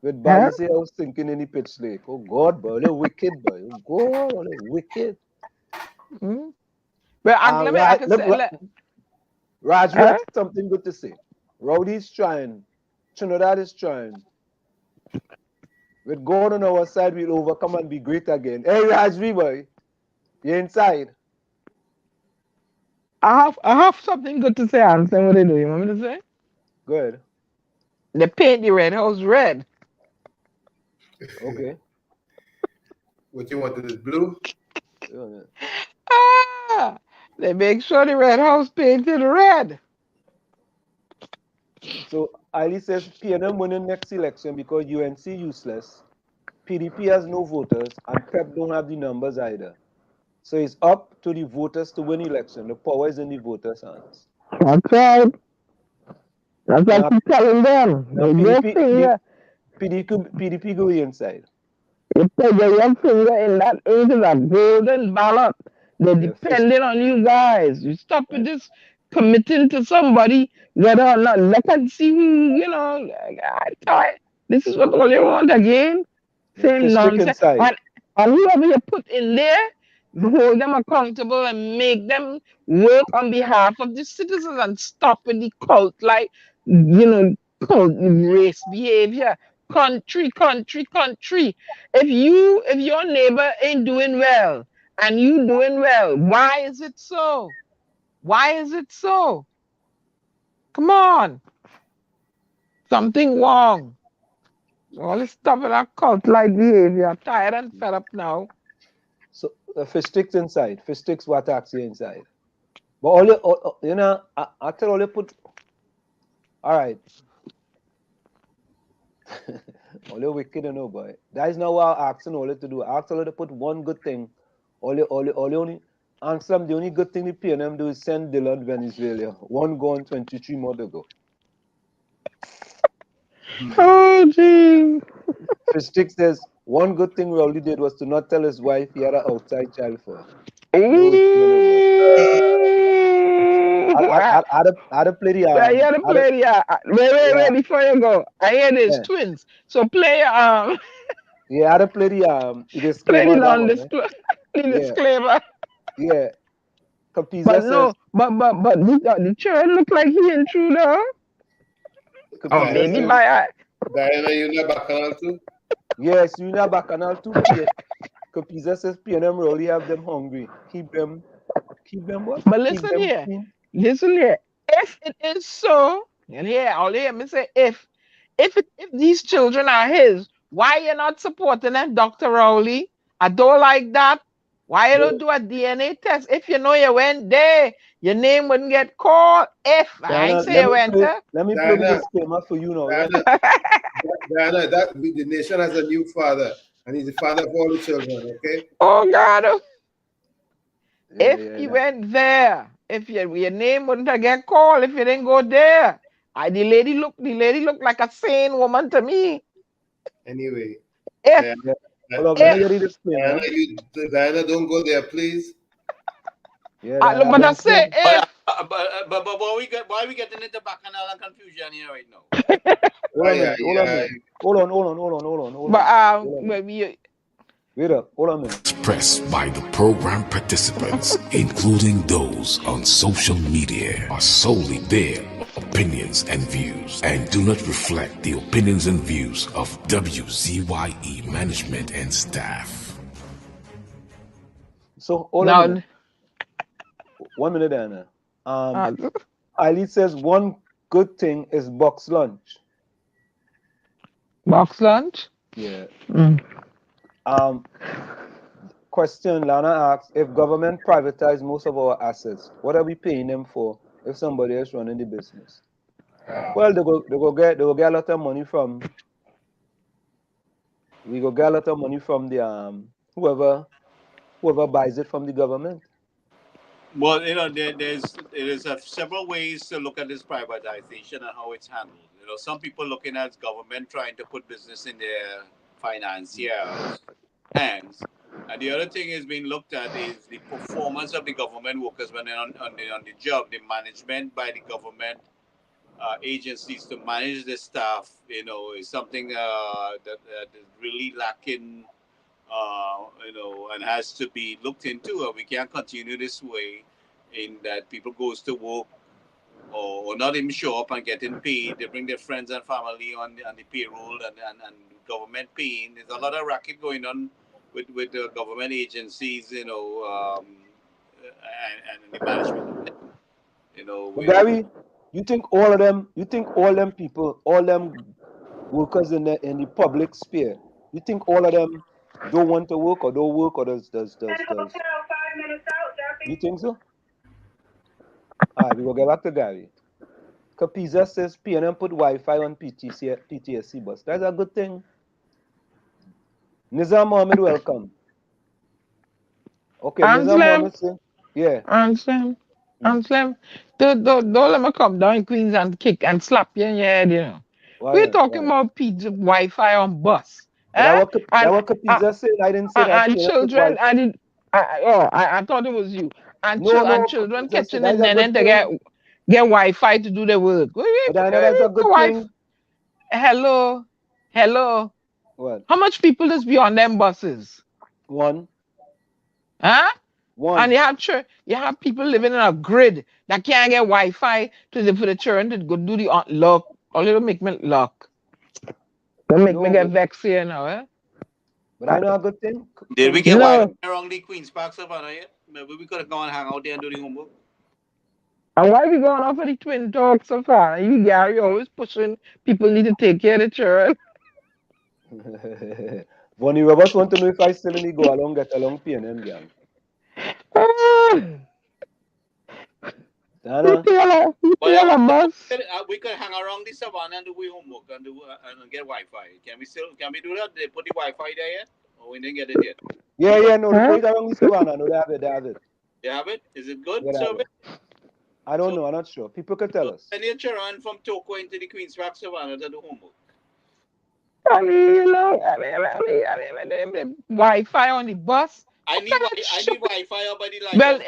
With Balisi, I was thinking in the pitch lake. Oh God, boy, they're wicked, boy. Oh God, they're wicked. Mm-hmm. But Raj, we had something good to say. Rowdy's trying. Trinidad is trying. With God on our side, we'll overcome and be great again. Hey, Rajvi, boy, you're inside. I have something good to say, Ansem. What do you want me to say? Good. They paint the Red House red. Okay. What you wanted is blue? They make sure the Red House painted red. So Ali says PNM winning next election because UNC useless, PDP has no voters, and PEP don't have the numbers either. So it's up to the voters to win election. The power is in the voters' hands. That's right. That's what I keep telling them. PDP go inside. You put your finger in that into that golden ballot. They're depending on you guys. You stop with this committing to somebody, whether or not let us see who, this is what all you want again. Same nonsense. And whoever you put in there, hold them accountable and make them work on behalf of the citizens and stop with the cult cult race behavior. Country. If your neighbor ain't doing well and you doing well, why is it so? Why is it so? Come on. Something wrong. So all this stuff with that cult-like behavior. I'm tired and fed up now. So the fish sticks inside. Fish sticks what taxi inside. But all after all you put all right. All you wicked boy. That is not what I'm asking all to do. I asked all to put one good thing. All you only answer them, the only good thing the PNM do is send Dylan Venezuela. One gone, 23 more to go. Oh, gee. Fistick says, one good thing Rowley did was to not tell his wife he had an outside child for her. I'd play the Wait, before you go. I hear there's twins. So play Yeah, I had to play the Play disclaimer the on that non one, eh? the Yeah, disclaimer. yeah. But Capiza says, no, but the children look like he and true though. Or Capiza maybe Diana, says, my eye. Diana, you know Bacchanal too? yes, you know bacchanal too. Capiza says, PNM really have them hungry. Keep them what? But Keep listen them here. clean. Listen here. If it is so, and here I'll hear me say if these children are his, why you not supporting them, Dr. Rowley? I don't like that. Why you don't do a DNA test? If you know you went there, your name wouldn't get called. If I ain't Diana, say you went there. let me play the Diana, disclaimer for you now, yeah? Diana, Diana, the nation has a new father, and he's the father of all the children, okay? Oh God. Yeah, If yeah, you yeah. went there, if your name wouldn't have get called if you didn't go there. The lady looked like a sane woman to me. Anyway, If Diana, Yeah. Hold on, let me Diana, get the if disclaimer. Diana, don't go there, please. Yeah, I Diana, but I don't say come. But why we getting into bacchanal and confusion here right now? Hold on a Ay, minute, hold on a ay, minute. Hold but on. Hold on. when we Wait up, hold on a minute. Expressed by the program participants, including those on social media, are solely their opinions and views and do not reflect the opinions and views of WZYE management and staff. So hold on a minute. now 1 minute, Diana. Um, uh, Eileen says one good thing is box lunch. box lunch. Yeah. Mm. Um, question Lana asks, if government privatize most of our assets, what are we paying them for if somebody else running the business? Well, they go get a lot of money from we go get a lot of money from the whoever buys it from the government. Well, there's several ways to look at this privatization and how it's handled. Some people looking at government trying to put business in their financiers' hands, and the other thing is being looked at is the performance of the government workers when they're on the job, the management by the government agencies to manage the staff. Is something that is really lacking, and has to be looked into. We can't continue this way, in that people goes to work or not even show up and getting paid. They bring their friends and family on the payroll and government paying. There's a lot of racket going on with the government agencies, and the management. But We Gary, you think all them workers in the public sphere, you think all of them don't want to work or don't work or does you think so? All right, we will get back to Gary. Capiza says PNM put Wi-Fi on PTSC bus. That's a good thing. Nizam Mohammed, welcome. Okay, Nizam Anselm, Mohammed says, yeah. Anselm, Hmm. Anselm. Don't let me come down in Queens and kick and slap you in your head. We're Why? talking Why? about pizza Wi-Fi on bus. But that Eh? that And what uh, Capiza said. I didn't say that and PNM put children, Wi-Fi. I did. I thought it was you. And No, children Capiza said catching that in is a then good to thing. get Wi-Fi to do their work. But I know that's a good Wi- thing. Hello, hello. What? How much people is be on them buses? One. Huh? And One. you have people living in a grid that can't get Wi-Fi for the children to go do the lock. Or little make me lock. Don't make me No, get vexed here now, eh? but I know a good thing. Did we get Wi-Fi No. around the Queens Park Savannah yet? Maybe we could have gone and hang out there and do the homework. And why we going off of the twin talk so far? You Gary always pushing people need to take care of the children. Bonnie Roberts want to know if I still need go along get along PNM gang. You Dana, feel a bus. We could hang around the Savannah and do we homework and get Wi-Fi. Can we do that? They put the Wi-Fi there yet? Or we didn't get it yet? yeah, no, the Huh? police around the Savannah, no, they have it, they have it. You have it? Is it Yeah, good they have service? it. I don't So, know, I'm not sure. People can tell us. send your children from Toko into the Queens Park Savannah to do homework. I mean, Wi-Fi on the bus. I What need kind wi- of I need Wi-Fi up by the Well, lighthouse.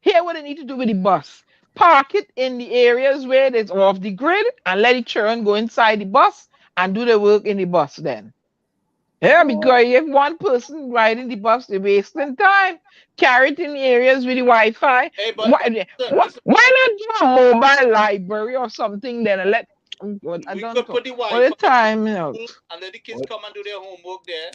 here what they need to do with the bus. Park it in the areas where it's off the grid and let the children go inside the bus and do the work in the bus then. Yeah, because if one person riding the bus, they're wasting time. Carry it in areas with the Wi-Fi. Hey, Why not do a mobile library or something then and let oh God, I we don't could talk. put the All the Wi-Fi time out. and let the kids come and do their homework there.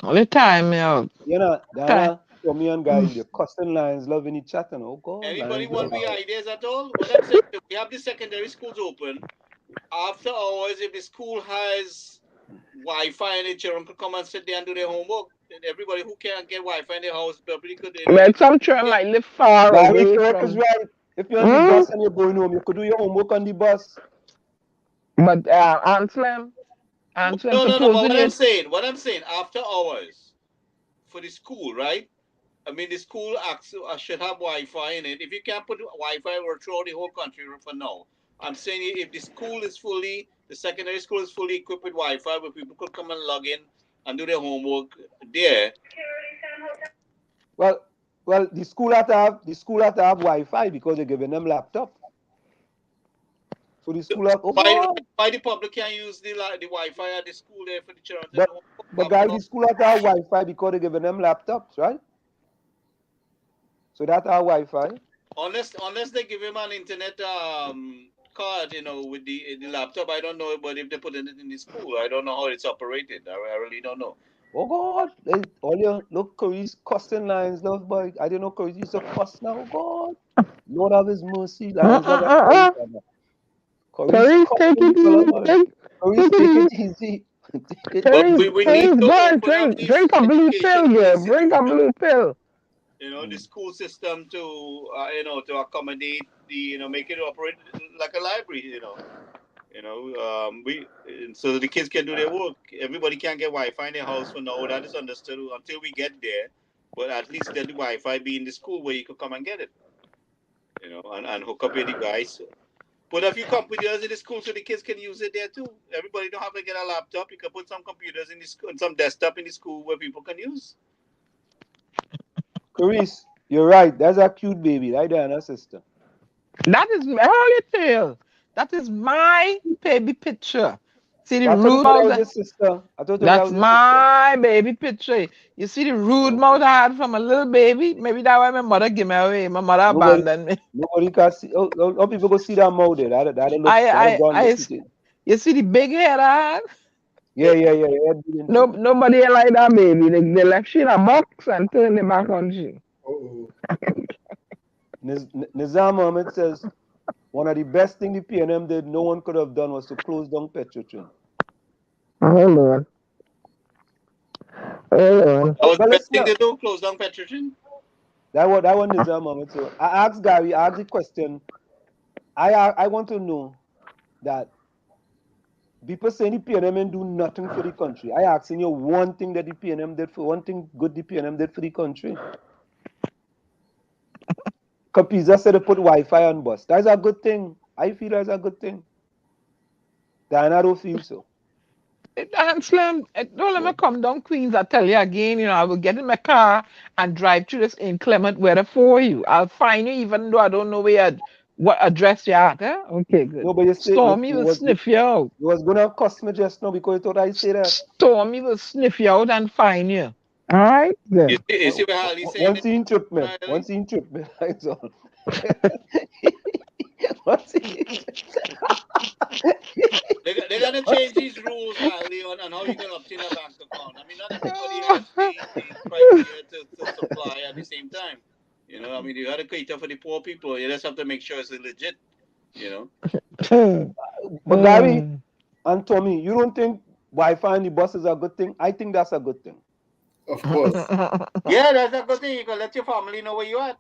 All the time out. You know, Time. Dana, Tommy and guys, the custom lines loving each other. Oh God, Anybody lines want love. be ideas at all? What I'm saying, if we have the secondary schools open, after hours, if the school has Wi-Fi and the children could come and sit there and do their homework, then everybody who can't get Wi-Fi in their house probably could. But some children might live far Gary away Kirk is from. right. If you're on the bus and you're going home, you could do your homework on the bus. But Anselm, No, But supposing you what I'm saying, after hours for the school, right? I mean, the school should have Wi-Fi in it. If you can't put Wi-Fi throughout the whole country for now, I'm saying if the secondary school is fully equipped with Wi-Fi, where people could come and log in and do their homework there. Well, the school have to have Wi-Fi because they're giving them laptop. So the school have why the public can't use the Wi-Fi at the school there for the children? But guys, the school have to have Wi-Fi because they're giving them laptops, right? So that's our Wi-Fi. Unless they give him an internet card, with the laptop, I don't know. But if they put it in the school, I don't know how it's operated. I really don't know. Oh God! All your look, Curry's costing lines, love boy. I didn't know Curry used to cost now. Oh God, Lord have His mercy. Lines love Curry's take it easy. Curry's take it easy. We need to open up drink a blue pill, yeah. Drink a blue pill. The school system to to accommodate make it operate like a library. So the kids can do their work. Everybody can't get Wi-Fi in their house for now. That is understood until we get there. But at least let the Wi-Fi be in the school where you could come and get it. And hook up your device. Put a few computers in the school so the kids can use it there too. Everybody don't have to get a laptop. You can put some computers in the school and some desktop in the school where people can use. Clarice, you're right. That's a cute baby, right there, her sister. That is early tale. That is my baby picture. See the rude mouth. That's my baby picture. You see the rude mouth I had from a little baby. Maybe that why my mother gave me away. My mother abandoned me. Nobody can see. Oh, people go see that mouth there. You see the big head I had. Yeah. Nobody like that baby. They left she in a box and turned it back on she. Nizam Ahmed says one of the best things the PNM did, no one could have done, was to close down Petrotrin. Hold on. That was the best thing to do, close down Petrotrin? That one Nizam Ahmed. So I asked Gary, I asked the question. I want to know that people saying the PNM ain't do nothing for the country. I asking you one thing that the PNM did for one thing good the PNM did for the country. Capiza said to put Wi-Fi on bus. That's a good thing. I feel that's a good thing. Diana don't feel so. Slim, don't let me come down, Queens. I tell you again, I will get in my car and drive through this inclement weather for you. I'll find you even though I don't know what address you're at. Eh? Okay, good. No, but you say Stormy will sniff you out. You was going to cuss me just now because you thought I say that. Stormy will sniff you out and find you. All right? Good. You see what Harley's saying? Once he intrip me. That's all. They're going to change these rules, Harley, on how you can obtain a bank account. I mean, not everybody has the criteria to supply at the same time. You got to cater for the poor people. You just have to make sure it's legit, But Gary and Tommy, you don't think Wi-Fi in the bus is a good thing? I think that's a good thing. Of course. Yeah, that's a good thing. You can let your family know where you are.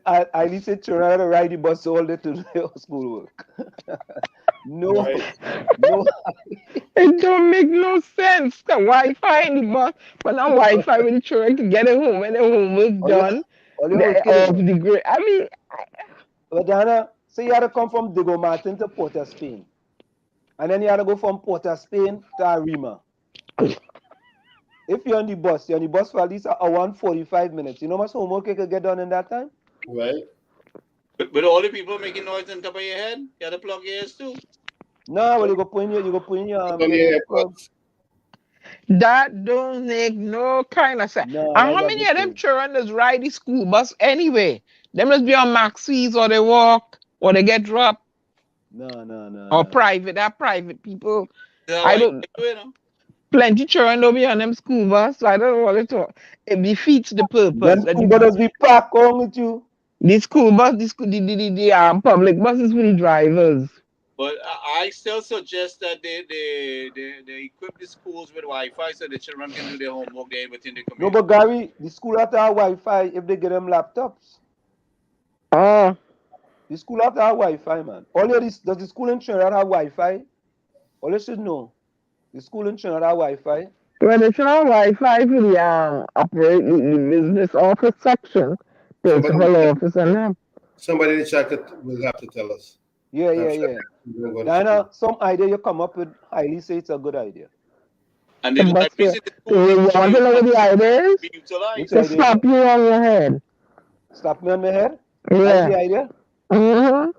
I need to try to ride the bus all day to do schoolwork. No. It don't make no sense. The Wi-Fi in the bus, but not Wi-Fi with the children to get it home when the homework's done. The grade. I mean, but Dana, say you had to come from Diego Martin to Port of Spain, and then you had to go from Port of Spain to Arima. If you're on the bus for at least an hour and 45 minutes. You know how much homework you could get done in that time? Right. But all the people making noise on top of your head, you got to plug your ears too. No, well, you go put in your On your your plug. AirPods. That don't make no kind of sense. No, And that's how a many good of them thing. children just ride the school bus anyway? They must be on maxis or they walk or they get dropped or No. private. That private people. Yeah, I why don't. you do it, no? Plenty children don't be on them school bus. So I don't know what it talk. It defeats the purpose. Then That school buses be packed on with you. the school bus, the public buses for the drivers. But I still suggest that they equip the schools with Wi-Fi so the children can do their homework there within the No, community. but Gary, the school have to have Wi-Fi if they get them laptops. Oh, The school have to have Wi-Fi, man. Does the school in Trinidad have Wi-Fi? All you should know. The school in Trinidad have Wi-Fi. when it's on Wi-Fi for the operate the business office section, Somebody, principal office and them. somebody in the chat will have to tell us. Yeah. Don't go to Diana, school. some idea you come up with, highly say it's a good idea. And The the bus libraries in the school you need want to to know what the idea is? be Which To utilized. idea is slap that? you on your head. Slap me on my head? That's Yeah. the idea? Mm-hmm.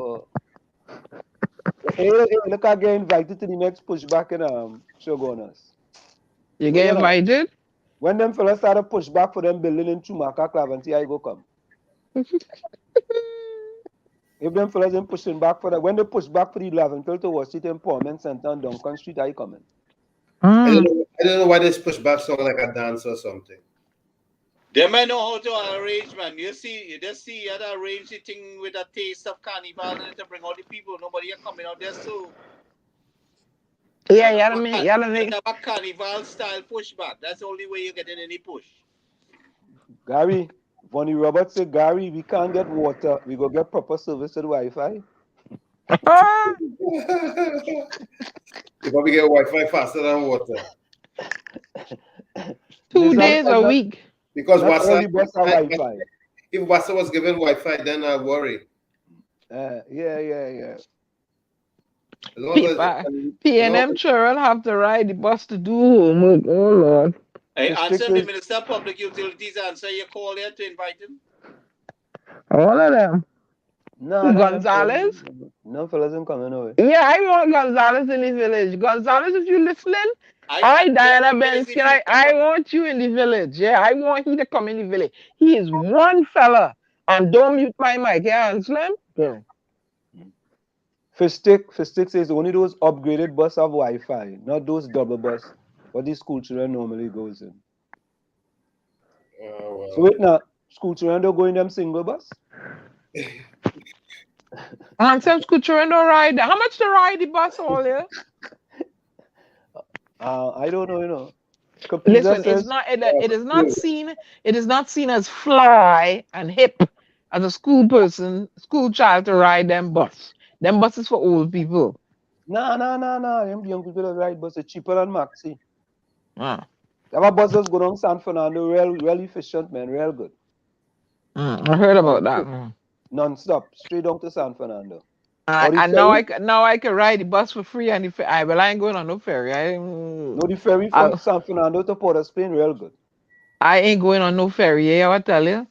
Oh. Hey, look, I get invited to the next pushback in Shogunas. You So, get you know, invited? when them fellas start a pushback for them building in Chumaka Clavanti, I go come. If them fellas ain't pushing back for that, when they push back for the 11 to Washington Empowerment Center on Duncan Street, I come in. I don't know why this pushback sound like a dance or something. They might know how to arrange, man. You just see you had to arrange the thing with a taste of carnival and to bring all the people. Nobody are coming out there, so Yeah, you you gotta make. have a carnival style pushback. That's the only way you're getting any push. Gary, Vonnie Roberts said, Gary, we can't get water. We go get proper service to the Wi-Fi. You probably get Wi-Fi faster than water. 2 days a week. Because Not all WhatsApp, the bus have Wi-Fi. if WhatsApp was given Wi-Fi, then I worry. Yeah. As long as P&M children have to ride the bus to do homework. Oh, Lord. Hey, The answer stick the is- Minister of Public Utilities, answer your call here to invite him. All of them. No, Gonzalez? No fellas ain't coming over. Yeah, I want Gonzalez in the village. Gonzalez, if you listening, Diana Benskin, I want you in the village. Yeah, I want him to come in the village. He is one fella. And don't mute my mic. Yeah, Anslim? Yeah. Fistick says only those upgraded bus have Wi-Fi, not those double bus. What the school children normally goes in. well. So wait now, school children don't go in them single bus? And some school children don't ride. How much to ride the bus all year? I don't know, you know. Listen, it is not seen as fly and hip as a school child to ride them bus. Them buses for old people. No. Them young people that ride bus are cheaper than Maxi. Ah. Our buses go down San Fernando, real efficient, man, real good. I heard about that. Non-stop, straight down to San Fernando. And now I can ride the bus for free, and I ain't going on no ferry. No, the ferry from San Fernando to Port of Spain, real good. I ain't going on no ferry. Yeah, I tell you.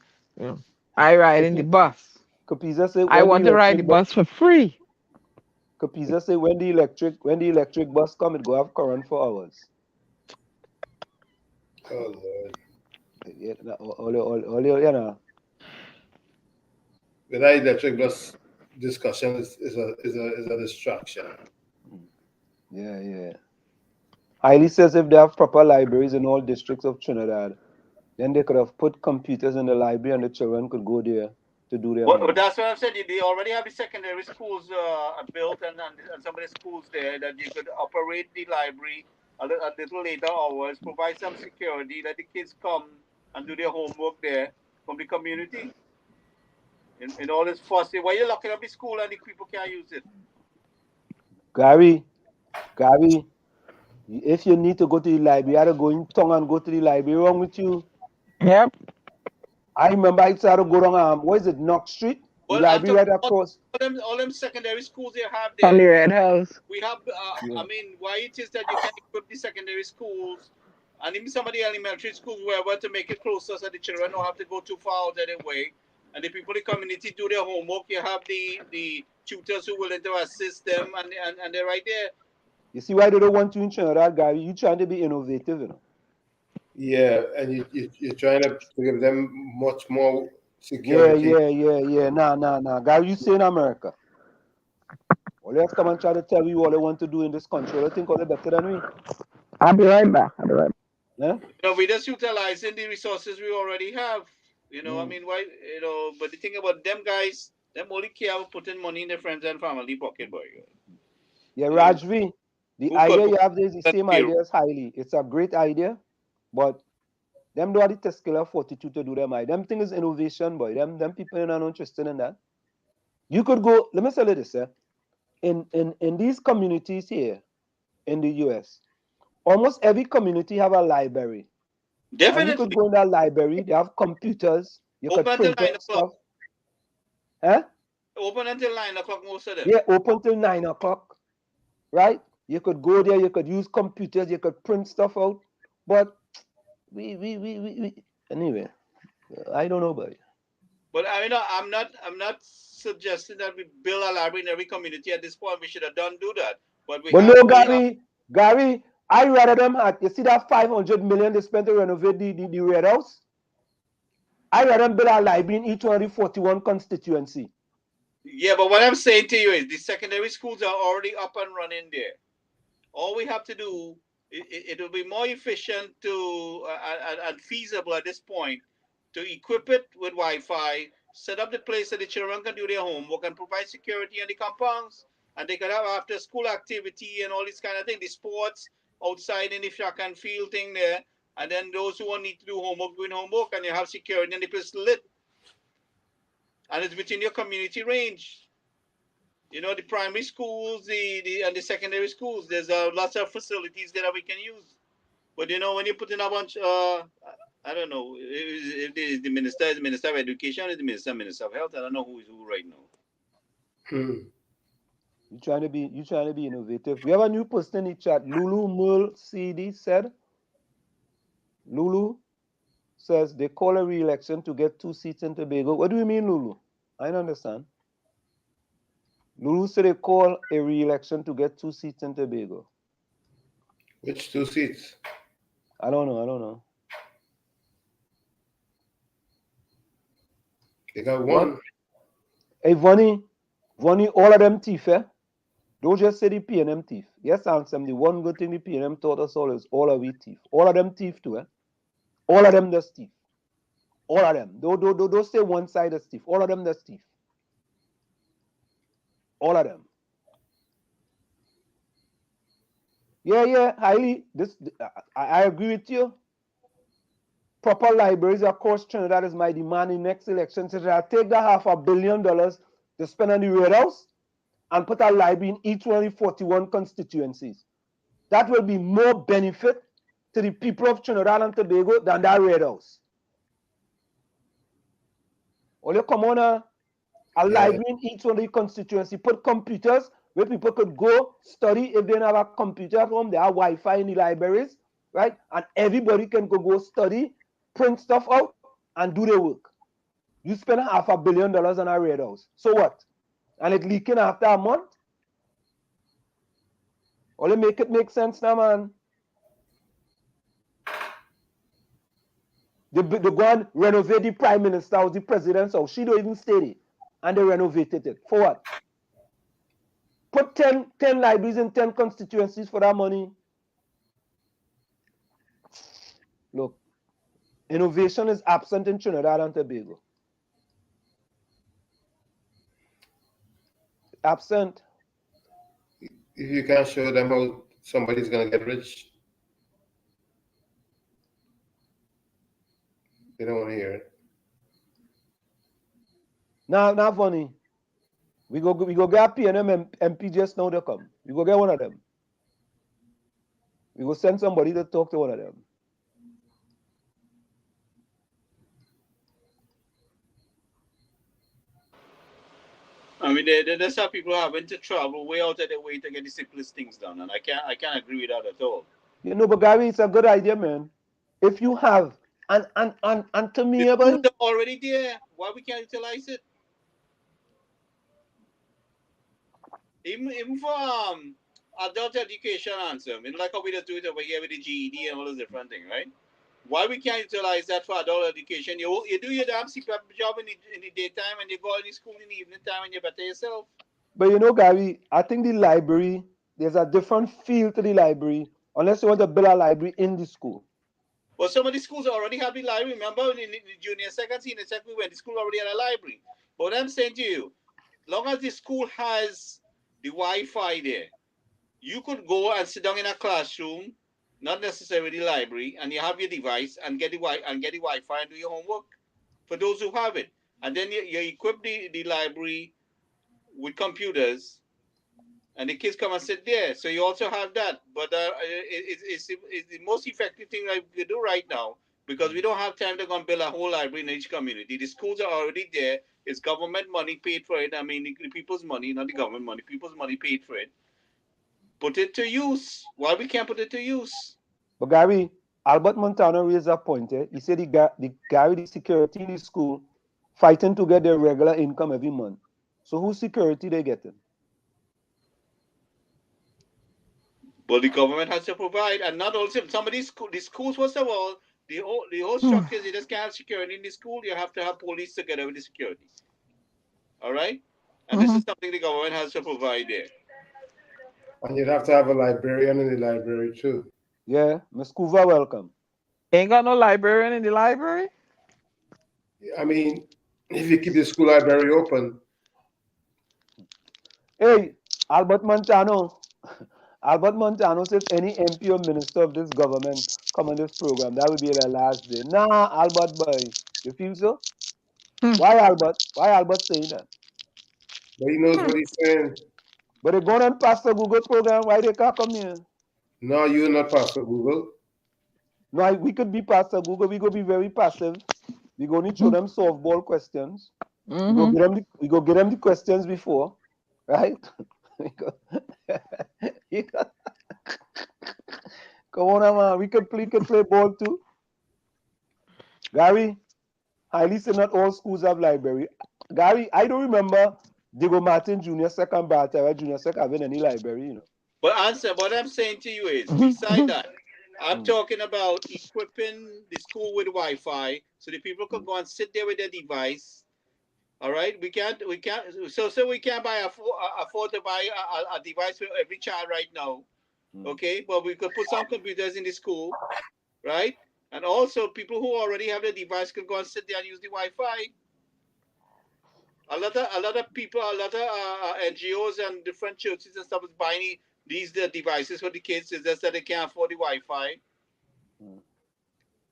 I ride in the bus. Capiza say I want to ride the bus for free. Capiza say when the electric bus come, it go have current for hours. Oh Lord. Yeah, all you know. But that electric bus discussion is a distraction. Yeah. Hailey says if they have proper libraries in all districts of Trinidad, then they could have put computers in the library and the children could go there to do their But that's what I've said. They already have the secondary schools built and some of the schools there that you could operate the library a little later hours, provide some security, let the kids come and do their homework there from the community. In all this fuss, why you locking up the school and the people can't use it? Gary, if you need to go to the library, you have to go in town and go to the library. Wrong with you? Yep. I remember I tried to go down, what is it, Knox Street? The library right across. All them secondary schools they have there. On the Red House. We have, I mean, why it is that you can equip the secondary schools and even some of the elementary schools wherever to make it closer so the children don't have to go too far out of their way. and the people in the community do their homework. You have the tutors who are willing to assist them, and they're right there. You see why they don't want you in Trinidad, Gary? You trying to be innovative, you know. Yeah, and you're trying to give them much more Yeah, security. yeah. Nah. Gary, you stay in America. Well, let's come and try to tell you what they want to do in this country. They think all they better than we. I'll be right back. Yeah? We're just utilizing the resources we already have. I mean, why? But the thing about them guys, them only care about putting money in their friends and family pocket, boy. Yeah, Rajvi, the idea you have is the same payroll. idea as Hailey. It's a great idea, but them don't have the testicular fortitude to do them. Them thing is innovation, boy. Them people are not interested in that. You could go, let me tell you this, in these communities here in the US, almost every community have a library. Definitely. And you could go in that library, they have computers, you Open could until print 9 out stuff. o'clock. Huh? Open until 9 o'clock, most of them. Yeah, open till 9 o'clock, right? You could go there, you could use computers, you could print stuff out. But we anyway, I don't know about it. But I mean, I'm not suggesting that we build a library in every community at this point. We should have do that. But no, Gary, I rather them had, you see that 500 million they spent to renovate the Red House? I rather them build a library in each one of the 41 constituency. Yeah, but what I'm saying to you is the secondary schools are already up and running there. All we have to do, it will be more efficient and feasible at this point to equip it with Wi-Fi, set up the place so the children can do their homework and provide security in the compounds, and they can have after school activity and all this kind of thing, the sports outside in the track and field thing there, and then those who need to do homework doing homework, and you have security and the place lit, and it's within your community range. The primary schools, and the secondary schools, there's lots of facilities there that we can use. But when you put in a bunch, I don't know if the minister is the Minister of Education, is the Minister of Health. I don't know who is who right now. You trying to be innovative. We have a new person in the chat. Lulu Merle CD said. Lulu says they call a re-election to get 2 seats in Tobago. What do you mean, Lulu? I don't understand. Lulu said they call a re-election to get 2 seats in Tobago. Which 2 seats? I don't know. They got one. Hey, Vonnie, all of them thief, eh? Don't just say the P&M thief. Yes, answer the one good thing the P&M taught us all is all of we thief. All of them thief too, eh? All of them just thief. All of them. Don't say one side is thief. All of them just thief. All of them. Yeah, highly. I agree with you. Proper libraries, of course, Trinidad is my demand in next election. So I'll take that $500 million to spend on the Red House and put a library in each one of the 41 constituencies. That will be more benefit to the people of Trinidad and Tobago than that Red House. Only come on, a library in each one of the constituency. Put computers where people could go study. If they don't have a computer at home, they have Wi-Fi in the libraries, right? And everybody can go study, print stuff out, and do their work. You spend $500 million on a Red House. So what? And it leaking after a month? Only make it make sense now, man. They go and renovate the Prime Minister or the President's house. She don't even stay there. And they renovated it. For what? Put 10 libraries in 10 constituencies for that money. Look, innovation is absent in Trinidad and Tobago. Absent. If you can't show them how somebody's going to get rich, they don't want to hear it. Now, funny. We go get a P&M MP just now to come. We go get one of them. We go send somebody to talk to one of them. I mean, there's some people having to travel way out of their way to get the simplest things done, and I can't agree with that at all. But Gary, it's a good idea, man. If you have And to me, The boy, schools are already there. Why we can't utilize it? Even for adult education answer. I mean, like how we just do it over here with the GED and all those different things, right? Why we can't utilize that for adult education? You do your damn CPAP job in the daytime and you go in the school in the evening time and you better yourself. but you know, Gary, I think the library, there's a different feel to the library unless you want to build a library in the school. Well, some of the schools already have the library. Remember, in the junior second, senior second, we went to school already had a library. But what I'm saying to you, long as the school has the Wi-Fi there, you could go and sit down in a classroom, not necessarily the library, and you have your device and get the Wi-Fi and do your homework. For those who have it, and then you equip the library with computers, and the kids come and sit there. So you also have that. But it's the most effective thing that we do right now because we don't have time to go and build a whole library in each community. The schools are already there. It's government money paid for it. I mean, the people's money, not the government money. People's money paid for it. Put it to use. Why we can't put it to use? But Gary, Albert Montano raised a point. He said the security in the school fighting to get their regular income every month. So whose security they getting? Well, the government has to provide, and not only some of the schools, first of all, the whole structures, you just can't have security in the school. You have to have police together with the security. All right? And this is something the government has to provide there. And you'd have to have a librarian in the library too. Yeah, Miss Kuva, welcome. Ain't got no librarian in the library? I mean, if you keep the school library open. Hey, Albert Montano. Albert Montano says any MP or minister of this government come on this program, that will be their last day. Nah, Albert boy. You feel so? Why Albert? Why Albert saying that? But he knows what he's saying. But they going on Pastor Google program, why they can't come here? No, you're not Pastor Google. No, we could be Pastor Google. We go be very passive. We go need to show them softball questions. We go get them the questions before, right? Come on, man. We could play ball too. Gary, highly say not all schools have library. Gary, I don't remember Diego Martin Jr. Second Bartera Jr. Second having any library, you know. But answer, what I'm saying to you is, beside that, I'm talking about equipping the school with Wi-Fi so the people can go and sit there with their device. All right, we can't. So we can't afford to buy a device for every child right now. Okay, but we could put some computers in the school, right? And also, people who already have the device can go and sit there and use the Wi-Fi. A lot of people, a lot of NGOs and different churches and stuff is buying these devices for the kids. It's just that they can't afford the Wi-Fi.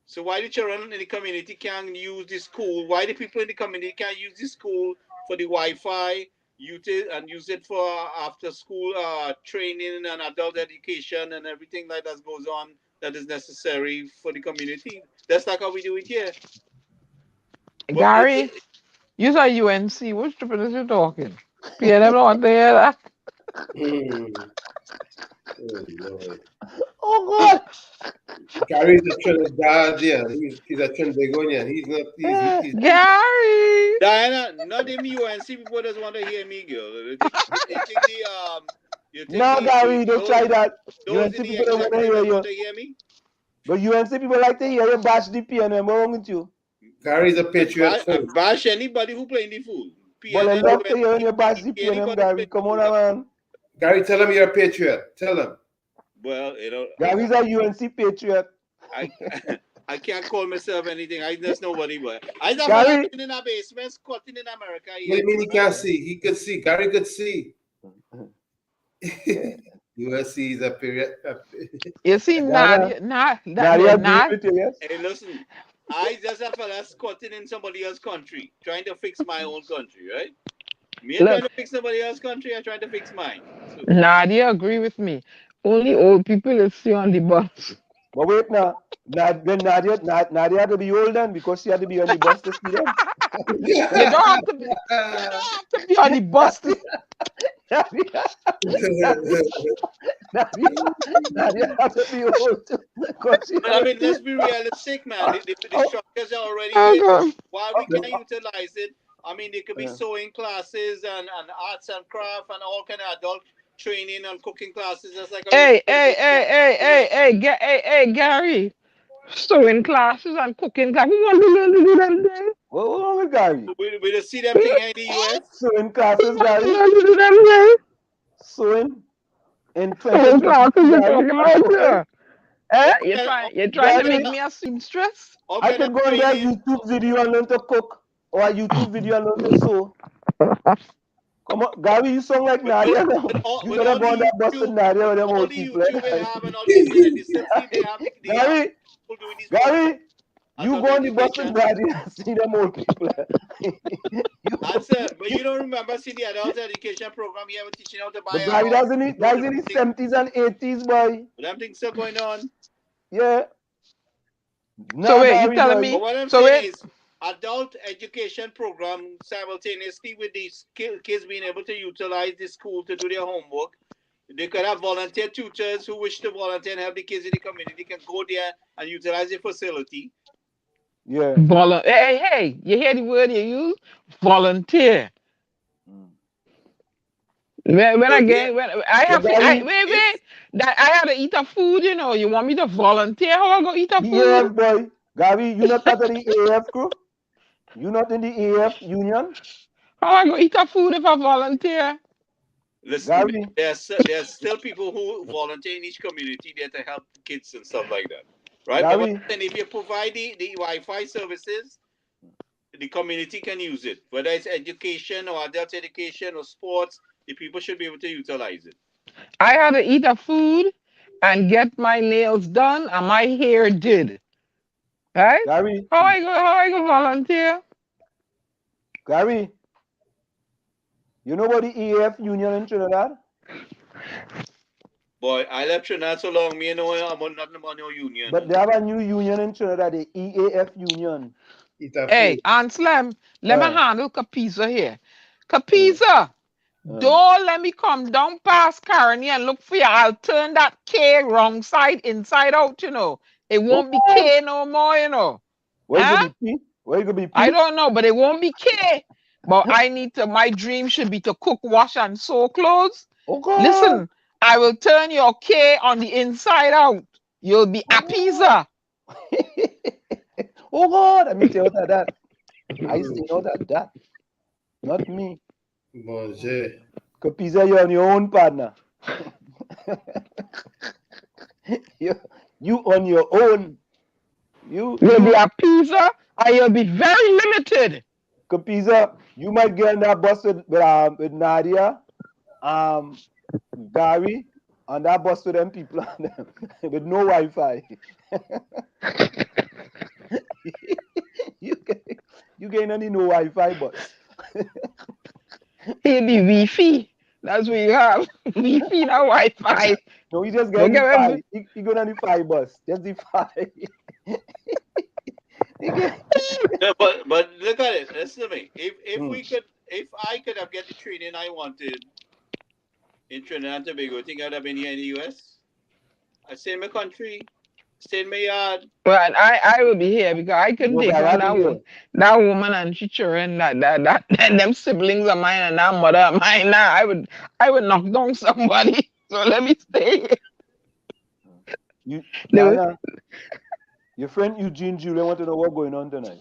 So why the children in the community can't use the school? Why the people in the community can't use the school for the Wi-Fi, use it for after school training and adult education and everything like that goes on that is necessary for the community? That's like how we do it here. Gary, you say UNC. Which triplets you talking? PNM don't want to hear that. Oh, Lord. Oh, God. Gary's a Trinidadian. He's a Trinidadian. He's not. He's Gary. Diana, not them UNC people doesn't want to hear me, girl. No, Gary, don't try that. UNC people don't want to hear you. Hear me? But UNC people like to hear you bash the PNM. What's wrong with you? Gary's a patriot. Bash anybody who playing the fool. But I love to hear you bash the PNM, Gary. Come on, man. Gary, tell him you're a patriot. Tell him. Well, Gary's a UNC patriot. I can't call myself anything. I just nobody, but I just in a basement, squatting in America. What do you mean he can't see? He could see. Gary could see. USC is a period. You see, Nadia. Hey, listen. I just a fella squatting in somebody else's country, trying to fix my own country, right? Me trying to fix somebody else's country, I'm trying to fix mine. So. Nadia agree with me. Only old people is see on the bus. But wait now. Then Nadia had to be old then because she had to be on the bus to see them. You don't have to be on the bus. Nadia has to be old too. Because she But I mean, let's be realistic, man. The oh, structures are already Oh, there. God. While we oh, can utilize it, I mean, there could be sewing classes and arts and craft and all kind of adult training and cooking classes. That's like a Hey, really good thing. hey, Gary. Sewing classes and cooking classes. We want to learn to do them things. what wrong with Gary? We just see them thing here in the US. Sewing classes, Gary. Learn to do them things. Sewing in Sewing 2022, classes you're Gary. talking about here. Eh? All You're kind trying, of, you're trying to Gary, make me a seamstress? all I kind of could go on their training. YouTube video and learn to cook, or a YouTube video and learn to sew. Come on, Gary, you sound like Nadia now. You With gotta all go on the that bus with Nadia with them all old the people. YouTube they have and all the internet, you still see they have Gary, people doing these Gary, you adult go on the bus with education. Nadia and see them old people. Answer, but you don't remember see the adult education program here with teaching how to buy But a Gary, house. that's in the 70s and 80s, boy. Them things still going on. Yeah. So Nah, wait, you Gary, telling boy. me? But what I'm So saying wait, is adult education program simultaneously with these kids being able to utilize the school to do their homework. They could have volunteer tutors who wish to volunteer and help the kids in the community can go there and utilize the facility. Yeah. hey, you hear the word you use? Volunteer. When So I there, get, when I So have to, Gary, if that I had to eat a food, you know. You want me to volunteer? How I go eat a food? EAF, boy. Gary, you not part of the AF crew? You not in the AF union? How I go eat a food if I volunteer? listen, Gary, there's still people who volunteer in each community there to help the kids and stuff like that. Right? But Gary, if you provide the Wi-Fi services, the community can use it. Whether it's education or adult education or sports, the people should be able to utilize it. I had to eat a food and get my nails done and my hair did. Right? Gary, How I go volunteer? Gary, you know about the EAF union in Trinidad? Boy, I left Trinidad so long, me know about nothing about no union. But they have a new union in Trinidad, the EAF union. Hey, Anselm, let me Uh. handle Capiza here. Capiza, don't let me come down past Carney and look for you. I'll turn that K wrong side, inside out, you know. It won't be K no more, you know. Where you gonna be P? Where you gonna be P? I don't know, but it won't be K. But I need to, my dream should be to cook, wash, and sew clothes. Oh God. Listen, I will turn your K on the inside out. You'll be a pizza. Oh God, let me tell you that. I stay out of that. Not me. Bonjour. Capiza, you're on your own, partner. you on your own. You'll be a pizza and you'll be very limited. Capiza, you might get on that bus with Nadia, Gary, on that bus with them people with no Wi-Fi. you getting any no Wi-Fi bus? He'll be Wi-Fi. That's what you have. Wi-Fi, no Wi-Fi. No, he just get the 5. He go on the 5 bus. Just the 5. No, but look at it. Listen to me. If I could have get the training I wanted in Trinidad and Tobago, think I'd have been here in the US. I stay in my country, stay in my yard. Well, I will be here because I couldn't take on that woman and she children, that them siblings of mine and that mother of mine. Now I would knock down somebody. So let me stay here. Your friend Eugene Julian want to know what's going on tonight.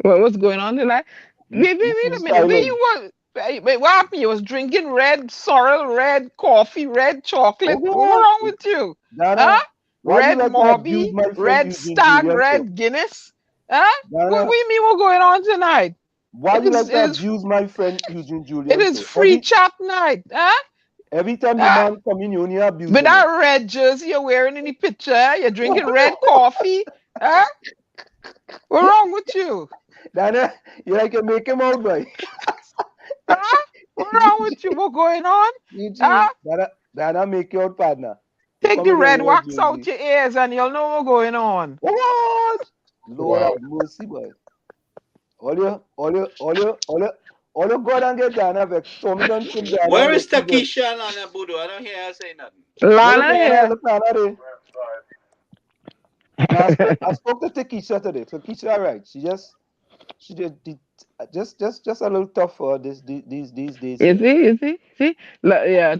Well, what's going on tonight? Wait a minute. Where you was? Wait, what happened? You was drinking red sorrel, red coffee, red chocolate. What's wrong with you? Dana, Red Morby, red Stag, red Guinness. Huh? Dana, What do you mean what's going on tonight? Why do you like to abuse my friend Eugene Julian? It is free chat night. Huh? Every time the man come in, you only abuse him. With that red jersey you're wearing in the picture, you're drinking red coffee. Huh? What's wrong with you? Dana, you like to make him out, boy. Huh? What's wrong with you? What's going on? Eugene, Dana, make you out, partner. Take the red wax out your ears and you'll know what's going on. What? Lord have mercy, boy. All All you go and get Diana vex. Tommy don't sit Diana Where vex. is Takisha and Anna Budo? I don't hear her say nothing. Lana here. Look, Lana. Now, I spoke to Takisha today. Takisha, all right. She just a little tough for these days. You see? Yeah,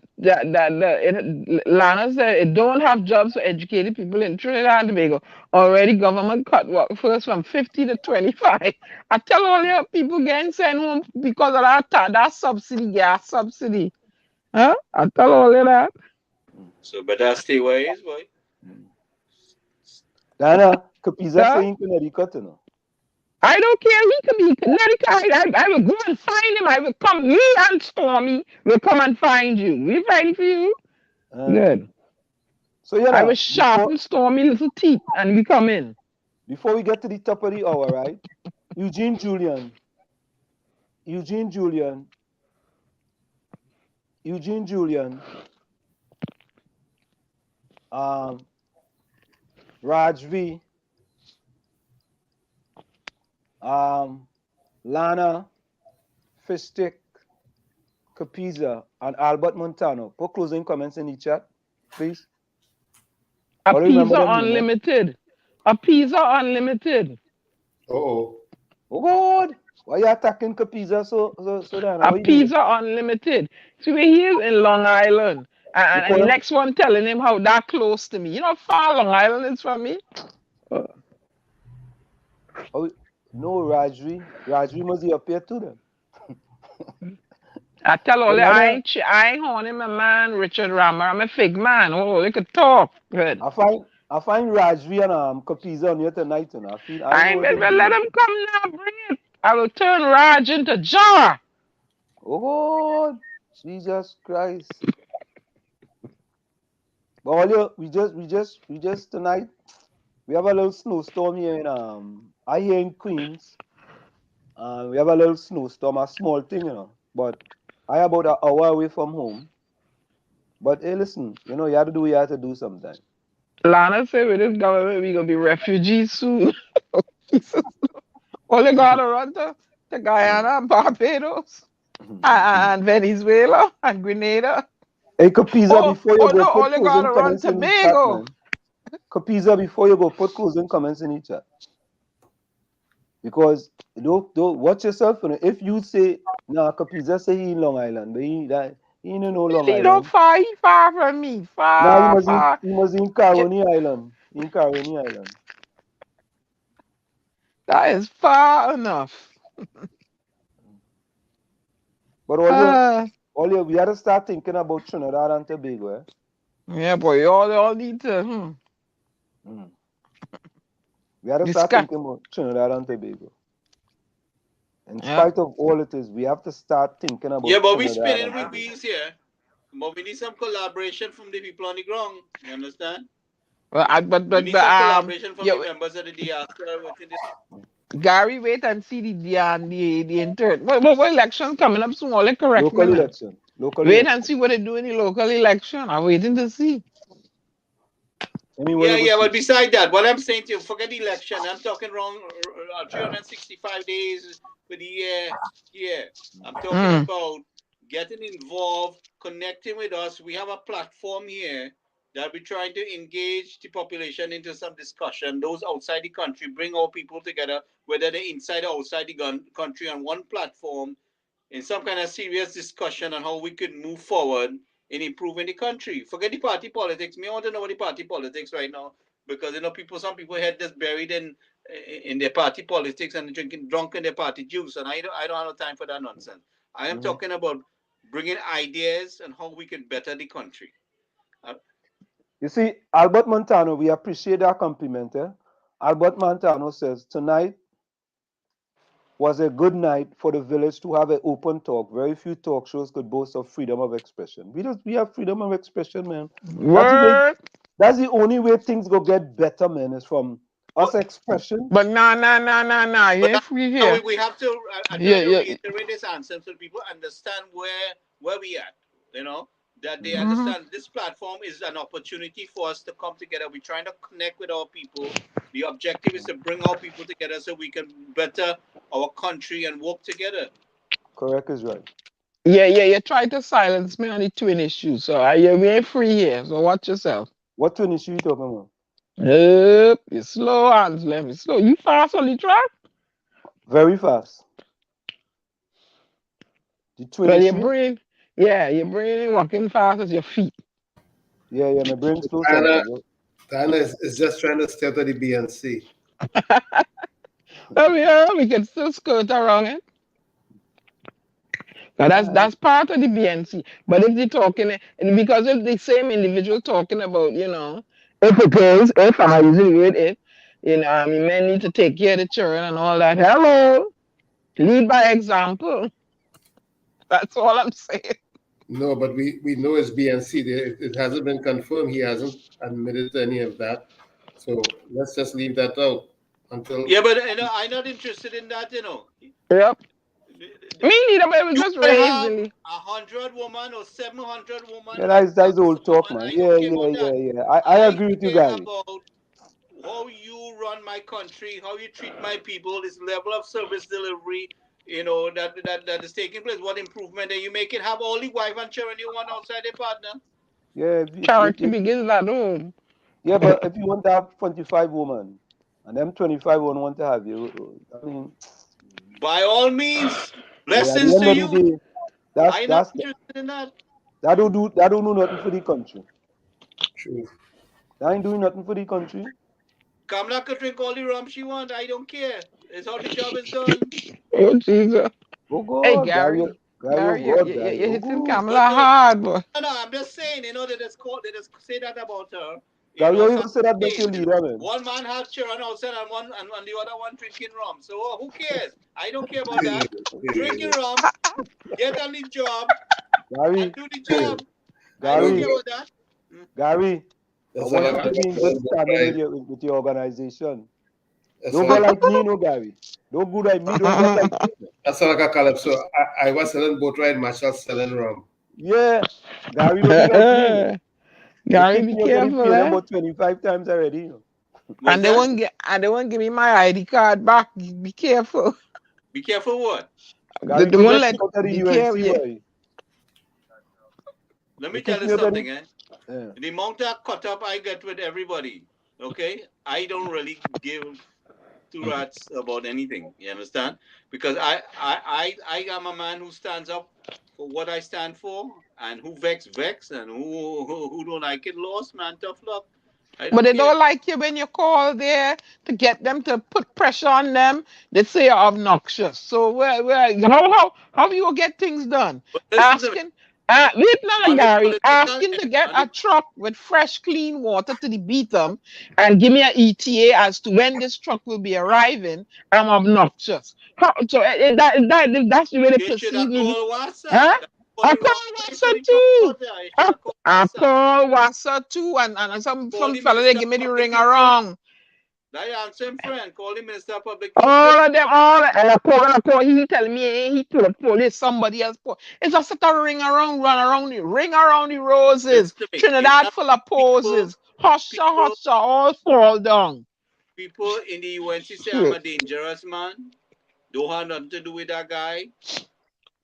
Lana said it don't have jobs for educated people in Trinidad and Tobago. Already government cut workforce from 50 to 25. I tell all your people getting sent home because of that subsidy, gas subsidy. Huh? I tell all of that. So better stay where he is, boy. Diana, Capiza Huh? saying Connecticut, you know. I don't care. He could be in Connecticut. I will go and find him. I will come. Me and Stormy will come and find you. We fighting for you. Good. So you know, I will sharpen Stormy little teeth and we come in. Before we get to the top of the hour, right? Eugene Julian, Raj V, Lana, Fishstick, Capiza, and Albert Montano. Put closing comments in the chat, please. A pizza unlimited. A pizza unlimited. Oh God. Why you attacking Capiza so Diana? A pizza unlimited. So he is in Long Island. And the next one telling him how that close to me. You know how far Long Island is from me? Oh, no, Rajvi must be up here too then. I tell all that I ain't honing my man Richard Rammer. I'm a fig man. Oh, they could talk. Good. I find Rajvi and Capiza on here tonight, and I let him come now. Bring it. I will turn Raj into jar. Oh God, Jesus Christ! But all we just tonight we have a little snowstorm here in I here in Queens. We have a little snowstorm, a small thing, you know. But I about an hour away from home. But hey, listen, you know, you have to do what you have to do sometime. Lana said with this government we gonna be refugees soon. All they gotta run to Guyana and Barbados and Venezuela and Grenada. Hey, Capiza, before you go all put they closing gotta run comments in the chat, Tobago. man. Capiza, before you go put closing comments in the chat. Because don't watch yourself. You know, if you say, nah, Capiza say he in Long Island, but he ain't no Long Island. Don't far, he far from me. Far, far. He must in Caroni Island. In Caroni Island. That is far enough. But we had to start thinking about Trinidad and Tobago, eh? Yeah, boy, you all need to. We had to start thinking about Trinidad and Tobago. In spite of all it is, we have to start thinking about Trinidad. Yeah, but we're spinning with wheels here. But we need some collaboration from the people on the ground. You understand? Well, we need some collaboration from the members of the diaspora within this. Gary, wait and see the inter. What election coming up soon? All correct. Local election. Wait and see what they do in the local election. I'm waiting to see. But beside that, what I'm saying to you, forget the election. I'm talking wrong. 365 days for the year here. I'm talking about getting involved, connecting with us. We have a platform here that we're trying to engage the population into some discussion. Those outside the country, bring our people together, whether they're inside or outside the country, on one platform in some kind of serious discussion on how we could move forward in improving the country. Forget the party politics. Me, I want to know what the party politics right now, because some people had this buried in their party politics and drunk in their party juice, and I don't have no time for that nonsense. I am talking about bringing ideas and how we can better the country. You see, Albert Montano, we appreciate that compliment. Albert Montano says, tonight was a good night for the village to have an open talk. Very few talk shows could boast of freedom of expression. We have freedom of expression, man. That's the only way things go get better, man, is from us expression. But nah. If we here, we have to reiterate this answer so people understand where we at. You know, that they understand this platform is an opportunity for us to come together. We're trying to connect with our people. The objective is to bring our people together so we can better our country and work together. Correct is right. Yeah, you try to silence me on the twin issue, so we ain't free here. So watch yourself. What twin issue you talking about? You slow, hands, let me slow. You fast on the track? Very fast. The twin Well, your issue? brain ain't working fast as your feet. Yeah, my brain's slow Diana, sometimes. Diana is just trying to stay to the BNC. We can still skirt around it. Now that's part of the BNC. But if they're talking, and because if the same individual talking about, if I'm using the word if, men need to take care of the children and all that. Hello, lead by example. That's all I'm saying. No, but we know it's BNC. It hasn't been confirmed. He hasn't admitted to any of that. So let's just leave that out until. Yeah, but I'm not interested in that. Yep. Me neither, but it was just raised in 100 women or 700 women. Yeah, that's old talk, man. Yeah. I agree with you guys. About how you run my country, how you treat my people, this level of service delivery, that is taking place. What improvement are you making? Have all the wife and children you want outside their partner? Yeah. Charity begins at home. Yeah, but if you want to have 25 women, and them 25 won't want to have you, I mean. By all means, blessings to you. I'm not interested in that. That don't do nothing for the country. True. That ain't doing nothing for the country. Kamala could drink all the rum she wants. I don't care. It's how the job is done. Oh, Jesus. Oh, God. Hey, Gary, you're hitting Kamala hard, boy. No, I'm just saying, they just say that about her. Gary, you even say that about your leader, man. One man has children outside and the other one drinking rum. So who cares? I don't care about that. Drinking rum, get on the job, and do the job. I don't care about that. Gary, I want you to be in good standing with your organization. Don't go like me, no, Gary. Don't go like me, don't go like me. That's all I got, Caleb. So I was selling boat ride, Marshall selling rum. Yeah, Gary, don't be like me. Gary, be careful, about 25 times already. And they won't give me my ID card back. Be careful. Be careful what? Gary, they won't let be careful. Let me tell you something, The amount of cut up I get with everybody, okay? I don't really give two rats about anything. You understand? Because I am a man who stands up for what I stand for, and who vex, and who don't like it, lost, man, tough luck. But they don't like you when you call there to get them to put pressure on them. They say you're obnoxious. So how you get things done? Asking to get a truck with fresh, clean water to the beatum and give me an ETA as to when this truck will be arriving. I'm obnoxious. That's the way they perceive me. Huh? I call Wassa too. I call Wassa too, and some fella they give me the ring around. That answer, friend. Call the Minister of Public. All of them, and I call. He tell me he told the police somebody else. It's just a ring around the roses. Trinidad full of poses. Husha, all fall down. People in the UNC say I'm a dangerous man. Don't have nothing to do with that guy.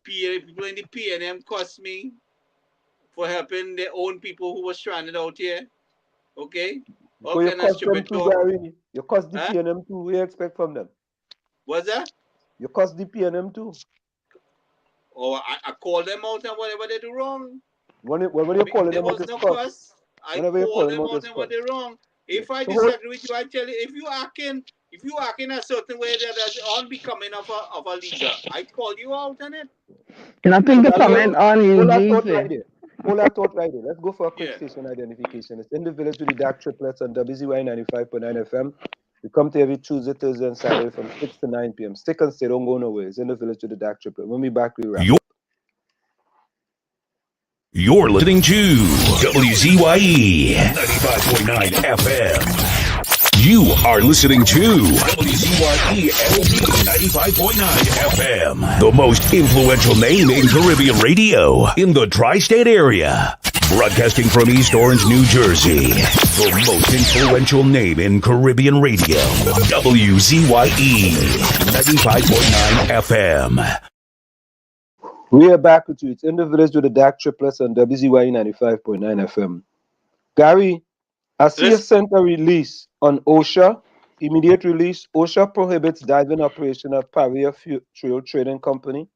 People in the PNM cost me for helping their own people who were stranded out here. Okay? So you cost them too, Gary. You cost the PNM too. What do you expect from them? What's that? You cost the PNM too. Oh, I call them out and whatever they do wrong. When you calling them out, I call them out and what they wrong. If I disagree with you, I tell you, if you acting a certain way that's unbecoming of a leader, I call you out on it. Nothing to comment on you. Hold that thought right there. Let's go for a quick station identification. It's in the village with the DAG Triplets on WZYE 95.9 FM. We come to every Tuesday, Thursday, and Saturday from 6 to 9 p.m. Stick and stay, don't go nowhere. It's in the village with the DAG Triplets. When we back, we wrap. You're listening to WZYE 95.9 FM. You are listening to WZYE 95.9 FM, the most influential name in Caribbean radio in the tri-state area. Broadcasting from East Orange, New Jersey, the most influential name in Caribbean radio, WZYE 95.9 FM. We are back with you. It's in the village with the DAG Triplets on WZYE 95.9 FM. Gary, I see a Listen, center release on OSHA. Immediate release. OSHA prohibits diving operation of Pavia Trail Trading Company.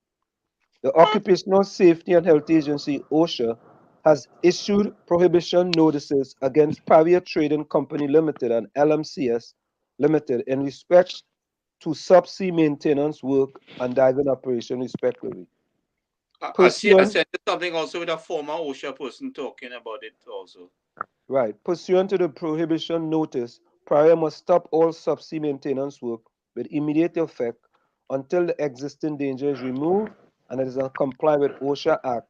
The Occupational Safety and Health Agency, OSHA, has issued prohibition notices against Pavia Trading Company Limited and LMCS Limited in respect to subsea maintenance work and diving operation, respectively. I Pursuant, sent you something also with a former OSHA person talking about it also. right, pursuant to the prohibition notice, Prior must stop all subsea maintenance work with immediate effect until the existing danger is removed and it is comply with OSHA Act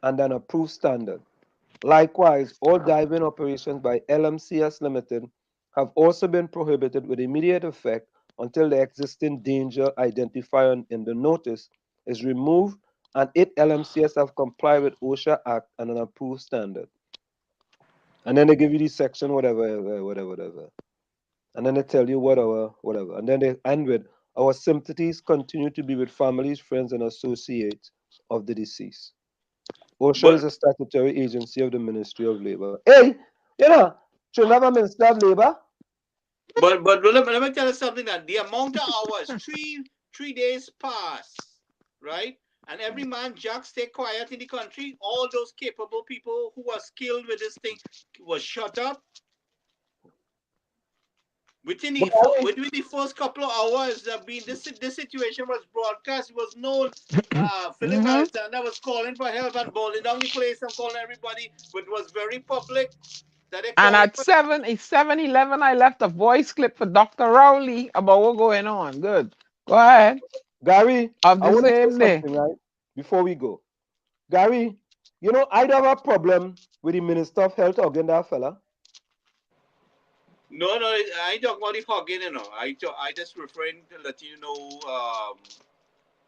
and an approved standard. Likewise, all diving operations by LMCS Limited have also been prohibited with immediate effect until the existing danger identified in the notice is removed and 8 LMCS have complied with OSHA Act and an approved standard. And then they give you the section, whatever. And then they tell you whatever. And then they end with, our sympathies continue to be with families, friends, and associates of the deceased. OSHA is But a statutory agency of the Ministry of Labor. Hey, you know, should have a Minister of Labor. but let me tell you something that the amount of hours, three days pass, right? And every man Jack stay quiet in the country. All those capable people who are skilled with this thing was shut up. But Gary, Within the first couple of hours, this situation was broadcast. It was known. Philip Mm-hmm. Alexander was calling for help and bowling down the place and calling everybody, but it was very public that they And calling at for. 7:11, I left a voice clip for Dr. Rowley about what's going on. Good. Go ahead. Gary, Of I the want to say same day. something, right? Before we go. Gary, you know, I don't have a problem with the Minister of Health again, that fella. No, I ain't talking about the hugging, you know. I just referring to let you know,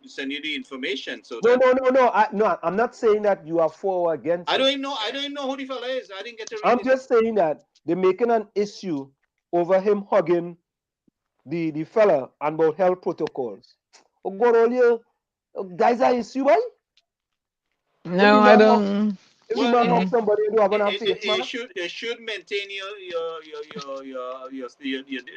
send you the information so No, that no, no, no. No, I'm not saying that you are for or against it. I don't even know who the fella is. I didn't get to read I'm it. just saying that they're making an issue over him hugging the fella and about health protocols. Oh God, all you guys are issue, boy. No, I don't. Every Well, man hug Mm-mm. somebody, you have a face mask. it should maintain your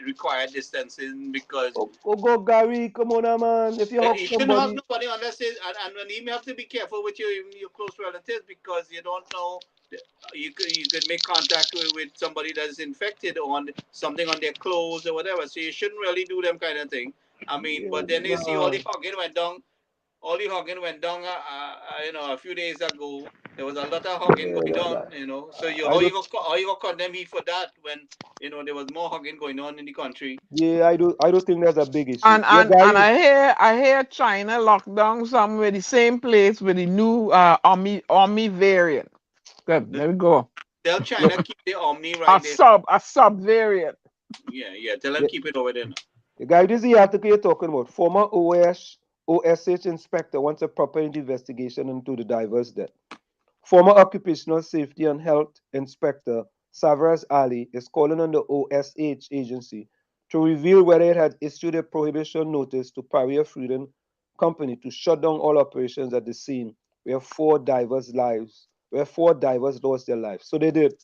required distancing because Oh God, Gary, come on, man. If you hug you shouldn't hug somebody, nobody unless it, and you have to be careful with your close relatives because you don't know you could make contact with somebody that's infected on something on their clothes or whatever. So you shouldn't really do them kind of thing. I mean, yeah, but then you see all nah, the hugging went down. All the hugging went down. A few days ago, there was a lot of hugging yeah, going on. So I don't, how you gonna condemn me for that when there was more hugging going on in the country? yeah, I don't think that's a big issue. And Yeah, and and Gary, I hear China locked down somewhere the same place with the new Omni variant. Good. There we go. Tell yeah, China keep the Omni A right there. sub variant. Yeah. Tell them yeah, keep it over there. the guy, this is the article you're talking about. Former OSH inspector wants a proper investigation into the diver's death. Former Occupational Safety and Health Inspector Savraz Ali is calling on the OSH agency to reveal whether it had issued a prohibition notice to Pavia Freedom Company to shut down all operations at the scene where 4 divers lost their lives. So they did.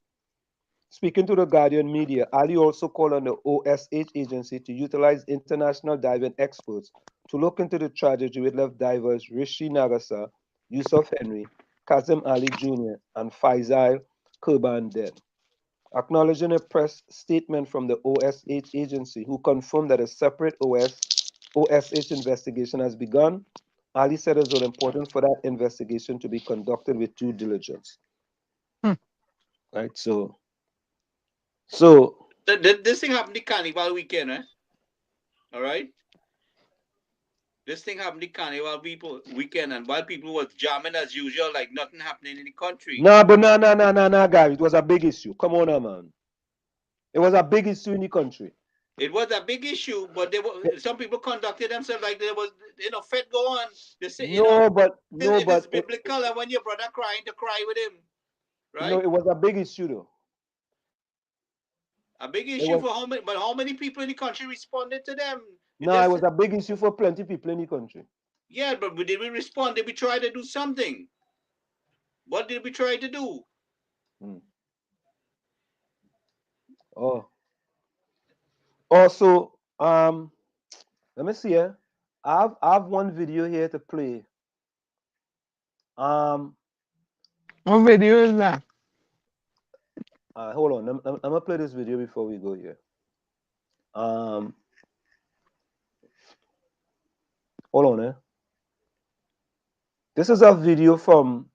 Speaking to the Guardian media, Ali also called on the OSH agency to utilize international diving experts to look into the tragedy which left divers Rishi Nagasa, Yusuf Henry, Kazim Ali Jr., and Faisal Kurban dead. Acknowledging a press statement from the OSH agency, who confirmed that a separate OSH investigation has begun, Ali said it was important for that investigation to be conducted with due diligence. Hmm. Right, so This thing happened the Carnival weekend, eh? All right. This thing happened the Carnival weekend, and while people was jamming as usual, like nothing happening in the country. nah, but nah, guys. It was a big issue. Come on, now, man. It was a big issue in the country. It was a big issue, but some people conducted themselves like there was fed go on. They say it is biblical, and when your brother crying, to cry with him, right? it was a big issue though. A big It issue was for how many people in the country responded to them? Nah, it was a big issue for plenty people in the country. Yeah, but did we respond? Did we try to do something? What did we try to do? Oh. Also, let me see here. I have one video here to play. What video is that? Hold on. I'm gonna play this video before we go here. Hold on, This is a video from.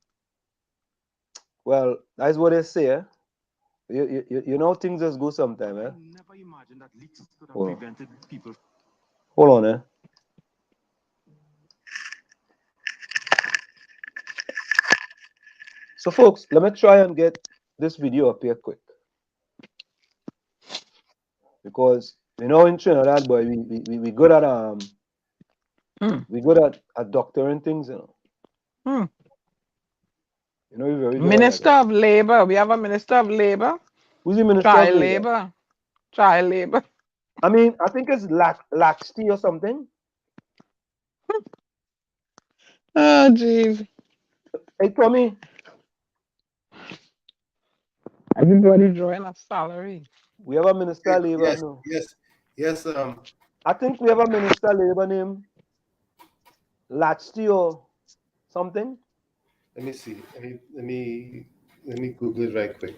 Well, that's what they say. You know things just go sometime, eh? Never imagined that leaks could have prevented people. Hold on, So, folks, let me try and get this video up here quick. Because, you know, in Trinidad, boy, we good at we good at doctoring things, you know. You know, we're very good Minister of Labor. We have a Minister of Labor. Who's the Minister Child of Labor? Labor. Child Labor. I mean, I think it's Laxty or something. Oh, jeez. Hey, Tommy. Everybody drawing a salary. We have a Minister of Labor. Yes, No. yes. I think we have a Minister of Labor named Laxty or something. Let me see. Let me Google it right quick.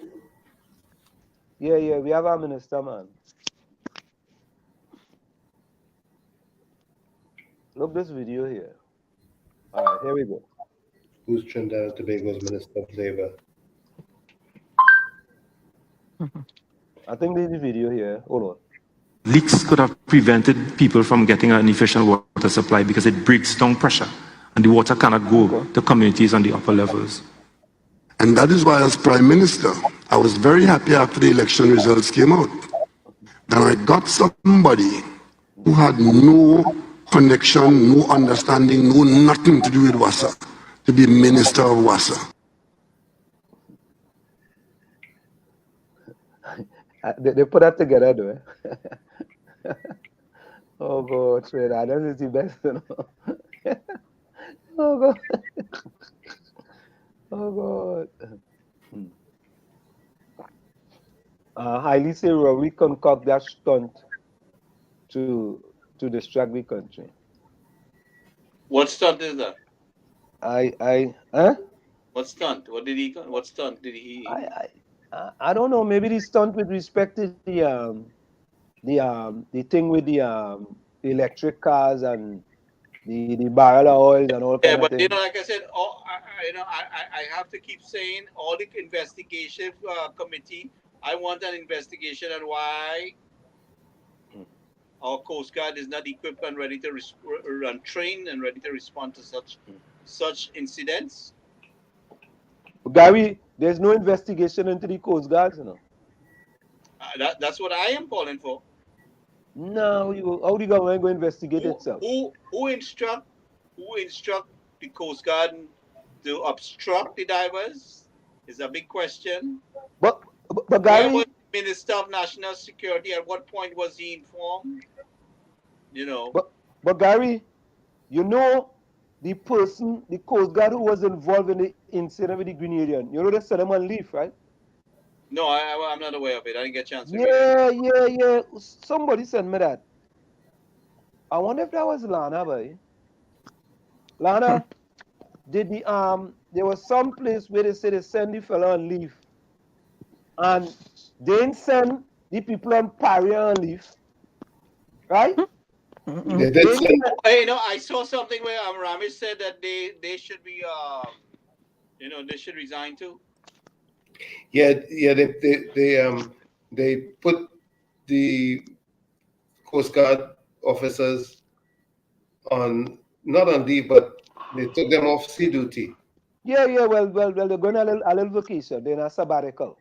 Yeah, we have a minister, man. Look this video here. All right, here we go. Who's Trinidad and Tobago's Minister of Labor? I think there's the video here. Hold on. Leaks could have prevented people from getting an efficient water supply because it breaks down pressure and the water cannot go to communities on the upper levels. And that is why, as Prime Minister, I was very happy after the election results came out. Then I got somebody who had no connection, no understanding, no nothing to do with WASA, to be Minister of WASA. They put that together, though. Oh, God, Trinidad, that is the best, you know. Oh, God. Oh, God. Highly say we concoct that stunt to distract the country. What stunt is that? Huh? What stunt? What stunt did he? I don't know. Maybe the stunt with respect to the thing with the electric cars and the barrel of oils and all kind of things. You know, like I said, I have to keep saying all the investigation committee. I want an investigation on why our Coast Guard is not equipped and ready to run trained and ready to respond to such incidents. Gary, there's no investigation into the Coast Guards, you know. That's what I am calling for. No, how the government go investigate itself? Who instruct the Coast Guard to obstruct the divers is a big question. But Gary, where was the Minister of National Security? At what point was he informed? You know. But Gary, you know the person, the Coast Guard who was involved in the incident with the Grenadian. You know they sent him on leave, right? No, I'm not aware of it. I didn't get a chance to read it. Yeah. Somebody sent me that. I wonder if that was Lana, boy. Lana, did there was some place where they said they send the fella on leave. And they didn't send the people on parry on leave. Right? They did say, hey, no, I saw something where Ramesh said that they should be they should resign too. Yeah, they put the Coast Guard officers on, not on leave, but they took them off sea duty. Yeah. Well, they're going on a little vacation. They're in a sabbatical.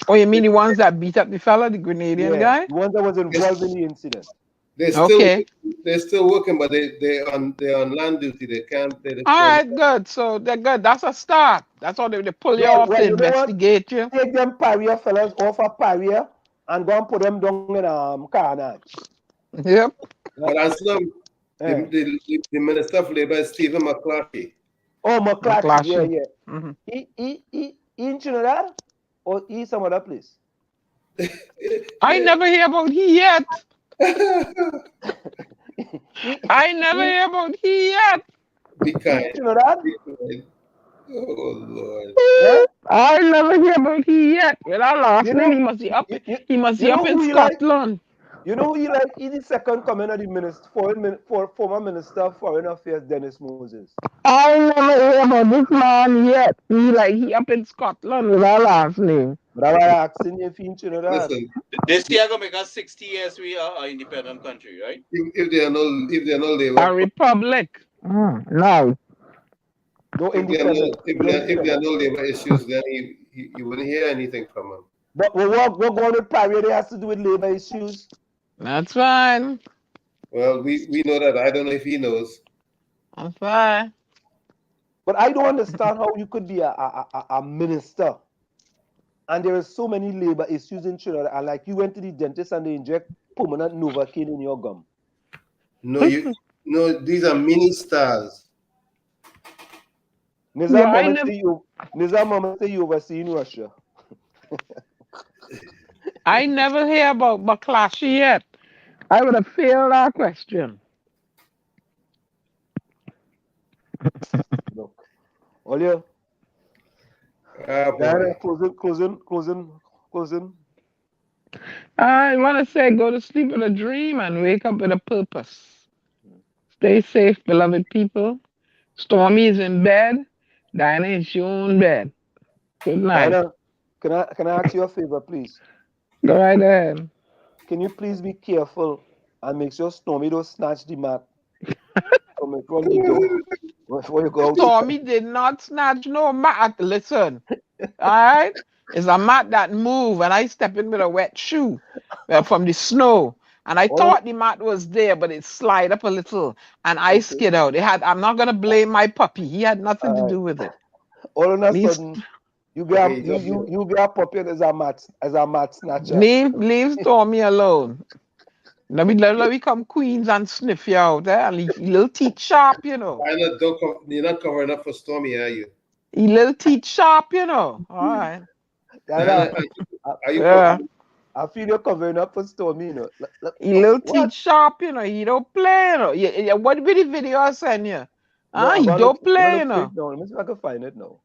Oh, you mean the ones that beat up the fella, the Grenadian guy? The ones that was involved in the incident. They're still working, but they're on land duty. They can't. All right, good. So they're good. That's a start. That's how they pull you off to investigate you. Take them pariah fellas off a pariah and go and put them down in carnage. Yep. But The Minister of Labor is Stephen McClatchy. Oh, McClatchy, yeah, McClatchy. yeah. Mm-hmm. He in Trinidad or he some other place? I never hear about he yet. he, I never hear about he yet. Be he kind. in Trinidad? Be kind. Oh Lord. Huh? I never hear about he yet. With that last You name, know, he must be up. He must you be know up in who he like? Scotland. You know who he like? He's the second coming of the former Minister of Foreign Affairs, Dennis Moses. I never hear about this man yet. He up in Scotland with that last name. But I was asking you if he in Trinidad. Listen, This year gonna make us 60 years we are an independent country, right? if they are no A labor, republic. No. No independent. if No there are independent. no labor issues, then you wouldn't hear anything from him. But what going with Paris has to do with labor issues? That's fine. Well, we know that. I don't know if he knows. That's fine. But I don't understand how you could be a minister and there is so many labor issues in Trinidad, and like you went to the dentist and they inject permanent Novocaine in your gum. No, these are mini stars. Nizam mama say you oversee in Russia. I never hear about McClatchy yet. I would have failed that question. Look. Olya. Diana, closing. I want to say go to sleep with a dream and wake up with a purpose. Stay safe, beloved people. Stormy is in bed. Diana is your own bed. Good night. Diana, can I ask you a favor, please? Go right ahead. Can you please be careful and make sure Stormy don't snatch the mat from in front of the door before you go outside? Stormy did not snatch no mat. Listen, all right? It's a mat that move, and I step in with a wet shoe from the snow. And I thought the mat was there, but it slide up a little, and I skid out. I'm not gonna blame my puppy. He had nothing to do with it. All of a sudden, you get a puppy as a mat snatcher. Leave Stormy alone. Let me come Queens and sniff you out, and he little teeth sharp, you know. You're not covering up for Stormy, are you? He little teeth sharp, you know. All right. I feel you're covering up for Stormy, you know. He little teeth sharp, you know. He don't play, you know. What video I send you? He don't play, you know. Let me see if I can find it now.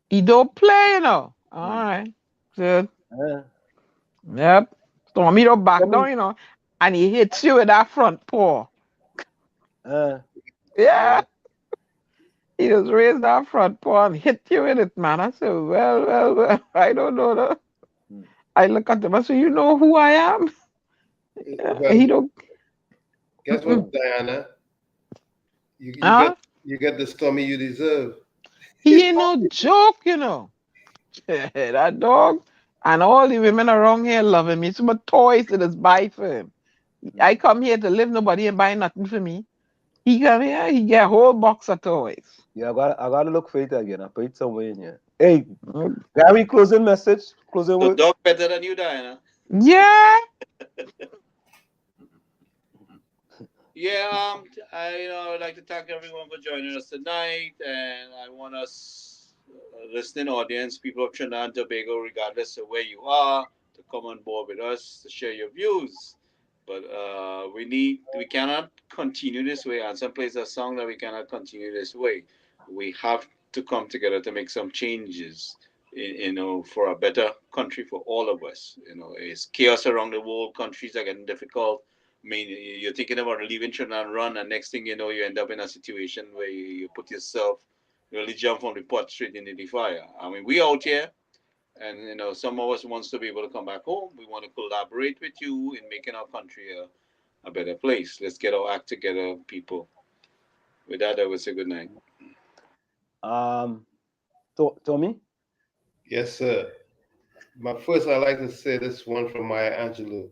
He don't play, you know. All right. Good. Yep. Stormy don't back down, you know. And he hits you with that front paw. Yeah. He just raised that front paw and hit you with it, man. I said, well, I don't know. Though. I look at him, I say, you know who I am? Well, he don't. Guess what, Diana? You get the Stormy you deserve. He ain't no joke, you know. That dog and all the women around here love him. It's my toys that is buy for him. I come here to live, nobody ain't buying nothing for me. He come here, he get a whole box of toys. Yeah, I gotta look for it again. I put it somewhere in here. Hey, Gary, closing message, closing The word. dog better than you, Diana. Yeah. Yeah, I would like to thank everyone for joining us tonight, and I want us, listening audience, people of Trinidad and Tobago, regardless of where you are, to come on board with us to share your views. But we cannot continue this way. And some places a song that we cannot continue this way. We have to come together to make some changes, for a better country for all of us. It's chaos around the world. Countries are getting difficult. I mean, you're thinking about leaving Trinidad and run, and next thing you know, you end up in a situation where you put yourself, really jump from the pot straight into the fire. I mean, we out here, and some of us wants to be able to come back home. We want to collaborate with you in making our country a better place. Let's get our act together, people. With that, I would say good night. Tommy? Yes, sir. First, I'd like to say this one from Maya Angelou.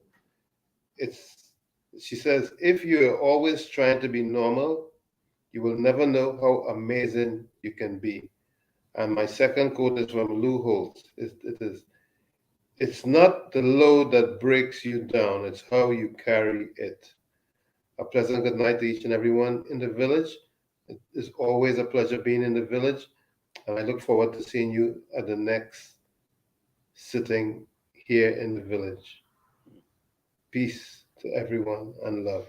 She says, if you're always trying to be normal, you will never know how amazing you can be. And my second quote is from Lou Holtz. It's not the load that breaks you down, it's how you carry it. A pleasant good night to each and everyone in the village. It is always a pleasure being in the village, and I look forward to seeing you at the next sitting here in the village. Peace to everyone and love.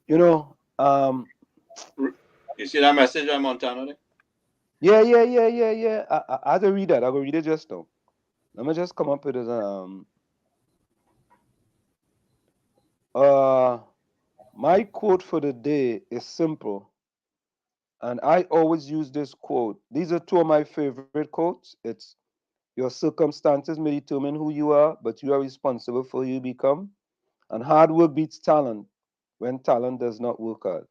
You know, You see that message by Montano there? yeah. I had to read that. I go read it just now. Let me just come up with it. Uh, my quote for the day is simple, and I always use this quote. These are two of my favorite quotes. It's your circumstances may determine who you are, but you are responsible for who you become. And hard work beats talent when talent does not work hard.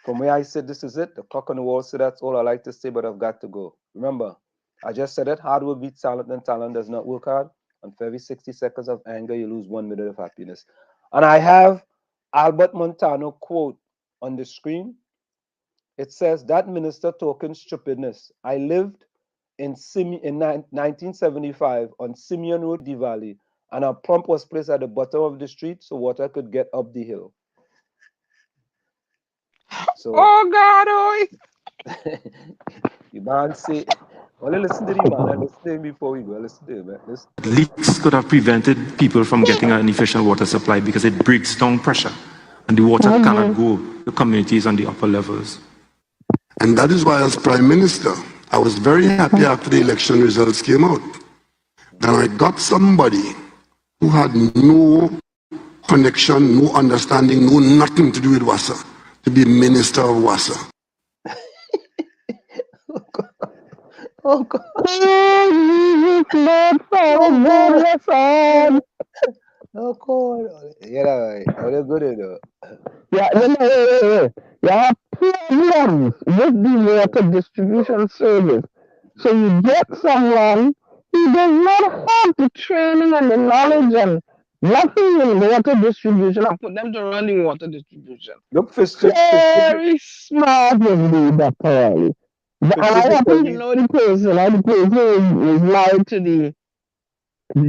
From where I said this is it, the clock on the wall said that's all I like to say, but I've got to go. Remember, I just said it, hard work beats talent and talent does not work hard. And for every 60 seconds of anger, you lose 1 minute of happiness. And I have Albert Montano quote on the screen. It says, that minister talking stupidness. I lived in 1975 on Simeon Road, D Valley, and a pump was placed at the bottom of the street so water could get up the hill. So, Oh God, oh. the man say, well, listen to the man and listen to him before we go. Listen to him, man. Listen. Leaks could have prevented people from getting an efficient water supply because it breaks down pressure and the water cannot go to communities on the upper levels. And that is why, as Prime Minister, I was very happy after the election results came out. Then I got somebody who had no connection, no understanding, no nothing to do with WASA, to be Minister of WASA. Oh God. Oh God. Yeah, oh, they're good enough. Yeah, you have problems with the water distribution service. So you get someone who does not have the training and the knowledge and nothing in water distribution and put them to run the water distribution. Look, Very smart of me, Dr. Riley. And I happen to know the person. The person is married to the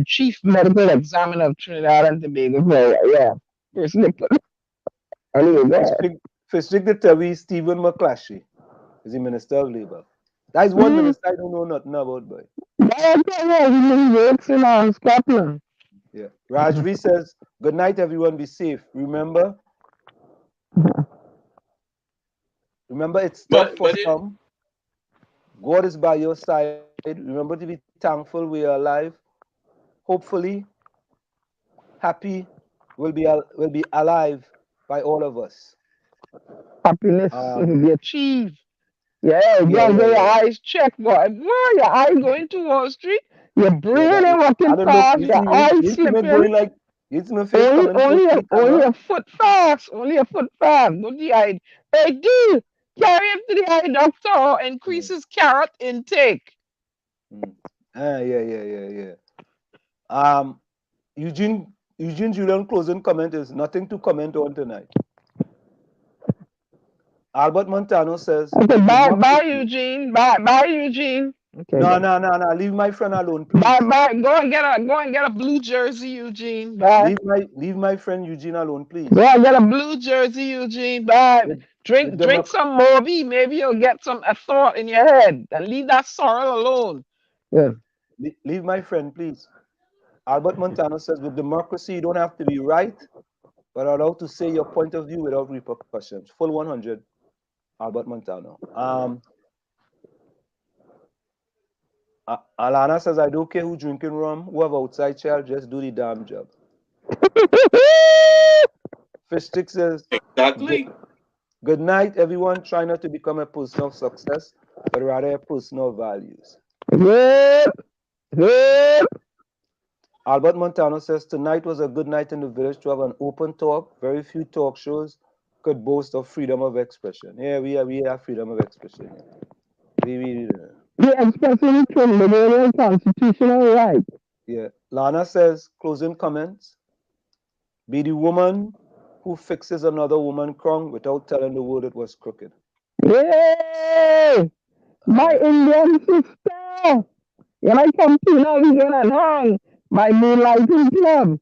chief medical examiner of Trinidad and Tobago. So, yeah, person put anyway, there. Fistic the Terry Stephen McClashy is the Minister of Labour. That is one minister I don't know nothing about, boy. He works in Scotland. Yeah. Rajvi says, good night, everyone. Be safe. Remember, it's tough for some. God is by your side. Remember to be thankful we are alive. Hopefully, happy will be alive by all of us. Happiness will be achieved. Yeah, you gotta get your eyes checked, boy. Boy, your eyes going to Wall Street, your brain ain't working fast, your eyes slipping. Only a foot fast. Only a foot fast. Go to the eye. Hey, dude, carry him to the eye doctor or increase his carrot intake. Yeah. Eugene Julian closing comment is nothing to comment on tonight. Albert Montano says, okay, bye Eugene. Bye Eugene. Okay, no. Leave my friend alone, please. Bye. Go and get a blue jersey, Eugene. Bye. Leave my friend Eugene alone, please. Go and get a blue jersey, Eugene. Bye. Drink some Moby. Maybe you'll get a thought in your head. And leave that sorrel alone. Yeah. Leave my friend, please. Albert Montano says, with democracy, you don't have to be right, but allowed to say your point of view without repercussions. Full 100. Albert Montano. Alana says, I don't care who drinking rum, whoever outside child, just do the damn job. Fishstick says, exactly. Good night, everyone. Try not to become a person of success, but rather a person of values. Albert Montano says, tonight was a good night in the village to have an open talk. Very few talk shows could boast of freedom of expression. Yeah, we have freedom of expression. We expressing from the constitutional right. Yeah. Lana says, closing comments. Be the woman who fixes another woman crown without telling the world it was crooked. Yay! My Indian sister! When I come to now, we're gonna hang my moonlighting club.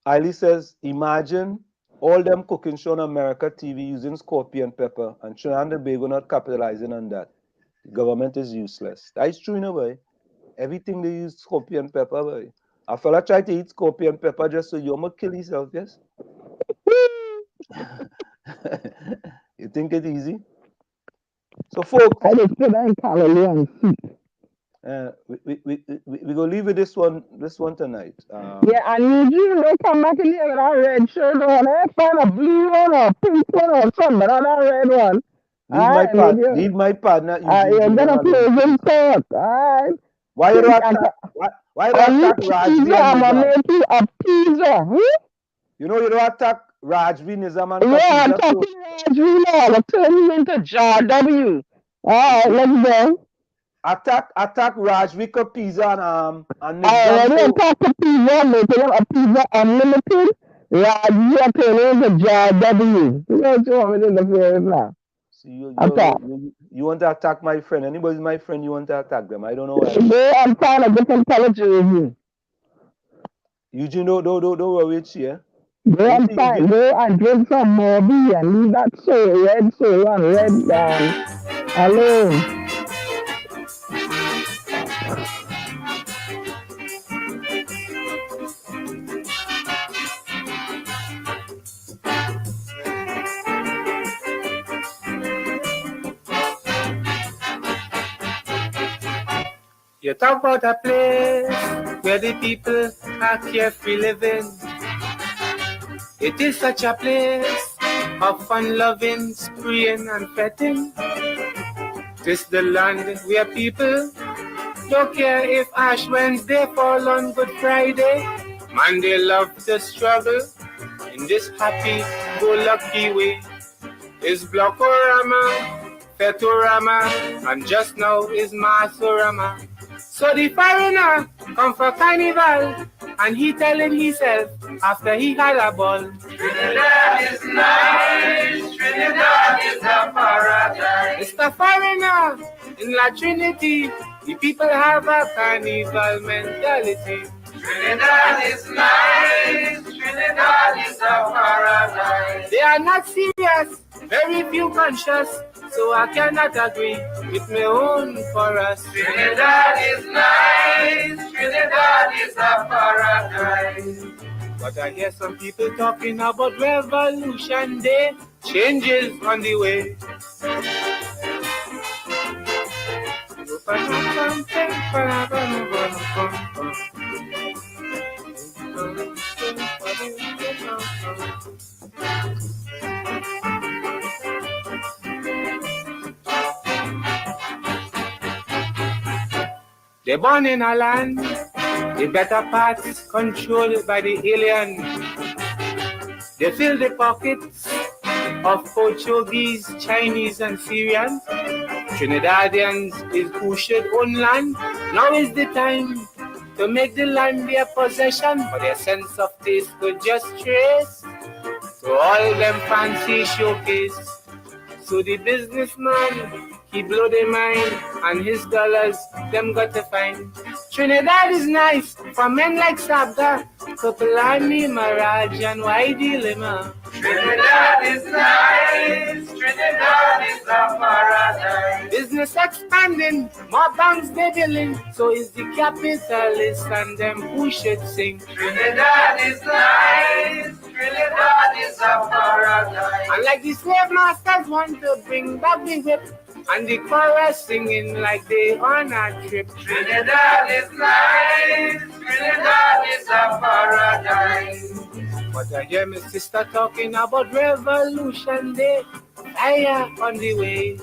Ali says, imagine all them cooking show on America TV using scorpion pepper and Trinidad and Tobago not capitalizing on that. The government is useless. That's true in a way. Everything they use scorpion pepper, boy. A fella try to eat scorpion pepper just so you might kill himself, yes? You think it's easy? So, folks, I just put on calorie and soup. we go leave with this one tonight. Yeah, and you don't come back in here with that red shirt on. I find a blue one or pink one or something, but not that red one. Need my partner. You're gonna close in talk. Alright. Why you don't attack? Why you don't attack Rajvi and I'm Nizam? making a pizza. You know you don't attack Rajvi, Nizam and Yeah, I'm Kapisa, talking Rajvi now. I'm turning you into Jar W. Alright, let's go. Attack Rajvi, Kapisa and I Nizam. already attacked the pizza, making him a pizza unlimited. Rajvi, I'm turning into Jar W. You know what you want me to interfere with now? See, you want to attack my friend. Anybody's my friend, you want to attack them. I don't know why. Go and find a different color jersey. Eugene, don't worry, it's here. Go and drink some more beer and leave that red soul and red alone. You talk about a place where the people are carefree living. It is such a place of fun loving, spraying and petting. This the land where people don't care if Ash Wednesday fall on Good Friday. Man, they love to struggle in this happy-go-lucky way. It's Blockorama, Fetorama, and just now is Masorama. So the foreigner come for carnival, and he telling himself after he had a ball. Trinidad is nice, Trinidad is a paradise. It's the foreigner in La Trinity, the people have a carnival mentality. Trinidad is nice, Trinidad is a paradise. They are not serious, very few conscious, so I cannot agree with my own chorus. Trinidad is nice, Trinidad is a paradise. But I hear some people talking about Revolution Day, changes on the way. They're born in a land, the better parts controlled by the alien. They fill the pockets of Portuguese, Chinese, and Syrians. Trinidadians is who should own land. Now is the time to make the land their possession, but their sense of taste could just trace to all them fancy showcase. So the businessman, he blow their mind, and his dollars, them got to find. Trinidad is nice for men like Sabda, Kupulani, Maraj, and YD Lima. Trinidad is nice, Trinidad is a paradise. Business expanding, more banks they billing, so is the capitalist and them who should sing. Trinidad is nice, Trinidad is a paradise. And like the slave masters want to bring back the whip, and the chorus singing like they on a trip. Trinidad is nice, Trinidad is a paradise. But I hear my sister talking about Revolution Day, fire on the way.